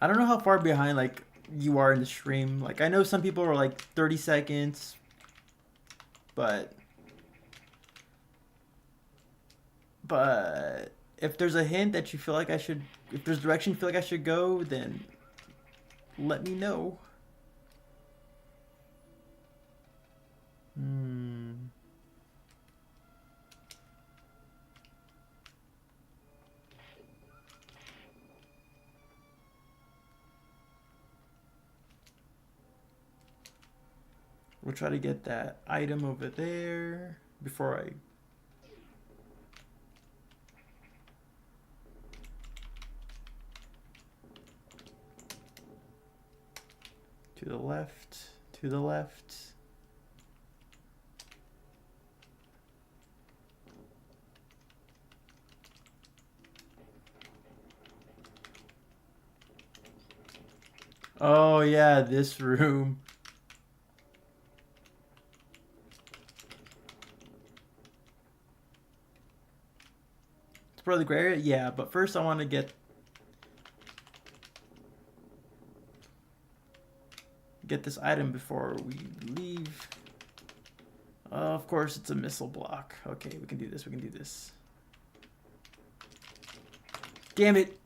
I don't know how far behind like you are in the stream. Like I know some people are like 30 seconds, but if there's a hint that you feel like I should, if there's direction you feel like I should go, then let me know. We'll try to get that item over there before I... To the left, to the left. Oh yeah, this room. It's probably the gray area? Yeah, but first I want to get this item before we leave. Of course, it's a missile block. Okay, we can do this. We can do this. Damn it.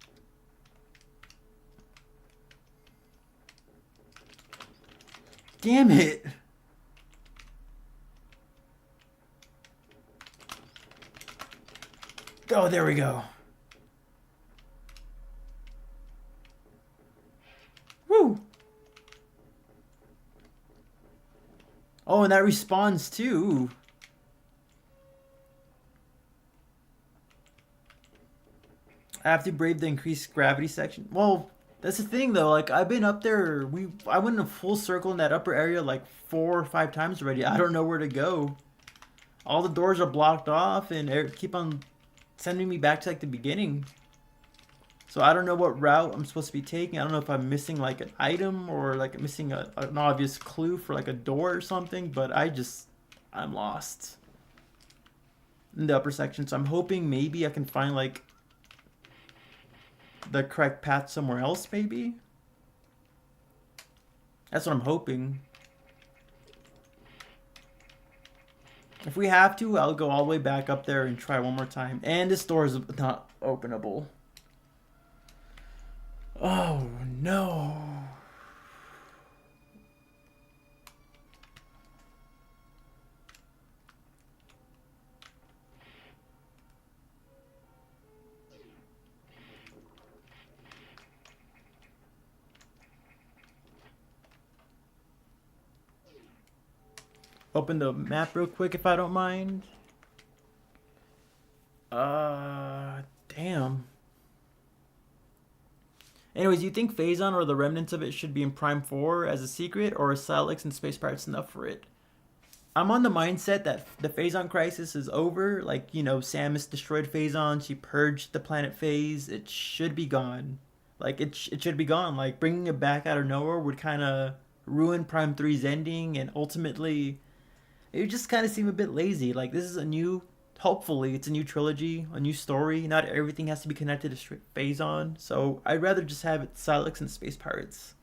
Damn it. Oh, there we go. Woo. Oh, and that respawns too. I have to brave the increased gravity section. Well, that's the thing though. Like I've been up there. I went in a full circle in that upper area like 4 or 5 times already. I don't know where to go. All the doors are blocked off, and keep on sending me back to like the beginning. So I don't know what route I'm supposed to be taking. I don't know if I'm missing like an item or like missing an obvious clue for like a door or something. But I'm lost in the upper section. So I'm hoping maybe I can find like the correct path somewhere else, maybe. That's what I'm hoping. If we have to, I'll go all the way back up there and try one more time. And this door is not openable. Oh no. Open the map real quick if I don't mind. Damn. Anyways, you think Phazon or the remnants of it should be in Prime 4 as a secret, or is Silex and Space Pirates enough for it? I'm on the mindset that the Phazon crisis is over. Like, you know, Samus destroyed Phazon. She purged the planet Phase. It should be gone. Like, it should be gone. Like, bringing it back out of nowhere would kind of ruin Prime 3's ending, and ultimately, it would just kind of seem a bit lazy. Like, this is a new... Hopefully, it's a new trilogy, a new story. Not everything has to be connected to Phazon. So, I'd rather just have it Silex and Space Pirates.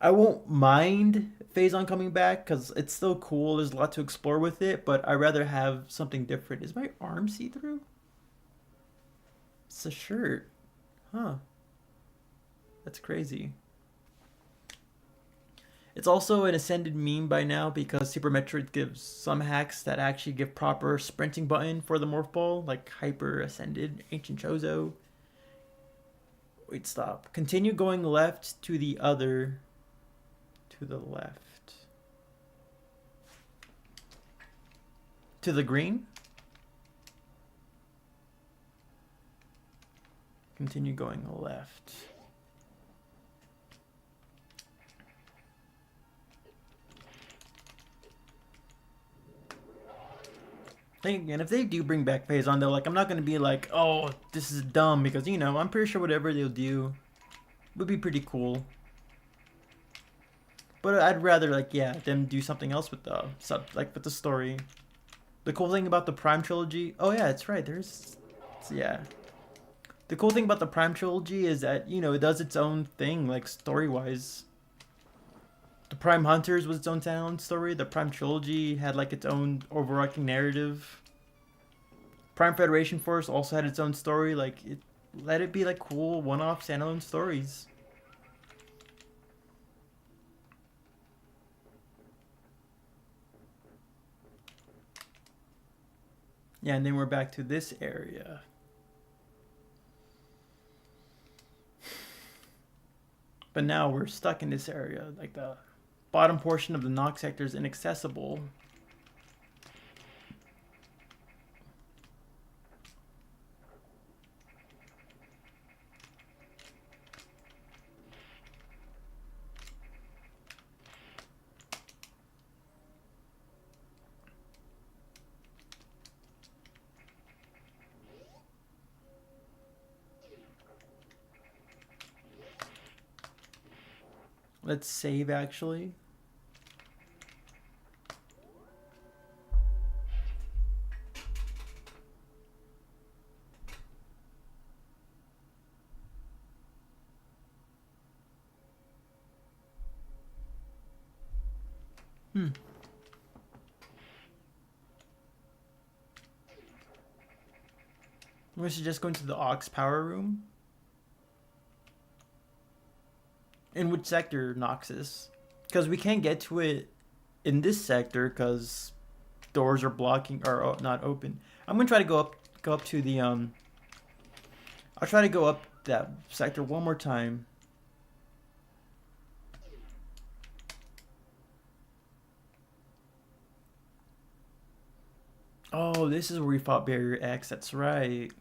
I won't mind Phazon coming back because it's still cool. There's a lot to explore with it, but I'd rather have something different. Is my arm see-through? It's a shirt. Huh. That's crazy. It's also an ascended meme by now because Super Metroid gives some hacks that actually give proper sprinting button for the Morph Ball, like Hyper Ascended, Ancient Chozo. Wait, stop. Continue going left to the other... To the left. To the green. Continue going left. And if they do bring back phase on, though, like, I'm not gonna be like, oh, this is dumb, because, you know, I'm pretty sure whatever they'll do would be pretty cool. But I'd rather, like, yeah, them do something else with the with the story. The cool thing about the Prime trilogy, oh yeah, it's right. Yeah. The cool thing about the Prime trilogy is that, you know, it does its own thing, like, story-wise. The Prime Hunters was its own sound story. The Prime trilogy had, like, its own overarching narrative. Prime Federation Force also had its own story. Like, let it be, like, cool one-off standalone stories. Yeah, and then we're back to this area. But now we're stuck in this area. Like, the bottom portion of the Nox sector is inaccessible. Let's save, actually. We should just go into the Aux power room. In which sector, Noxus? Because we can't get to it in this sector because doors are blocking or not open. I'm gonna try to go up to the I'll try to go up that sector one more time. Oh, this is where we fought Barrier X. That's right.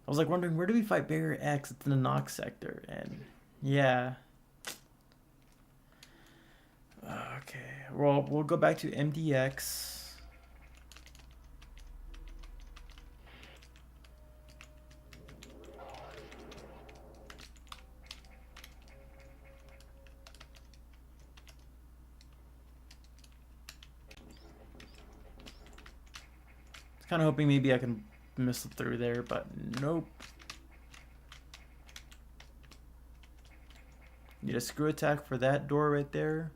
I was like wondering, where do we fight Barrier X? It's in the Nox sector, and yeah. Okay, well, we'll go back to MDX. Kind of hoping maybe I can missile through there, but nope. Need a screw attack for that door right there.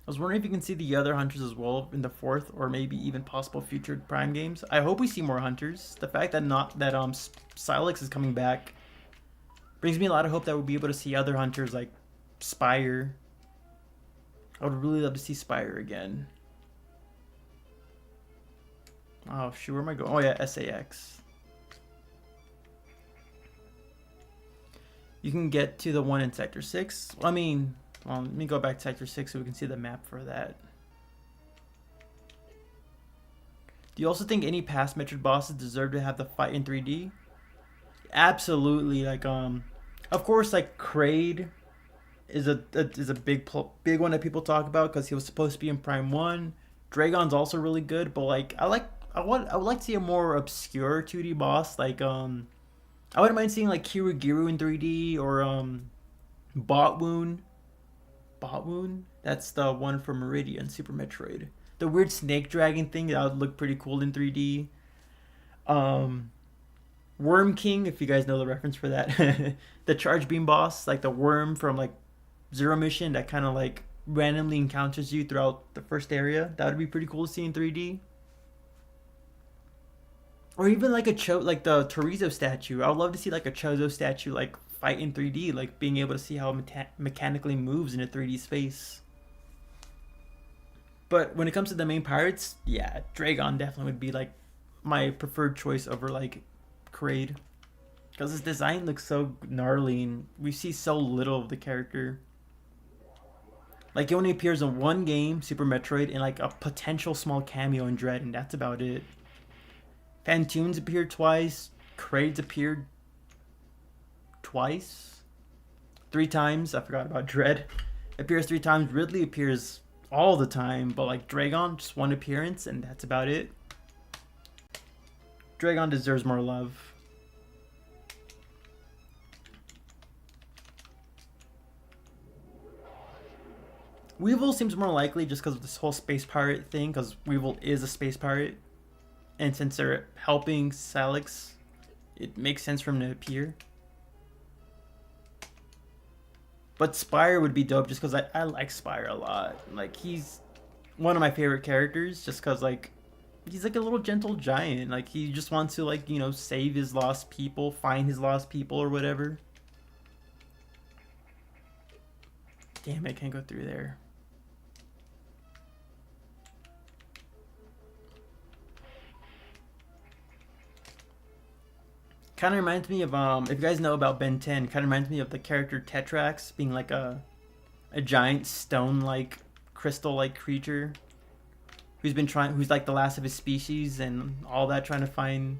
I was wondering if you can see the other hunters as well in the 4th or maybe even possible future Prime games. I hope we see more hunters. The fact that Silex is coming back brings me a lot of hope that we'll be able to see other hunters like Spire. I would really love to see Spire again. Oh shoot, where am I going? Oh yeah, SAX. You can get to the one in Sector 6. I mean, well, let me go back to Sector 6 so we can see the map for that. Do you also think any past Metroid bosses deserve to have the fight in 3D? Absolutely. Like, of course, like Kraid is a big one that people talk about because he was supposed to be in Prime 1. Dragon's also really good, but like I would like to see a more obscure 2D boss. Like I wouldn't mind seeing like Kirugiru in 3D or Botwoon. Botwoon? That's the one from Meridian Super Metroid. The weird snake dragon thing that would look pretty cool in 3D. Worm King, if you guys know the reference for that. The charge beam boss, like the worm from like Zero Mission that kind of like randomly encounters you throughout the first area. That would be pretty cool to see in 3D. Or even like the Torizo statue. I would love to see like a Chozo statue like fight in 3D, like being able to see how it mechanically moves in a 3D space. But when it comes to the main pirates, yeah, Dragon definitely would be like my preferred choice over like Kraid, because his design looks so gnarly and we see so little of the character. Like he only appears in one game, Super Metroid, and like a potential small cameo in Dread, and that's about it. Fantoon's appeared twice. Kraid's appeared twice, 3 times. I forgot about Dread. Appears 3 times. Ridley appears all the time, but like Dragon, just one appearance, and that's about it. Dragon deserves more love. Weevil seems more likely just because of this whole space pirate thing, because Weevil is a space pirate. And since they're helping Salix, it makes sense for him to appear. But Spire would be dope just because I like Spire a lot. Like, he's one of my favorite characters just because, like, he's like a little gentle giant. Like, he just wants to, like, you know, save his lost people, find his lost people or whatever. Damn, I can't go through there. Kind of reminds me of, if you guys know about Ben 10, kind of reminds me of the character Tetrax being like a giant stone-like, crystal-like creature who's like the last of his species and all that, trying to find,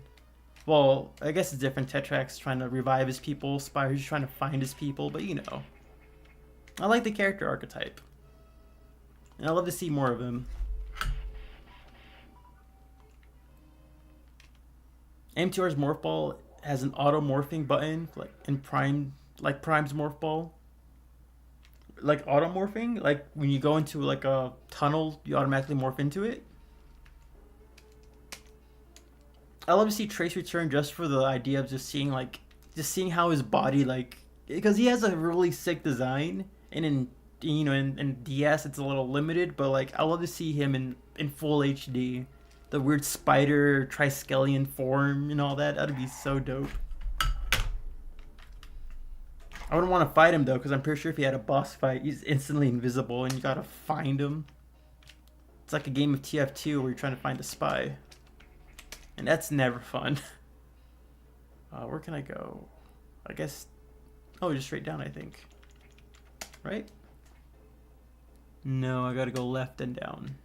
well, I guess it's different. Tetrax trying to revive his people, Spire's just trying to find his people, but you know. I like the character archetype. And I love to see more of him. M2R's Morph Ball has an auto morphing button, like in Prime, like Prime's Morph Ball. Like auto morphing, like when you go into like a tunnel, you automatically morph into it. I love to see Trace return just for the idea of just seeing how his body, like, because he has a really sick design, and in DS it's a little limited, but like I love to see him in full HD. The weird spider triskelion form and all that. That'd be so dope. I wouldn't want to fight him though, because I'm pretty sure if he had a boss fight, he's instantly invisible and you gotta find him. It's like a game of TF2 where you're trying to find a spy. And that's never fun. Where can I go? I guess... Oh, just straight down, I think. Right? No, I gotta go left and down.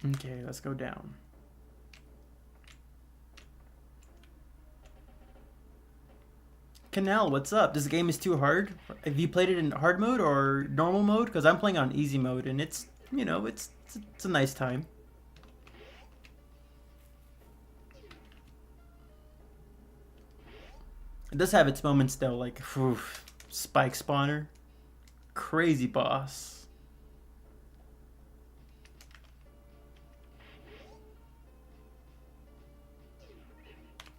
Okay, let's go down. Canal, what's up? This game is too hard. Have you played it in hard mode or normal mode? Because I'm playing on easy mode and it's, you know, it's a nice time. It does have its moments though, like, whew, Spike Spawner. Crazy boss.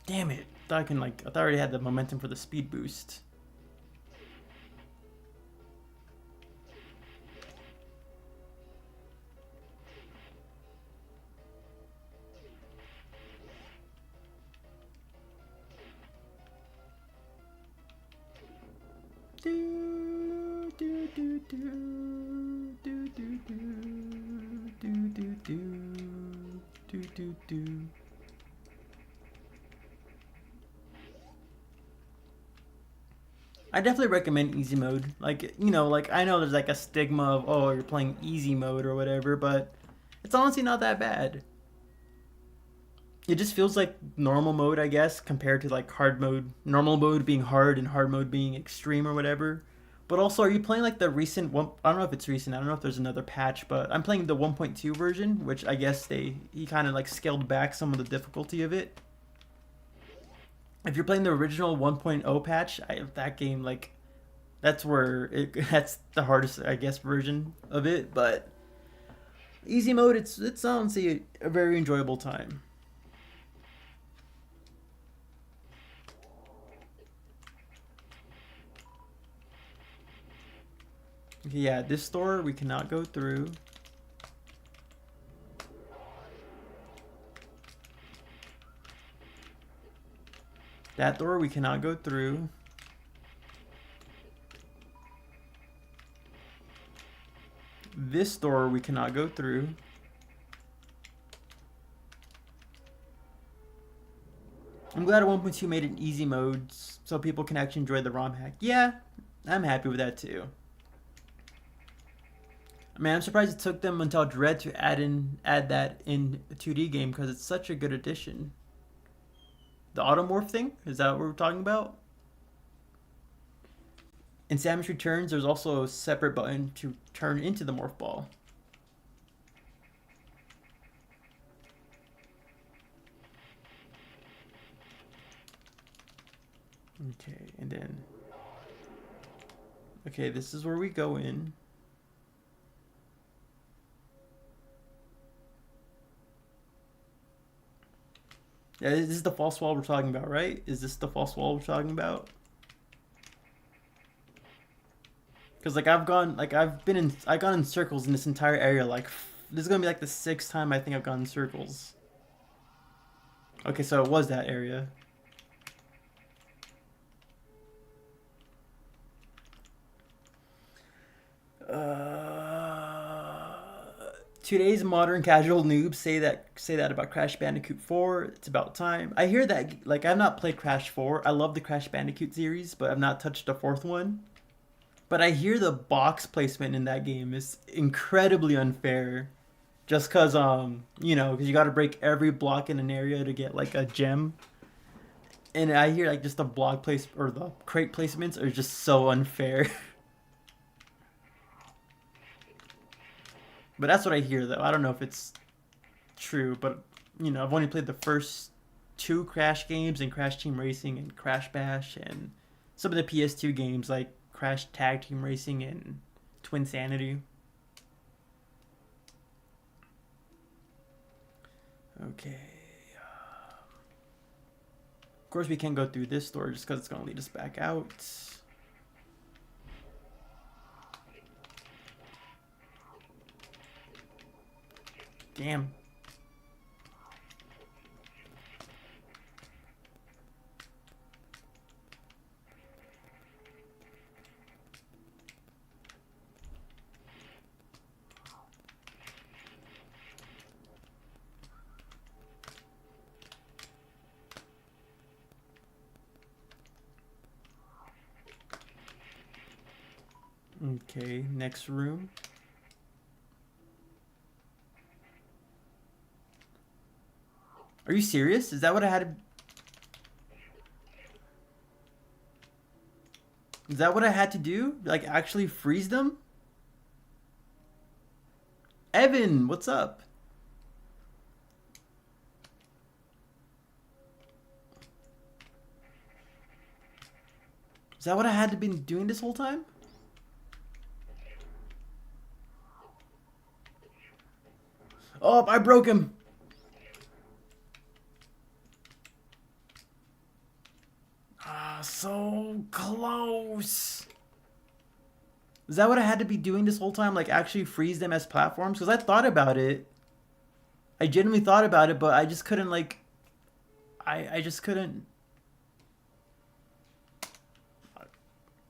Damn it. I thought I already had the momentum for the speed boost. Do do do do do do do do do do do do. I definitely recommend easy mode. Like, you know, like I know there's like a stigma of, oh, you're playing easy mode or whatever, but it's honestly not that bad. It just feels like normal mode, I guess, compared to like hard mode. Normal mode being hard and hard mode being extreme or whatever. But also, are you playing like the recent one? I don't know if it's recent. I don't know if there's another patch, but I'm playing the 1.2 version, which I guess he kind of like scaled back some of the difficulty of it. If you're playing the original 1.0 patch, that game, like, that's that's the hardest, I guess, version of it. But easy mode, it's honestly a very enjoyable time. Okay, yeah, this door we cannot go through. That door we cannot go through. This door we cannot go through. I'm glad 1.2 made an easy mode so people can actually enjoy the ROM hack. Yeah, I'm happy with that too. I mean, I'm surprised it took them until Dread to add that in a 2D game because it's such a good addition. The automorph thing? Is that what we're talking about? In Samus Returns, there's also a separate button to turn into the morph ball. Okay, and then... Okay, this is where we go in. Yeah, this is the false wall we're talking about, right? Is this the false wall we're talking about? Because like I've gone in circles in this entire area. Like this is gonna be like the 6th time I think I've gone in circles. Okay, so it was that area. Today's modern casual noobs say that about Crash Bandicoot 4. It's about time. I hear that. Like I've not played Crash 4. I love the Crash Bandicoot series, but I've not touched the 4th one. But I hear the box placement in that game is incredibly unfair. Just cause you know, cause you got to break every block in an area to get like a gem. And I hear like just the block place or the crate placements are just so unfair. But that's what I hear, though. I don't know if it's true, but, you know, I've only played the first 2 Crash games, and Crash Team Racing and Crash Bash, and some of the PS2 games like Crash Tag Team Racing and Twinsanity. Okay. Of course, we can't go through this door just because it's going to lead us back out. Damn. Okay, next room. Are you serious? Is that what I had to... Is that what I had to do? Like, actually freeze them? Evan, what's up? Is that what I had to be doing this whole time? Oh, I broke him. So close. Is that what I had to be doing this whole time? Like actually freeze them as platforms? Because I thought about it. I genuinely thought about it, but I just couldn't like... I just couldn't...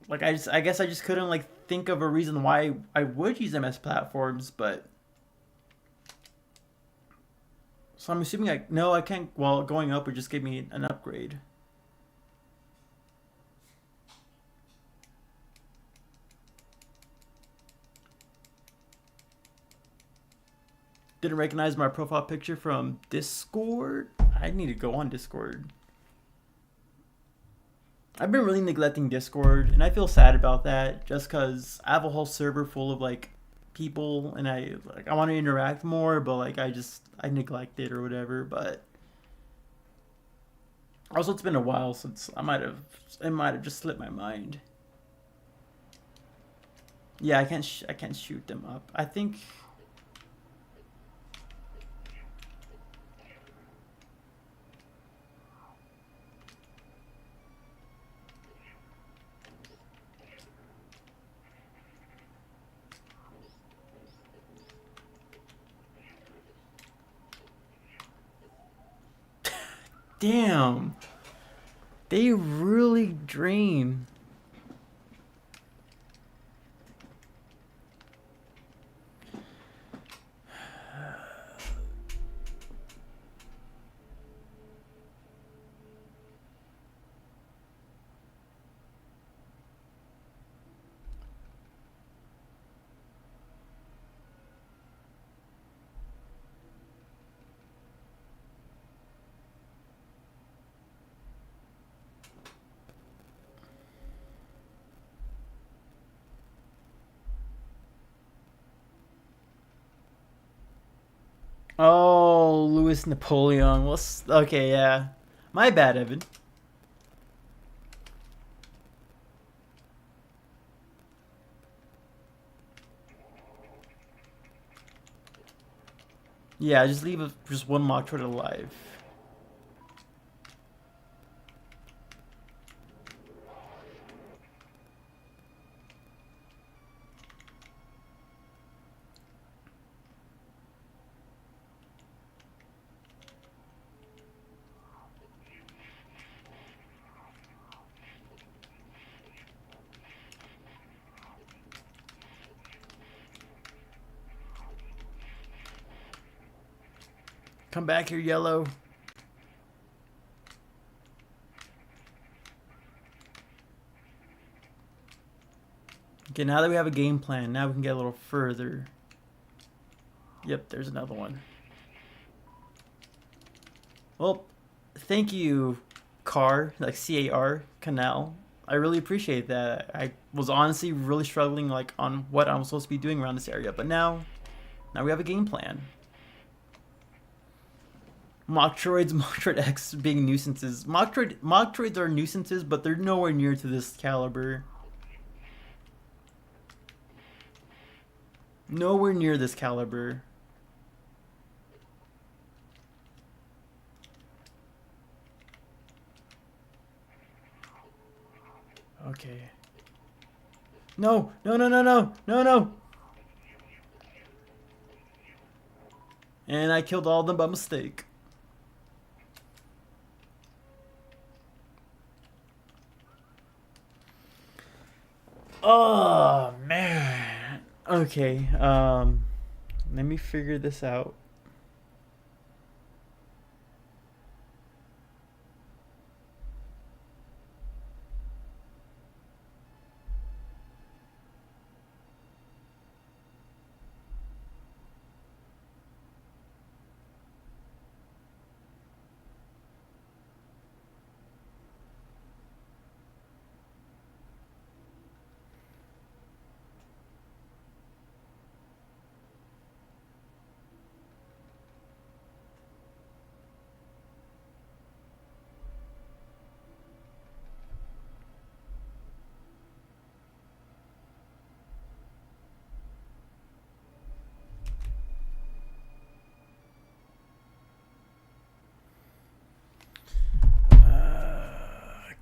Like I guess I just couldn't like think of a reason why I would use them as platforms, but... So I'm assuming like... No, I can't... Well, going up would just give me an upgrade. Didn't recognize my profile picture from Discord. I need to go on Discord. I've been really neglecting Discord, and I feel sad about that. Just because I have a whole server full of like people, and I want to interact more, but like I neglect it or whatever. But also, it's been a while since it might have just slipped my mind. Yeah, I can't shoot them up. I think. Damn. They really drain. Oh, Louis Napoleon. Well, okay, yeah. My bad, Evan. Yeah, just leave just one Metroid alive. Come back here, Yellow. Okay, now that we have a game plan, now we can get a little further. Yep, there's another one. Well, thank you, Car, like C-A-R, Canal. I really appreciate that. I was honestly really struggling like on what I'm supposed to be doing around this area, but now we have a game plan. Metroids, Metroid X being nuisances. Metroids are nuisances, but they're nowhere near to this caliber. Nowhere near this caliber. Okay. No, no, no, no, no, no, no. And I killed all of them by mistake. Oh, man. Okay, let me figure this out.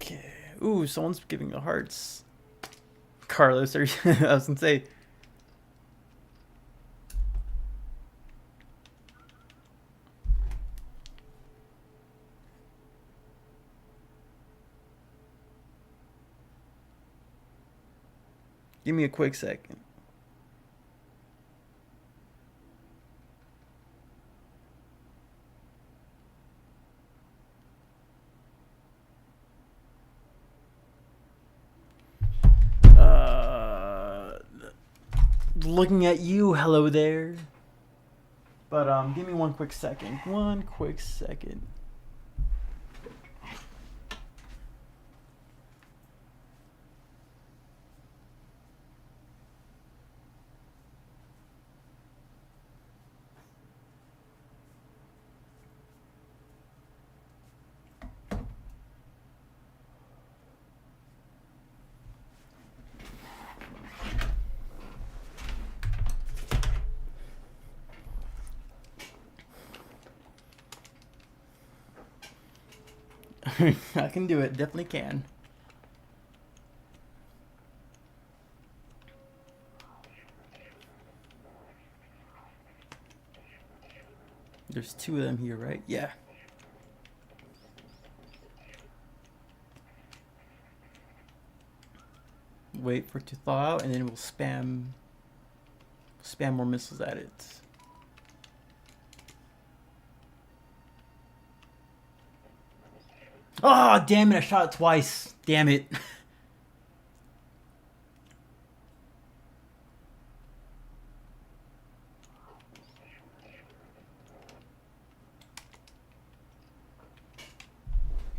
Okay. Ooh, someone's giving the hearts. Carlos, are you, I was gonna say. Give me a quick second. Looking at you, hello there. But give me one quick second. One quick second. I can do it. Definitely can. There's two of them here, right? Yeah. wait for it to thaw out, and then we'll spam more missiles at it. Oh, damn it, I shot it twice. Damn it.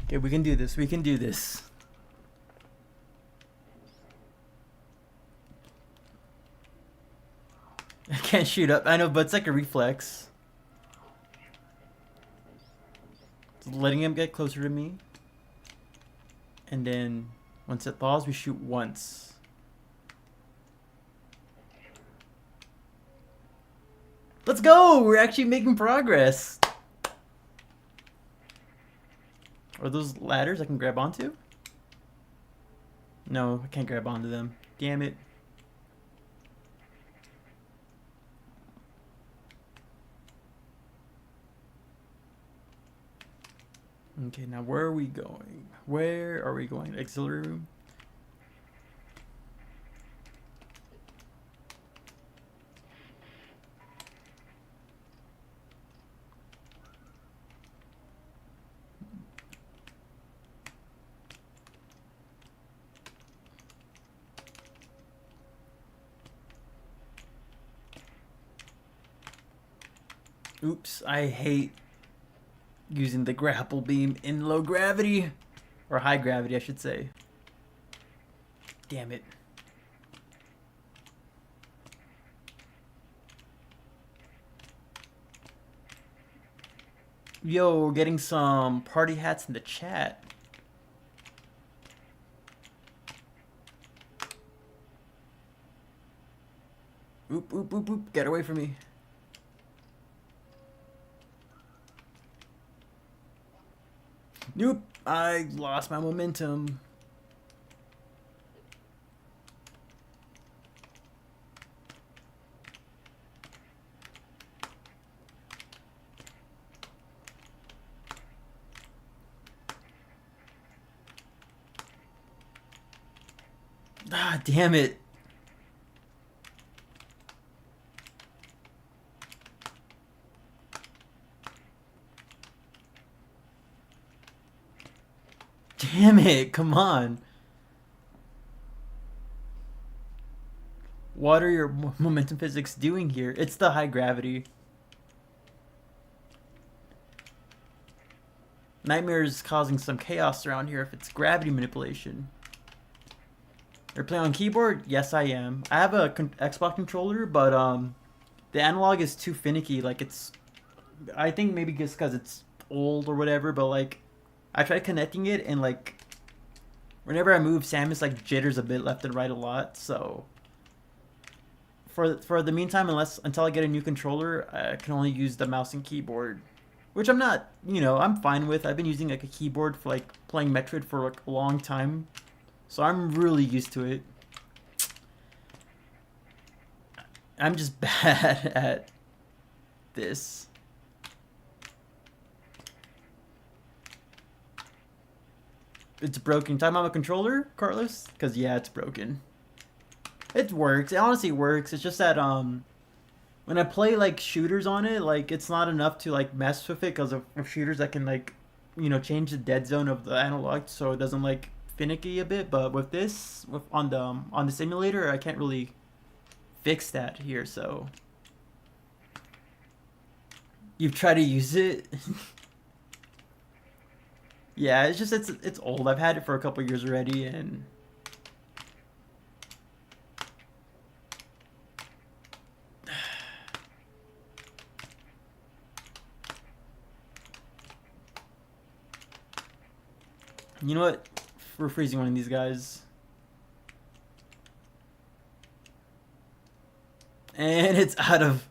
Okay, we can do this. We can do this. I can't shoot up. I know, but it's like a reflex. Just letting him get closer to me. And then, once it thaws, we shoot once. Let's go! We're actually making progress. Are those ladders I can grab onto? No, I can't grab onto them. Damn it. Okay, now where are we going? Where are we going? Auxiliary room? Oops, I hate using the grapple beam in low gravity. Or high gravity, I should say. Damn it. Yo, we're getting some party hats in the chat. Oop, oop, oop, oop. Get away from me. Nope, I lost my momentum. Ah, damn it. Damn it, come on. What are your momentum physics doing here? It's the high gravity. Nightmare is causing some chaos around here if it's gravity manipulation. You're playing on keyboard? Yes, I am. I have a Xbox controller, but the analog is too finicky. Like, it's... I think maybe just because it's old or whatever, but like... I tried connecting it, and like, whenever I move, Samus like jitters a bit left and right a lot. So for the meantime, until I get a new controller, I can only use the mouse and keyboard, which I'm not, I'm fine with. I've been using like a keyboard for like playing Metroid for like a long time, so I'm really used to it. I'm just bad at this. It's broken. Talking about my controller, Carlos? Because, yeah, it's broken. It works. It honestly works. It's just that, when I play, like, shooters on it, like, it's not enough to, like, mess with it because of shooters that can, like, change the dead zone of the analog so it doesn't, like, finicky a bit. But with this, on the simulator, I can't really fix that here, so... You've tried to use it? Yeah, it's just it's old. I've had it for a couple years already, and you know what? We're freezing one of these guys, and it's out of.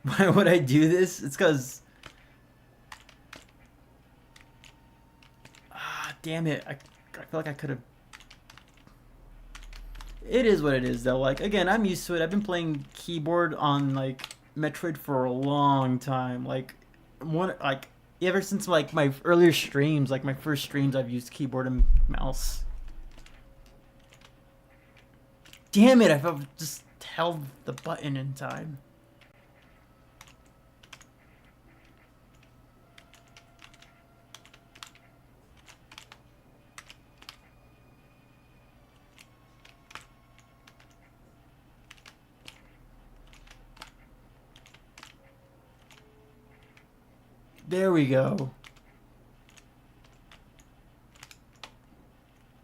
Why would I do this? It's because... Ah, damn it. I feel like I could have... It is what it is, though. Like, again, I'm used to it. I've been playing keyboard on, like, Metroid for a long time. Like, one like ever since like my earlier streams, like my first streams, I've used keyboard and mouse. Damn it! I've just held the button in time. There we go.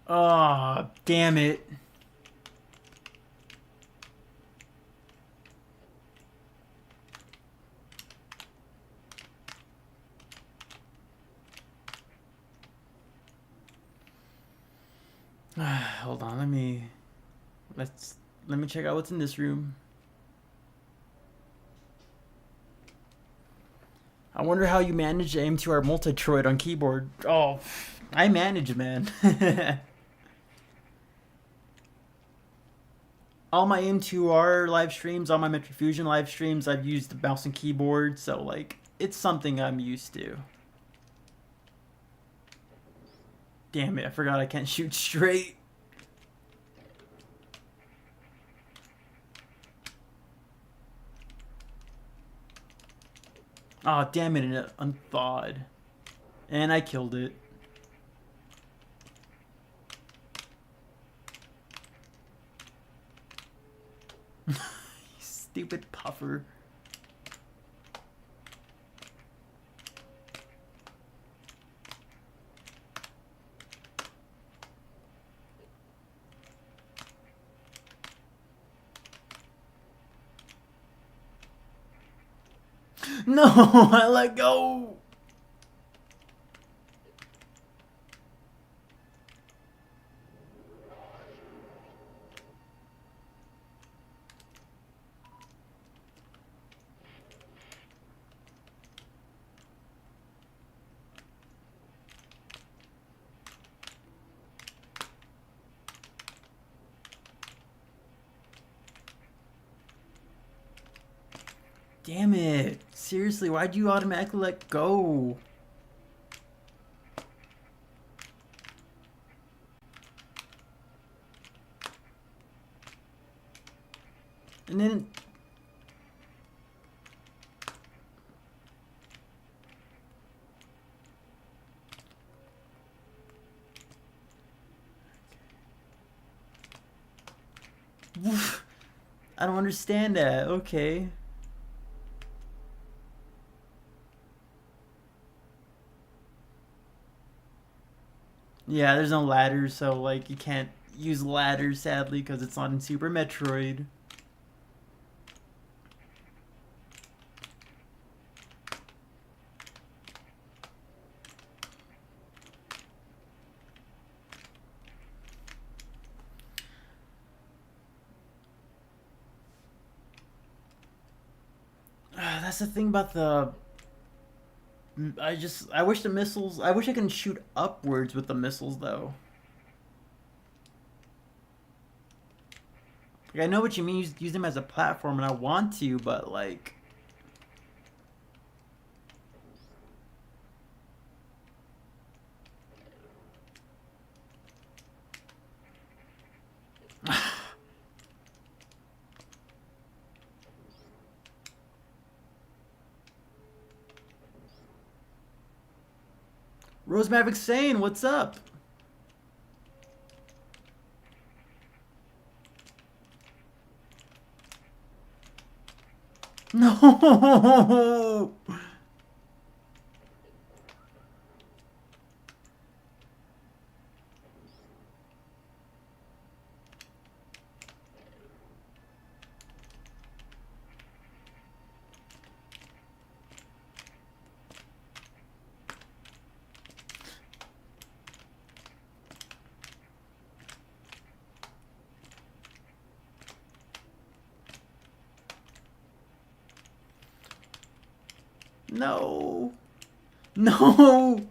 Oh, damn it. Hold on, let me check out what's in this room. I wonder how you manage to aim to our Multitroid on keyboard. Oh, I manage, man. All my M2R live streams, all my Metroid Fusion live streams, I've used the mouse and keyboard, so like it's something I'm used to. Damn it, I forgot I can't shoot straight. Oh, damn it, it unthawed. And I killed it. You stupid puffer. No, I let go. Damn it. Seriously, why'd you automatically let go? And then... I don't understand that. Okay. Yeah, there's no ladders, so like you can't use ladders sadly because it's not in Super Metroid. That's the thing about the... I wish the missiles... I wish I can shoot upwards with the missiles, though. Like, I know what you mean, use them as a platform, and I want to, but, like... Rose Maverick Sane, what's up? No! No! No!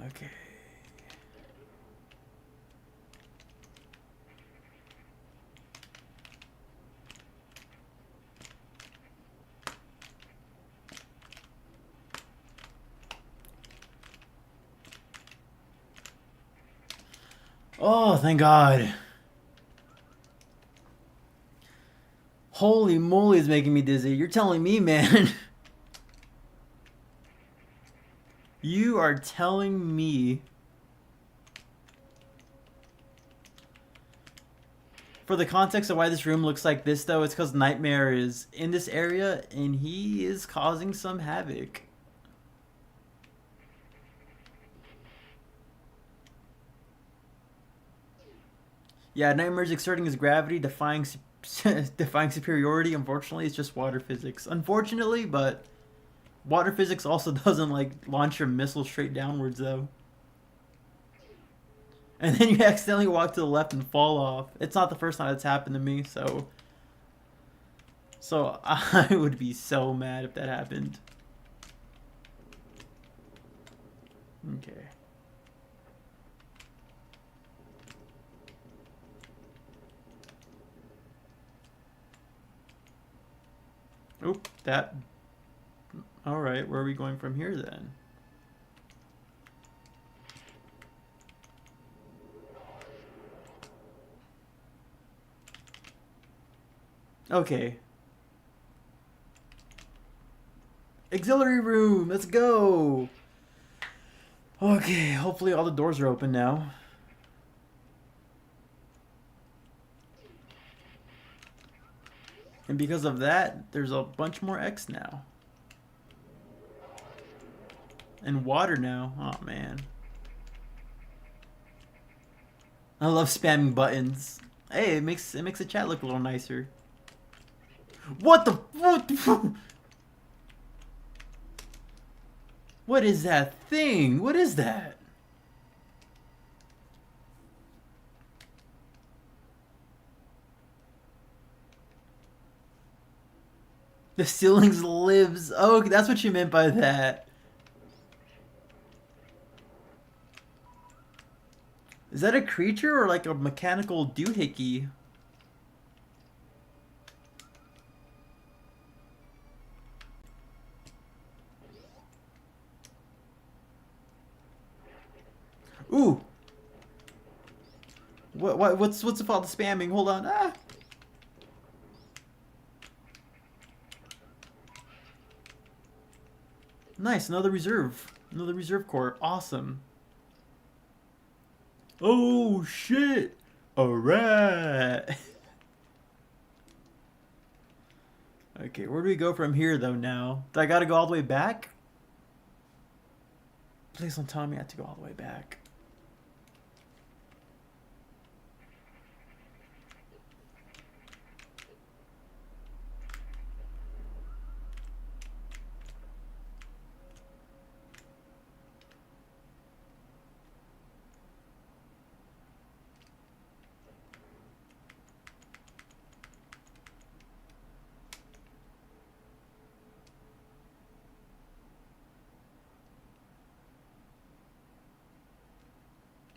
Okay. Oh, thank God. Holy moly, it's making me dizzy. You're telling me, man. You are telling me. For the context of why this room looks like this, though, it's because Nightmare is in this area and he is causing some havoc. Yeah, Nightmare's exerting his gravity, defying defying superiority. Unfortunately, it's just water physics. Unfortunately, but water physics also doesn't like launch your missile straight downwards though. And then you accidentally walk to the left and fall off. It's not the first time it's happened to me, so I would be so mad if that happened. Okay. Oop, that. Alright, where are we going from here then? Okay. Auxiliary room, let's go! Okay, hopefully all the doors are open now. And because of that, there's a bunch more X now. And water now. Oh man. I love spamming buttons. Hey, it makes the chat look a little nicer. What the What is that thing? What is that? The ceilings lives. Oh, that's what you meant by that. Is that a creature or like a mechanical doohickey? Ooh. What's the fault of spamming? Hold on. Ah. Nice, another reserve. Another reserve core. Awesome. Oh shit. Alright. Okay, where do we go from here though now? Do I gotta go all the way back? Please don't tell me I have to go all the way back.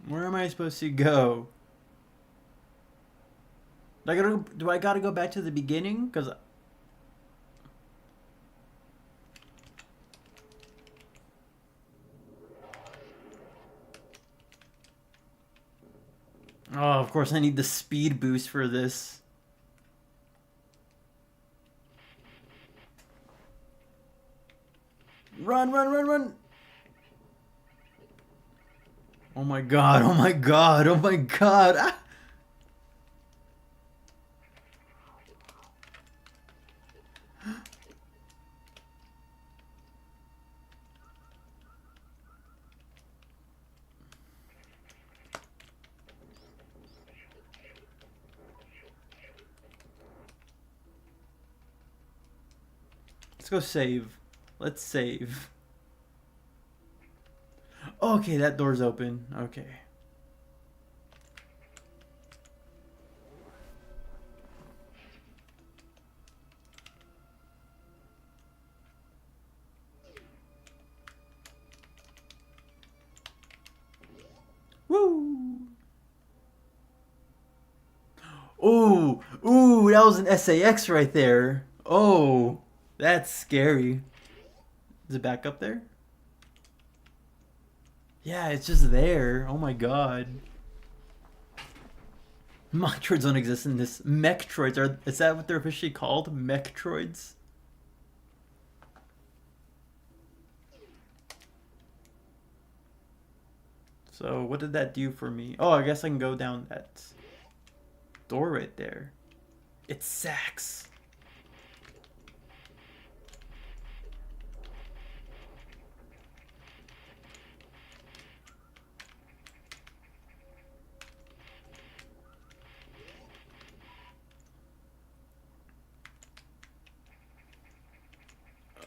Where am I supposed to go? Do I gotta go back to the beginning? Cause oh, of course I need the speed boost for this. Run, run, run, run! Oh my god, oh my god, oh my god! Ah! Let's go save. Let's save. Okay, that door's open. Okay. Woo! Ooh, ooh, that was an SAX right there. Oh, that's scary. Is it back up there? Yeah, it's just there. Oh my god. Metroids don't exist in this. Metroids are. Is that what they're officially called? Metroids? So what did that do for me? Oh, I guess I can go down that door right there. It's Sax.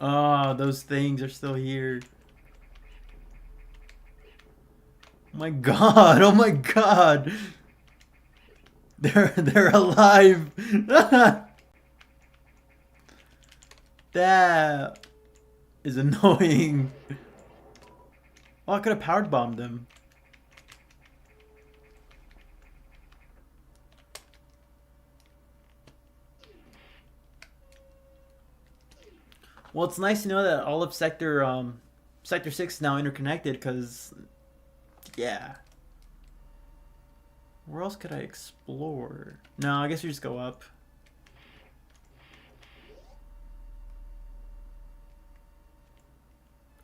Ah, those things are still here. Oh my god! Oh my god! They're alive. That is annoying. Oh, I could have powered bombed them. Well, it's nice to know that all of Sector 6 is now interconnected. Cause yeah. Where else could I explore? No, I guess we just go up.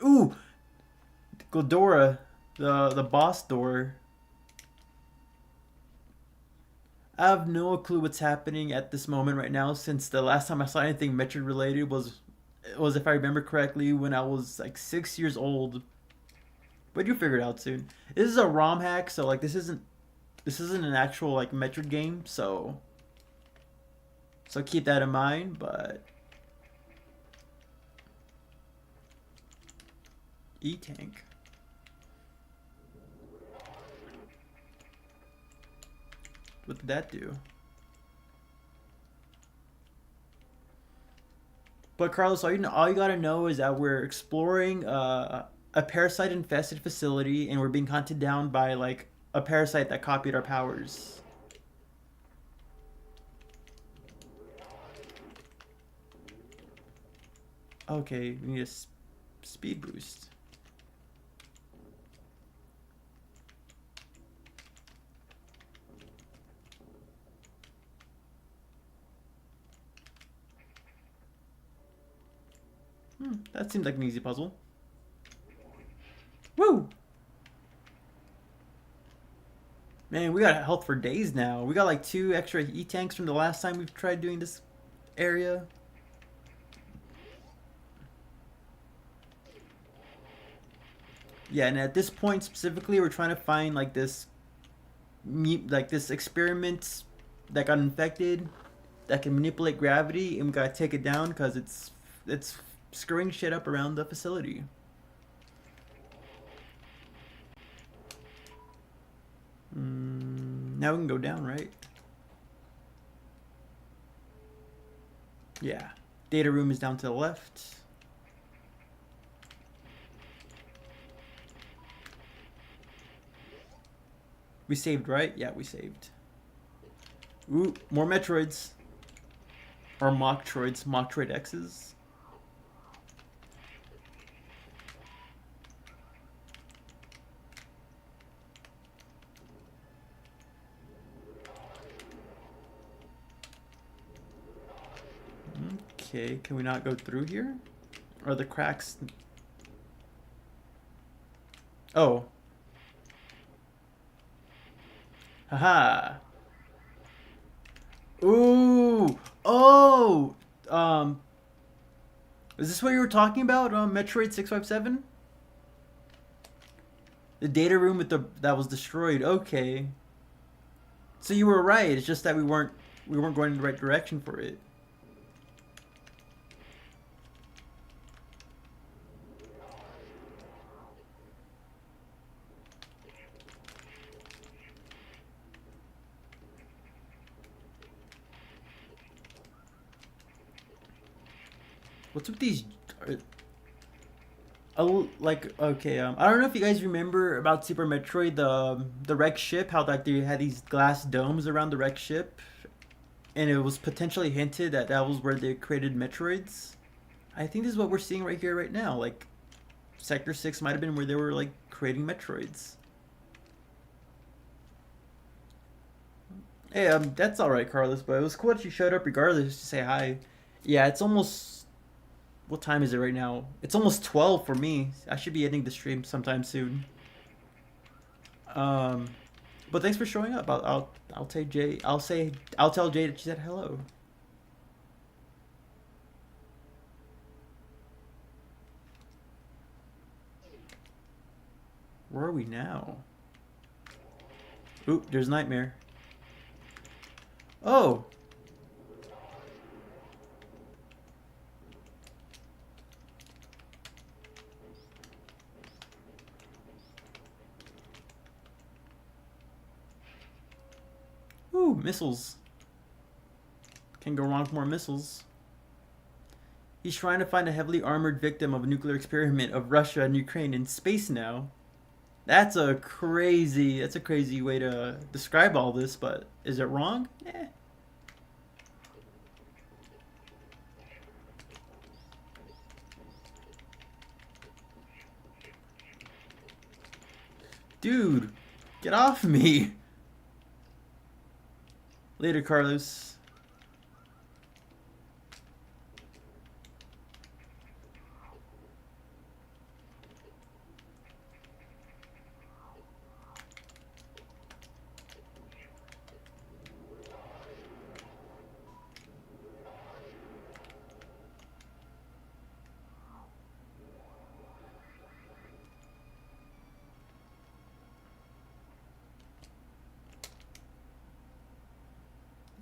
Ooh, Godora, the boss door. I have no clue what's happening at this moment right now, since the last time I saw anything Metroid related was, if I remember correctly, when I was like 6 years old. But you figure it out soon. This is a ROM hack, so like this isn't an actual like Metroid game, so keep that in mind. But E-Tank. What did that do? But Carlos, all you gotta know is that we're exploring a parasite-infested facility, and we're being hunted down by like a parasite that copied our powers. Okay, we need a speed boost. That seems like an easy puzzle. Woo! Man, we got health for days now. We got like 2 extra E-tanks from the last time we've tried doing this area. Yeah, and at this point specifically, we're trying to find like this experiment that got infected that can manipulate gravity, and we gotta take it down because it's screwing shit up around the facility. Now we can go down, right? Yeah. Data room is down to the left. We saved, right? Yeah, we saved. Ooh, more Metroids. Or Mocktroids. Mocktroid X's. Okay, can we not go through here? Are the cracks... Oh. Haha. Ooh. Oh. Is this what you were talking about? Metroid 657? The data room that was destroyed. Okay. So you were right. It's just that we weren't going in the right direction for it. What's with these? like okay, I don't know if you guys remember about Super Metroid, the wreck ship, how like they had these glass domes around the wreck ship, and it was potentially hinted that that was where they created Metroids. I think this is what we're seeing right here, right now. Like Sector 6 might have been where they were like creating Metroids. Hey, that's all right, Carlos. But it was cool that you showed up regardless to say hi. Yeah, it's almost. What time is it right now? It's almost 12 for me. I should be ending the stream sometime soon. Um, but thanks for showing up. I'll tell Jay. I'll tell Jay that you said hello. Where are we now? Oop, there's Nightmare. Oh, ooh, missiles. Can't go wrong with more missiles. He's trying to find a heavily armored victim of a nuclear experiment of Russia and Ukraine in space now. That's a crazy way to describe all this, but is it wrong? Eh. Dude, get off me. Later, Carlos.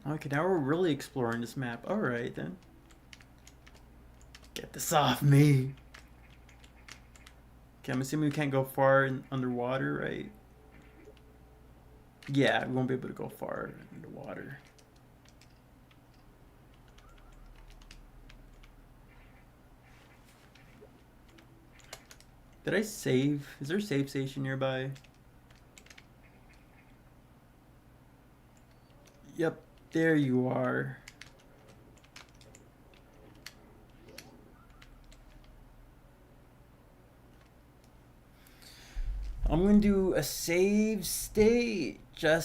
Okay, now we're really exploring this map. Alright then. Get this off me. Okay, I'm assuming we can't go far underwater, right? Yeah, we won't be able to go far underwater. Did I save? Is there a save station nearby? Yep, there you are. I'm gonna do a save state. I'm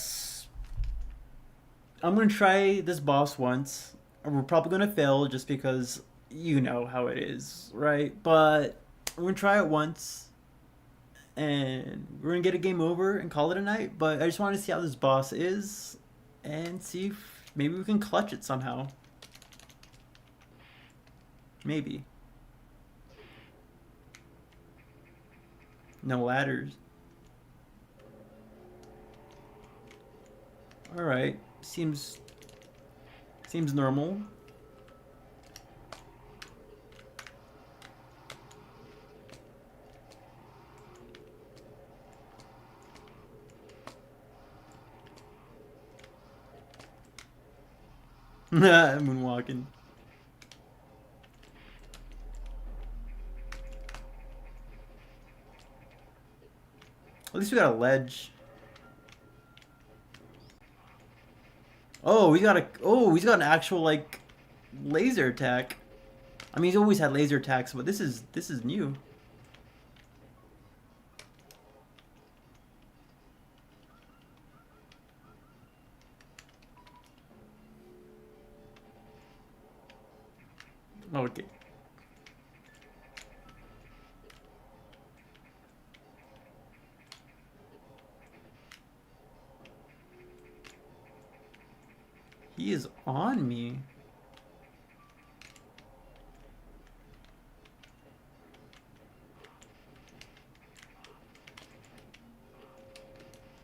gonna try this boss once. We're probably gonna fail just because you know how it is, right? But I'm gonna try it once, and we're gonna get a game over and call it a night. But I just want to see how this boss is, and see if maybe we can clutch it somehow. Maybe. No ladders. All right. Seems normal. Moonwalking. At least we got a ledge. Oh, he's got an actual like laser attack. I mean, he's always had laser attacks, but this is new. Okay. He is on me.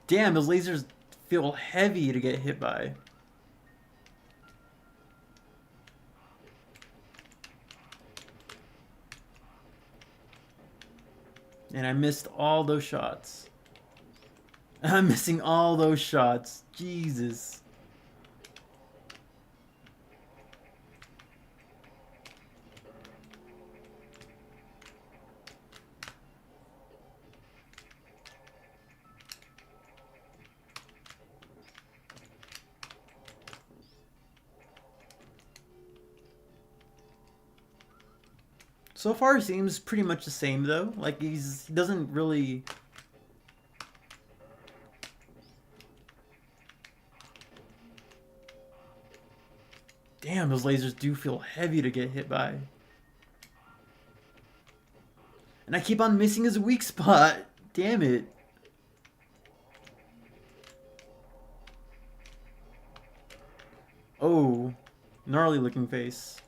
Damn, those lasers feel heavy to get hit by. And I missed all those shots. I'm missing all those shots. Jesus. So far, seems pretty much the same though. Like he doesn't really. Damn, those lasers do feel heavy to get hit by. And I keep on missing his weak spot. Damn it. Oh, gnarly looking face.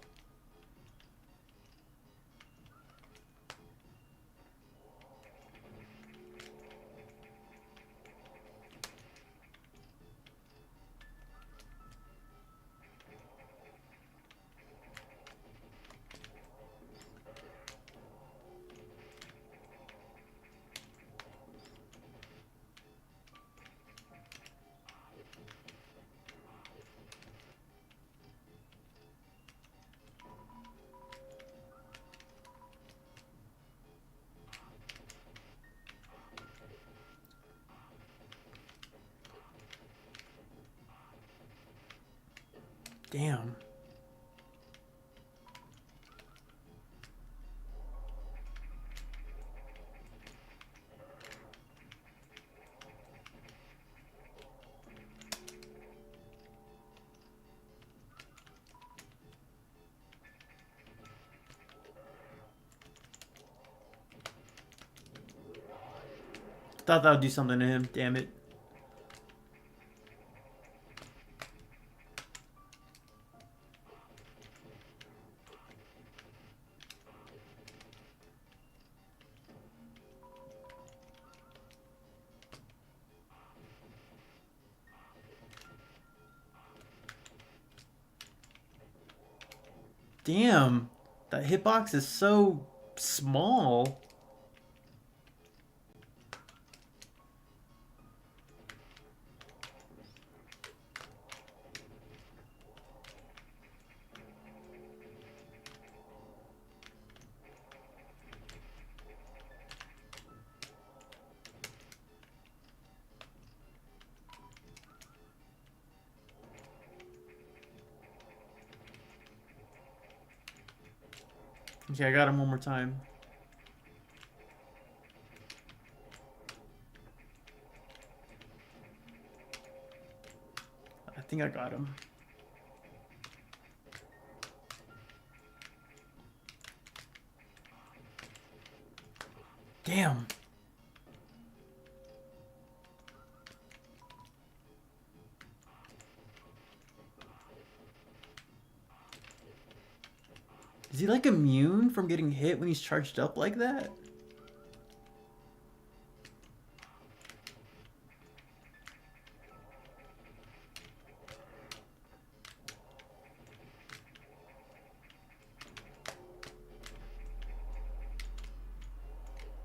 Damn. Thought that would do something to him. Damn it. Damn. That hitbox is so small. Okay, I got him one more time. I think I got him. Damn. Is he like immune from getting hit when he's charged up like that?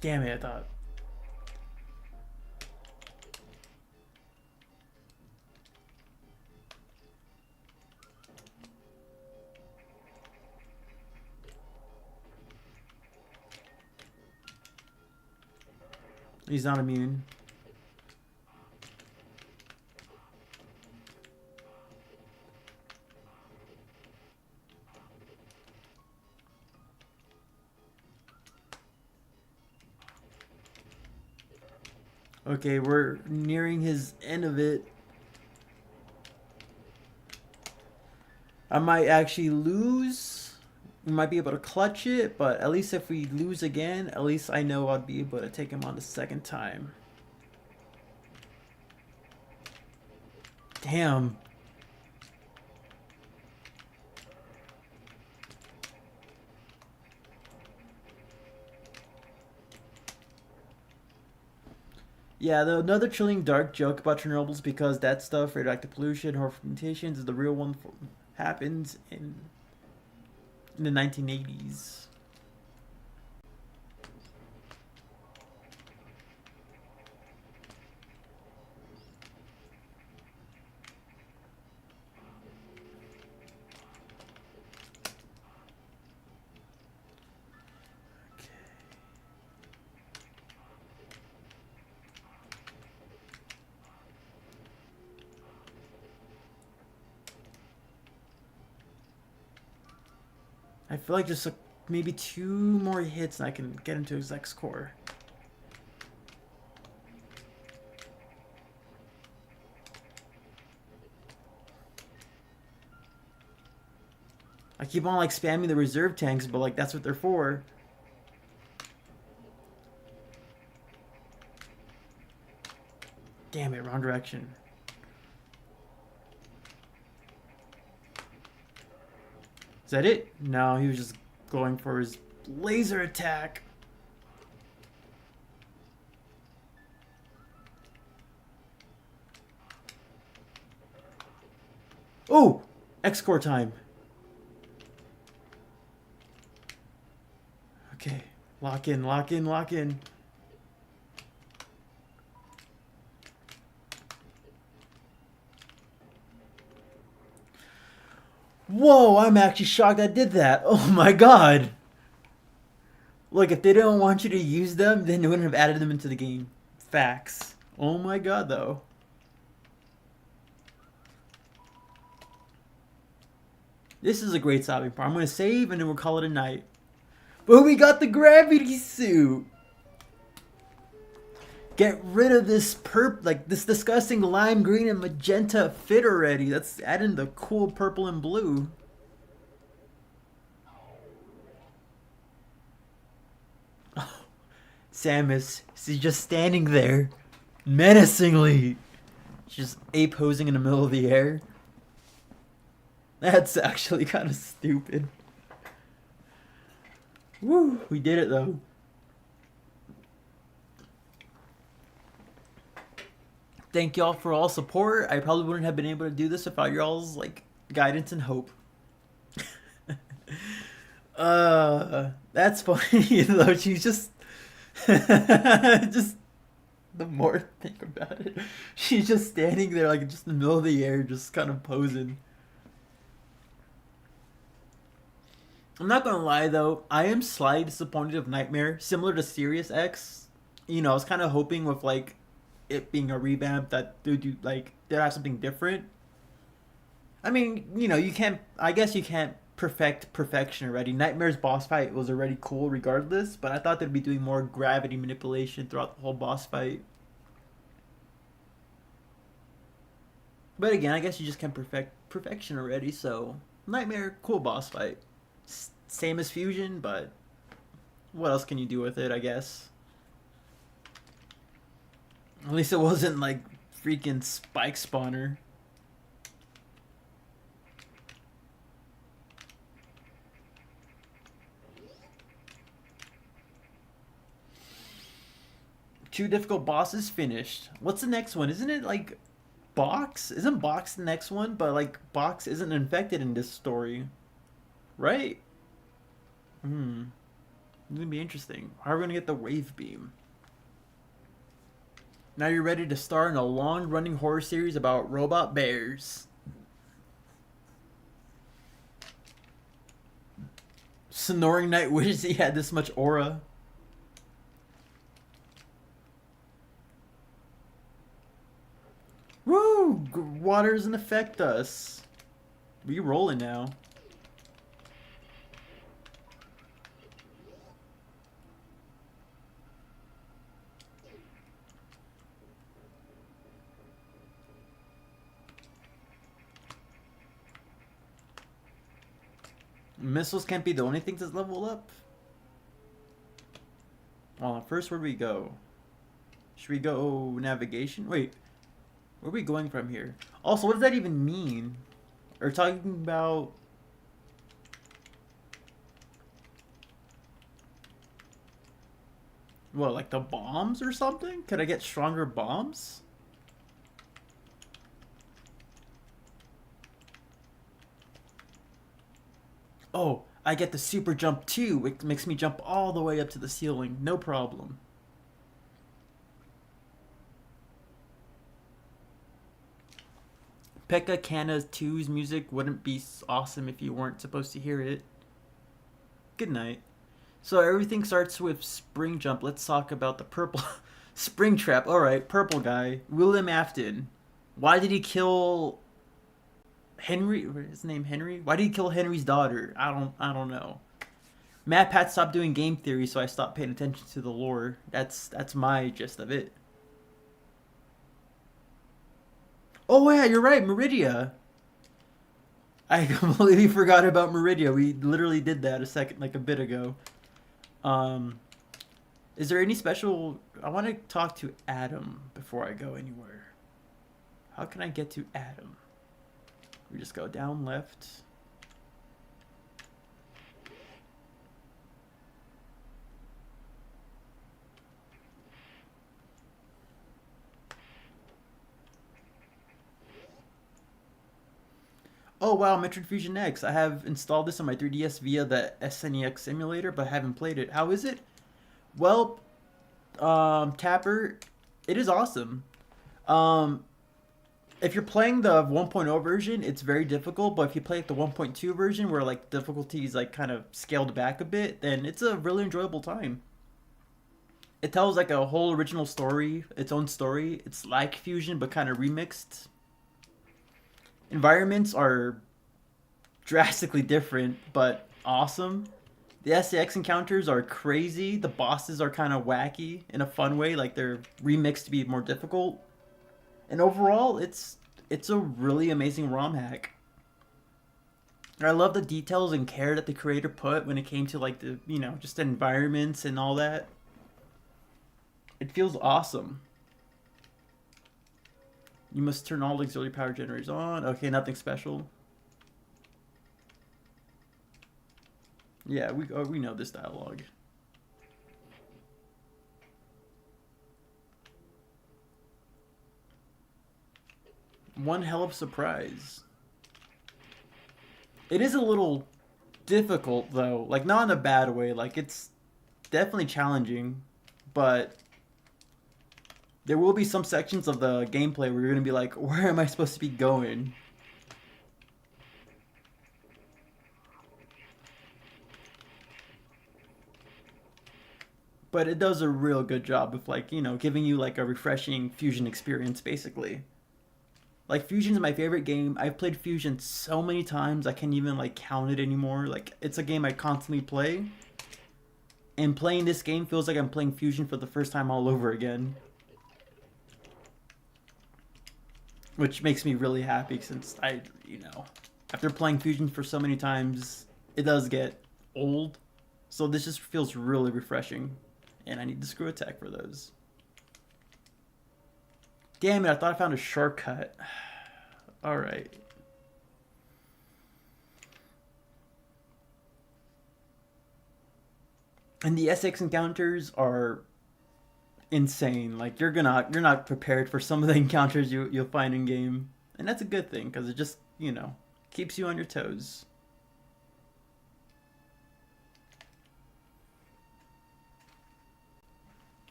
Damn it, I thought. He's not immune. Okay, we're nearing his end of it. I might actually lose. We might be able to clutch it, but at least if we lose again, at least I know I'd be able to take him on the second time. Damn. Yeah, another chilling dark joke about Chernobyl's because that stuff, radioactive pollution, harmful mutations, is the real one happens in the 1980s. I feel like just maybe 2 more hits and I can get into his X core. I keep on like spamming the reserve tanks, but like that's what they're for. Damn it, wrong direction. Is that it? No, he was just going for his laser attack. Oh! X-core time. Okay. Lock in, lock in, lock in. Whoa, I'm actually shocked I did that. Oh my god. Look, if they didn't want you to use them, then they wouldn't have added them into the game. Facts. Oh my god, though. This is a great stopping part. I'm going to save and then we'll call it a night. But we got the gravity suit. Get rid of this this disgusting lime green and magenta fit already. Let's add in the cool purple and blue. Oh, Samus, she's just standing there, menacingly. She's posing in the middle of the air. That's actually kind of stupid. Woo, we did it though. Thank y'all for all support. I probably wouldn't have been able to do this without y'all's like guidance and hope. That's funny though. She's just just the more I think about it, she's just standing there like just in the middle of the air, just kind of posing. I'm not gonna lie though, I am slightly disappointed of Nightmare, similar to Sirius X. You know, I was kind of hoping with like it being a revamp that they'd have something different. I mean, you know, I guess you can't perfect perfection already. Nightmare's boss fight was already cool regardless, but I thought they'd be doing more gravity manipulation throughout the whole boss fight. But again, I guess you just can't perfect perfection already, so Nightmare, cool boss fight. Same as Fusion, but what else can you do with it, I guess? At least it wasn't like freaking Spike Spawner. Two difficult bosses finished. What's the next one? Isn't it like Box? Isn't Box the next one? But like Box isn't infected in this story. Right? It's gonna be interesting. How are we gonna get the wave beam? Now you're ready to star in a long-running horror series about robot bears. Snoring Night wishes he had this much aura. Woo! Water doesn't affect us. We rolling now. Missiles can't be the only things that level up. Well, first, where do we go? Should we go navigation? Wait, where are we going from here? Also, what does that even mean? Are talking about... What, like the bombs or something? Could I get stronger bombs? Oh, I get the super jump too. It makes me jump all the way up to the ceiling. No problem. Pekka Kanna 2's music wouldn't be awesome if you weren't supposed to hear it. Good night. So everything starts with Spring Jump. Let's talk about the purple... Spring Trap. Alright, purple guy. William Afton. Why did he kill... Henry, his name Henry? Why did he kill Henry's daughter? I don't know. Matt Pat stopped doing game theory, so I stopped paying attention to the lore. That's my gist of it. Oh yeah, you're right, Meridia. I completely forgot about Meridia. We literally did that a bit ago. Um, is there any special? I want to talk to Adam before I go anywhere. How can I get to Adam? We just go down left. Oh wow, Metroid Fusion X. I have installed this on my 3DS via the SNEX emulator, but haven't played it. How is it? Well, Tapper, it is awesome. Um, if you're playing the 1.0 version, it's very difficult, but if you play like the 1.2 version where like difficulty is like kind of scaled back a bit, then it's a really enjoyable time. It tells like a whole original story, its own story. It's like Fusion but kind of remixed. Environments are drastically different but awesome. The SAX encounters are crazy. The bosses are kind of wacky in a fun way, like they're remixed to be more difficult. And overall, it's a really amazing ROM hack. I love the details and care that the creator put when it came to like the just the environments and all that. It feels awesome. You must turn all auxiliary power generators on. Okay, nothing special. Yeah, we know this dialogue. One hell of a surprise. It is a little difficult though, like not in a bad way. Like it's definitely challenging, but there will be some sections of the gameplay where you're gonna be like, where am I supposed to be going? But it does a real good job of like, giving you like a refreshing Fusion experience basically. Like Fusion's my favorite game. I've played Fusion so many times I can't even like count it anymore. Like it's a game I constantly play. And playing this game feels like I'm playing Fusion for the first time all over again. Which makes me really happy since after playing Fusion for so many times, it does get old. So this just feels really refreshing. And I need the screw attack for those. Damn it, I thought I found a shortcut. Alright. And the SX encounters are insane. Like you're not prepared for some of the encounters you'll find in game. And that's a good thing, because it just, keeps you on your toes.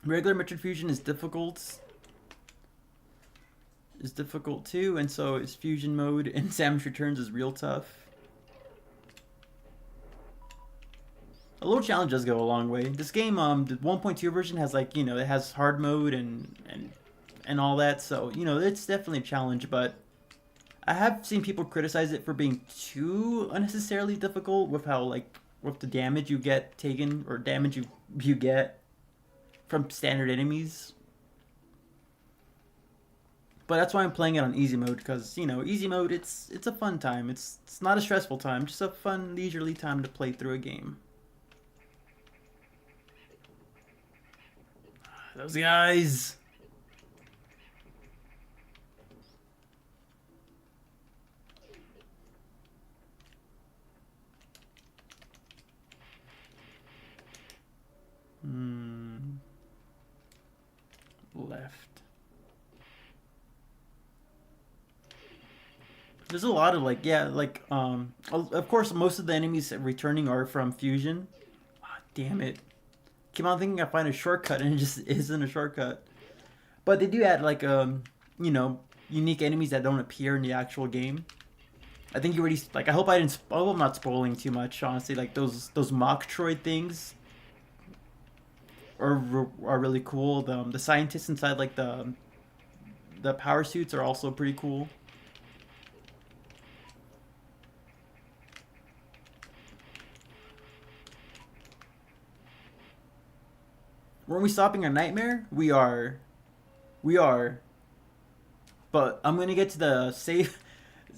Regular Metroid Fusion is difficult. Is difficult too, and so is Fusion mode, and Samus Returns is real tough. A little challenge does go a long way. This game, the 1.2 version has like, it has hard mode and all that, so, it's definitely a challenge, but I have seen people criticize it for being too unnecessarily difficult with how, like, with the damage you get taken, or damage you get from standard enemies. But that's why I'm playing it on easy mode, because, easy mode, it's a fun time. It's not a stressful time, just a fun, leisurely time to play through a game. Those guys! Left. There's a lot of of course most of the enemies returning are from Fusion. Ah, damn it. Keep on thinking I find a shortcut and it just isn't a shortcut. But they do add like unique enemies that don't appear in the actual game. I think you already like. I hope I didn't. I hope I'm not spoiling too much. Honestly, like those Metroid things are really cool. The scientists inside like the power suits are also pretty cool. Weren't we stopping a nightmare? We are. We are. But I'm gonna get to the safe.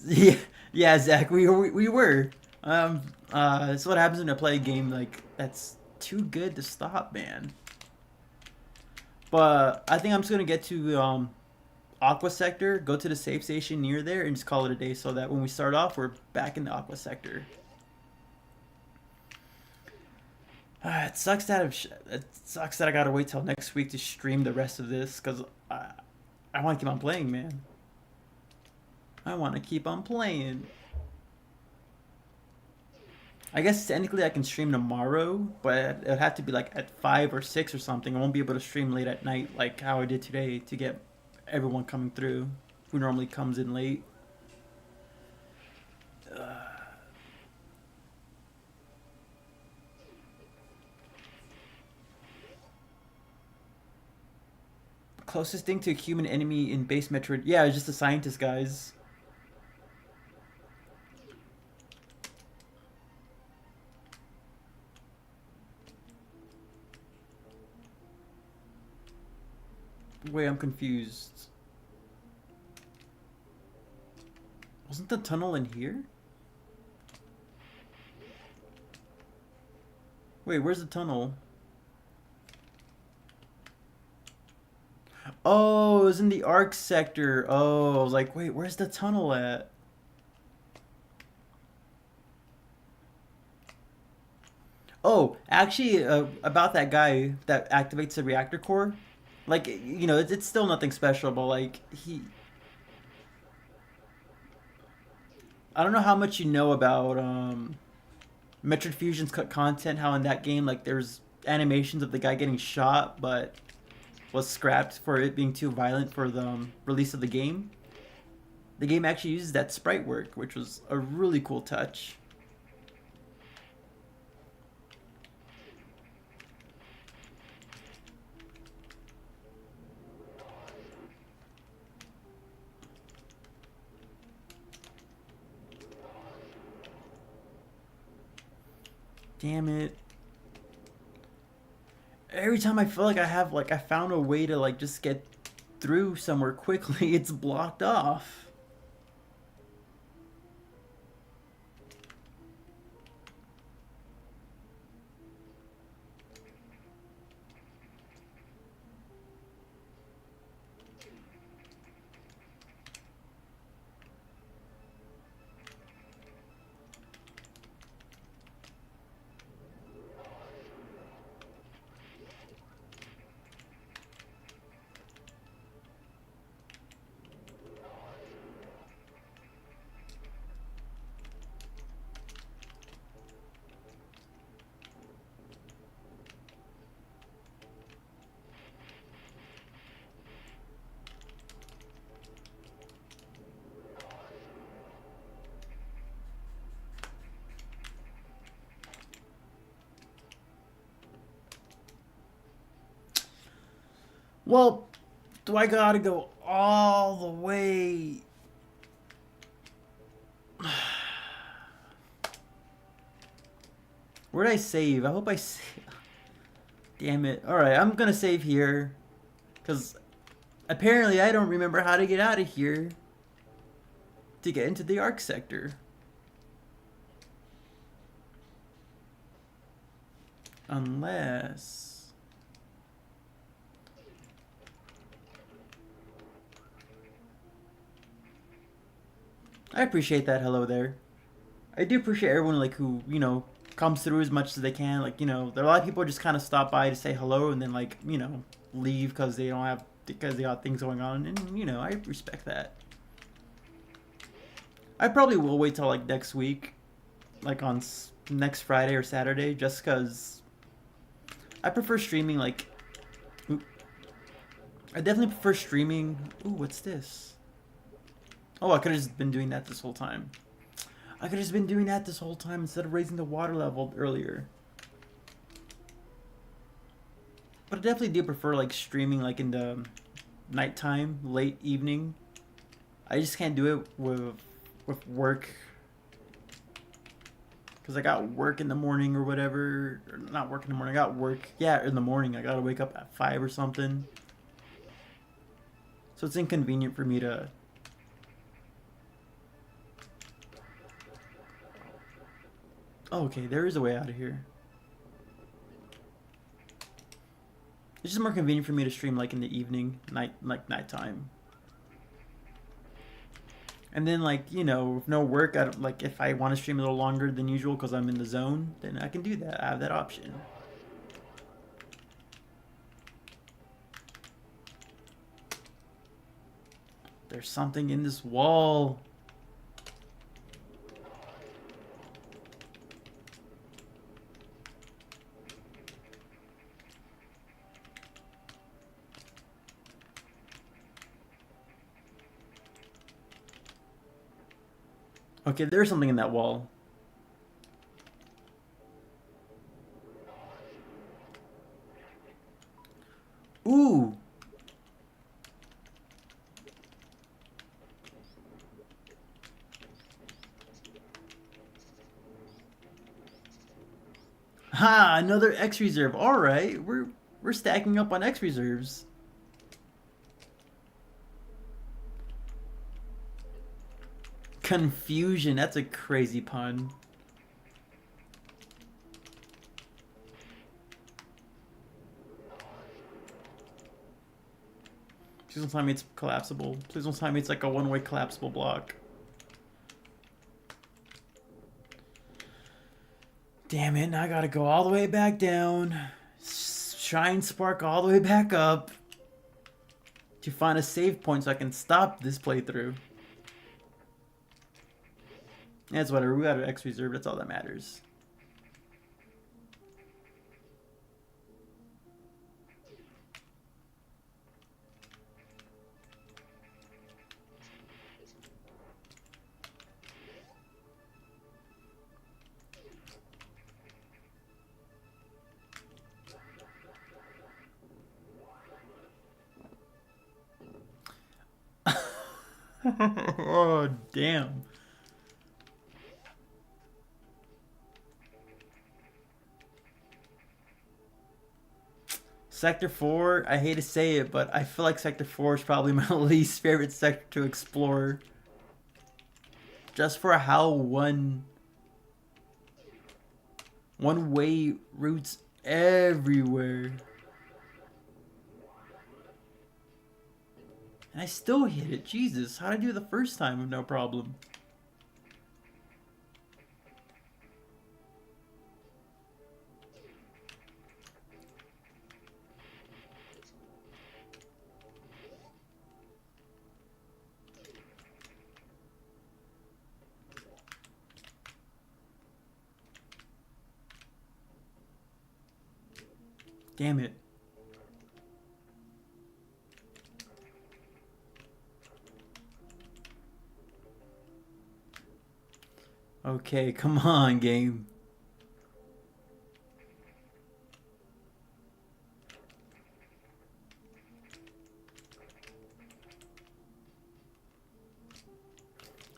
Yeah, yeah, Zach. We were. That's what happens when I play a game like that's too good to stop, man. But I think I'm just gonna get to Aqua Sector, go to the safe station near there, and just call it a day. So that when we start off, we're back in the Aqua Sector. It sucks that I gotta wait till next week to stream the rest of this because I want to keep on playing, man. I want to keep on playing. I guess technically I can stream tomorrow, but it'd have to be like at 5 or 6 or something. I won't be able to stream late at night like how I did today to get everyone coming through who normally comes in late. Closest thing to a human enemy in base Metroid. Yeah, it's just the scientist guys. Wait, I'm confused. Wasn't the tunnel in here? Wait, where's the tunnel? Oh, it was in the Arc sector. Oh, I was like, wait, where's the tunnel at? Oh, actually, about that guy that activates the reactor core. Like, you know, it's still nothing special, but like, I don't know how much you know about Metroid Fusion's content, how in that game, like, there's animations of the guy getting shot, but was scrapped for it being too violent for the release of the game. The game actually uses that sprite work, which was a really cool touch. Damn it. Every time I feel like I found a way to like just get through somewhere quickly, it's blocked off. Well, do I gotta go all the way? Where'd I save? I hope I save. Damn it. Alright, I'm gonna save here. Because apparently I don't remember how to get out of here to get into the Arc sector. Unless... I appreciate that. Hello there. I do appreciate everyone like who, you know, comes through as much as they can. Like, you know, there are a lot of people who just kind of stop by to say hello and then like, you know, leave because they don't have because they got things going on, and you know, I respect that. I probably will wait till like next week, like on next Friday or Saturday, just because I prefer streaming. Like, I definitely prefer streaming. Ooh, what's this? Oh, I could have just been doing that this whole time. I could have just been doing that this whole time instead of raising the water level earlier. But I definitely do prefer like streaming like in the nighttime, late evening. I just can't do it with work because I got work in the morning or whatever. Or not work in the morning. I got work. Yeah, in the morning. I gotta wake up at 5 or something. So it's inconvenient for me to. Oh, okay, there is a way out of here. It's just more convenient for me to stream like in the evening, nighttime. And then like, you know, with no work, I don't, like if I want to stream a little longer than usual because I'm in the zone, then I can do that. I have that option. There's something in this wall. Okay, there's something in that wall. Ooh! Ha! Another X reserve. All right, we're stacking up on X reserves. Confusion. That's a crazy pun. Please don't tell me it's collapsible. Please don't tell me it's like a one-way collapsible block. Damn it, now I gotta go all the way back down. Shine spark all the way back up. To find a save point so I can stop this playthrough. That's whatever, we got an X reserve, that's all that matters. Oh, damn. Sector 4, I hate to say it, but I feel like Sector 4 is probably my least favorite sector to explore. Just for how one-way routes everywhere. And I still hit it. Jesus, how'd I do it the first time with no problem? Damn it. Okay, come on, game.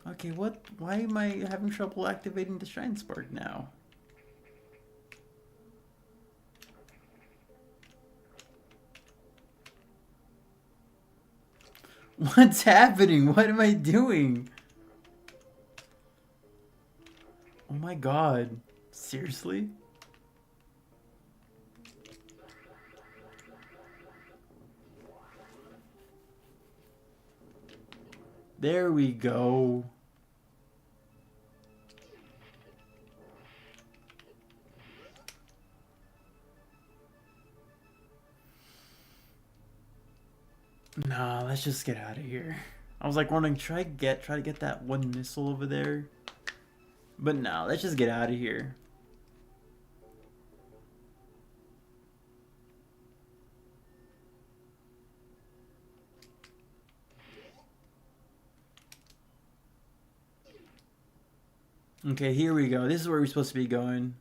Okay, what? Why am I having trouble activating the Shrine Spark now? What's happening? What am I doing? Oh my god. Seriously? There we go. Nah, let's just get out of here. I was like wondering, try to get that one missile over there. But no, let's just get out of here. Okay, here we go. This is where we're supposed to be going.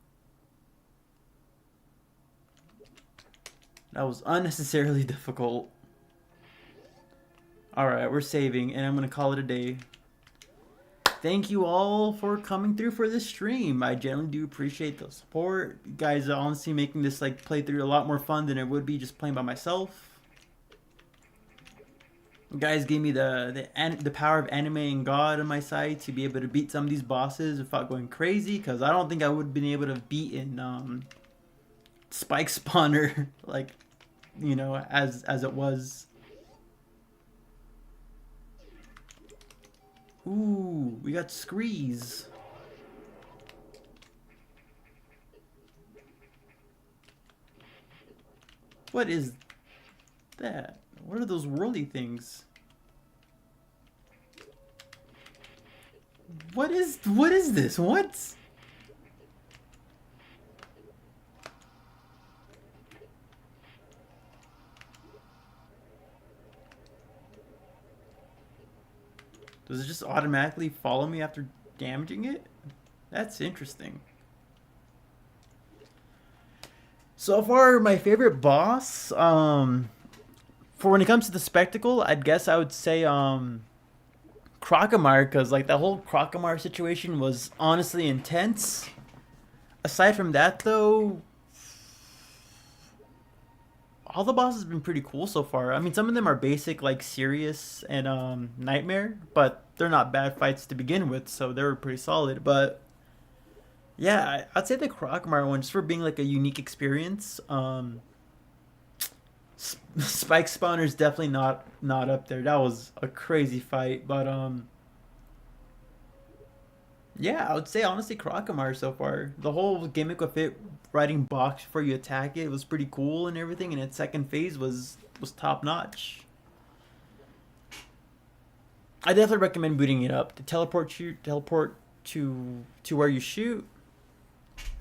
That was unnecessarily difficult. Alright, we're saving, and I'm going to call it a day. Thank you all for coming through for this stream. I generally do appreciate the support. You guys are honestly making this like playthrough a lot more fun than it would be just playing by myself. You guys gave me the power of anime and God on my side to be able to beat some of these bosses without going crazy, because I don't think I would have been able to beat in Spike Spawner like, you know, as it was. Ooh, we got Screes. What is that? What are those whirly things? What is this? What? Does it just automatically follow me after damaging it? That's interesting. So far, my favorite boss, for when it comes to the spectacle, I'd guess I would say, Crocomire, because, like, the whole Crocomire situation was honestly intense. Aside from that, though, all the bosses have been pretty cool so far. I mean, some of them are basic, like Sirius and Nightmare, but they're not bad fights to begin with, so they were pretty solid. But yeah, I'd say the Crocomire one, just for being like a unique experience. Spike Spawner's definitely not up there. That was a crazy fight, but yeah, I would say honestly Crocomire so far. The whole gimmick with it riding box before you attack it was pretty cool and everything, and its second phase was top notch. I definitely recommend booting it up. To teleport to where you shoot.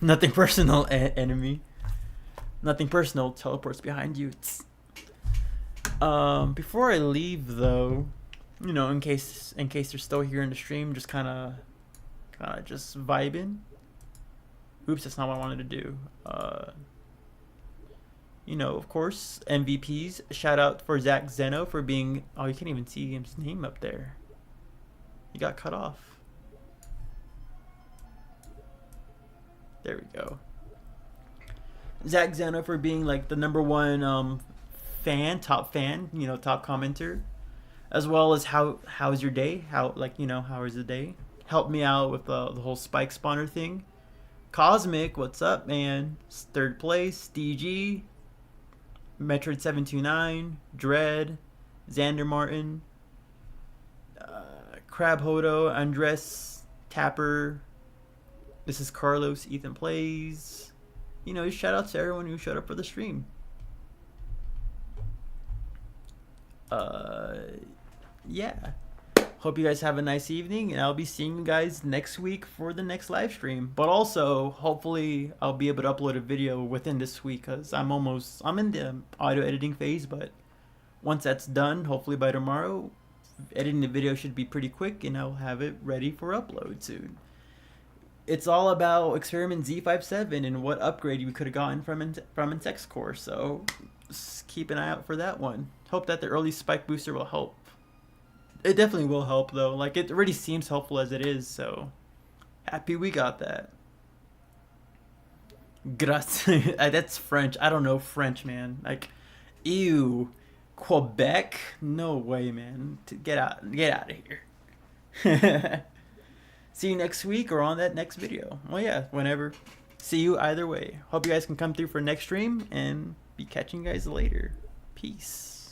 Nothing personal, enemy. Nothing personal. Teleports behind you. Before I leave though, you know, in case you're still here in the stream, just kind of just vibing. Oops, that's not what I wanted to do. You know, of course, MVPs. Shout out for Zach Zeno for being... Oh, you can't even see his name up there. He got cut off. There we go. Zach Zeno for being like the #1 top fan, you know, top commenter. As well as how's your day? How was the day? Helped me out with the whole Spike Spawner thing. Cosmic, what's up, man? 3rd place. DG, Metroid 729, Dread, Xander Martin, Crab Hodo, Andres, Tapper. This is Carlos, Ethan Plays. You know, shout out to everyone who showed up for the stream. Yeah. Hope you guys have a nice evening, and I'll be seeing you guys next week for the next live stream. But also, hopefully, I'll be able to upload a video within this week, because I'm in the audio editing phase, but once that's done, hopefully by tomorrow, editing the video should be pretty quick, and I'll have it ready for upload soon. It's all about Experiment Z57 and what upgrade you could have gotten from Insect's Core, so just keep an eye out for that one. Hope that the early spike booster will help. It definitely will help, though. Like, it already seems helpful as it is, so happy we got that. Grazie. That's French. I don't know French, man. Like, ew. Quebec? No way, man. Get out of here. See you next week or on that next video. Well, yeah, whenever. See you either way. Hope you guys can come through for next stream, and be catching you guys later. Peace.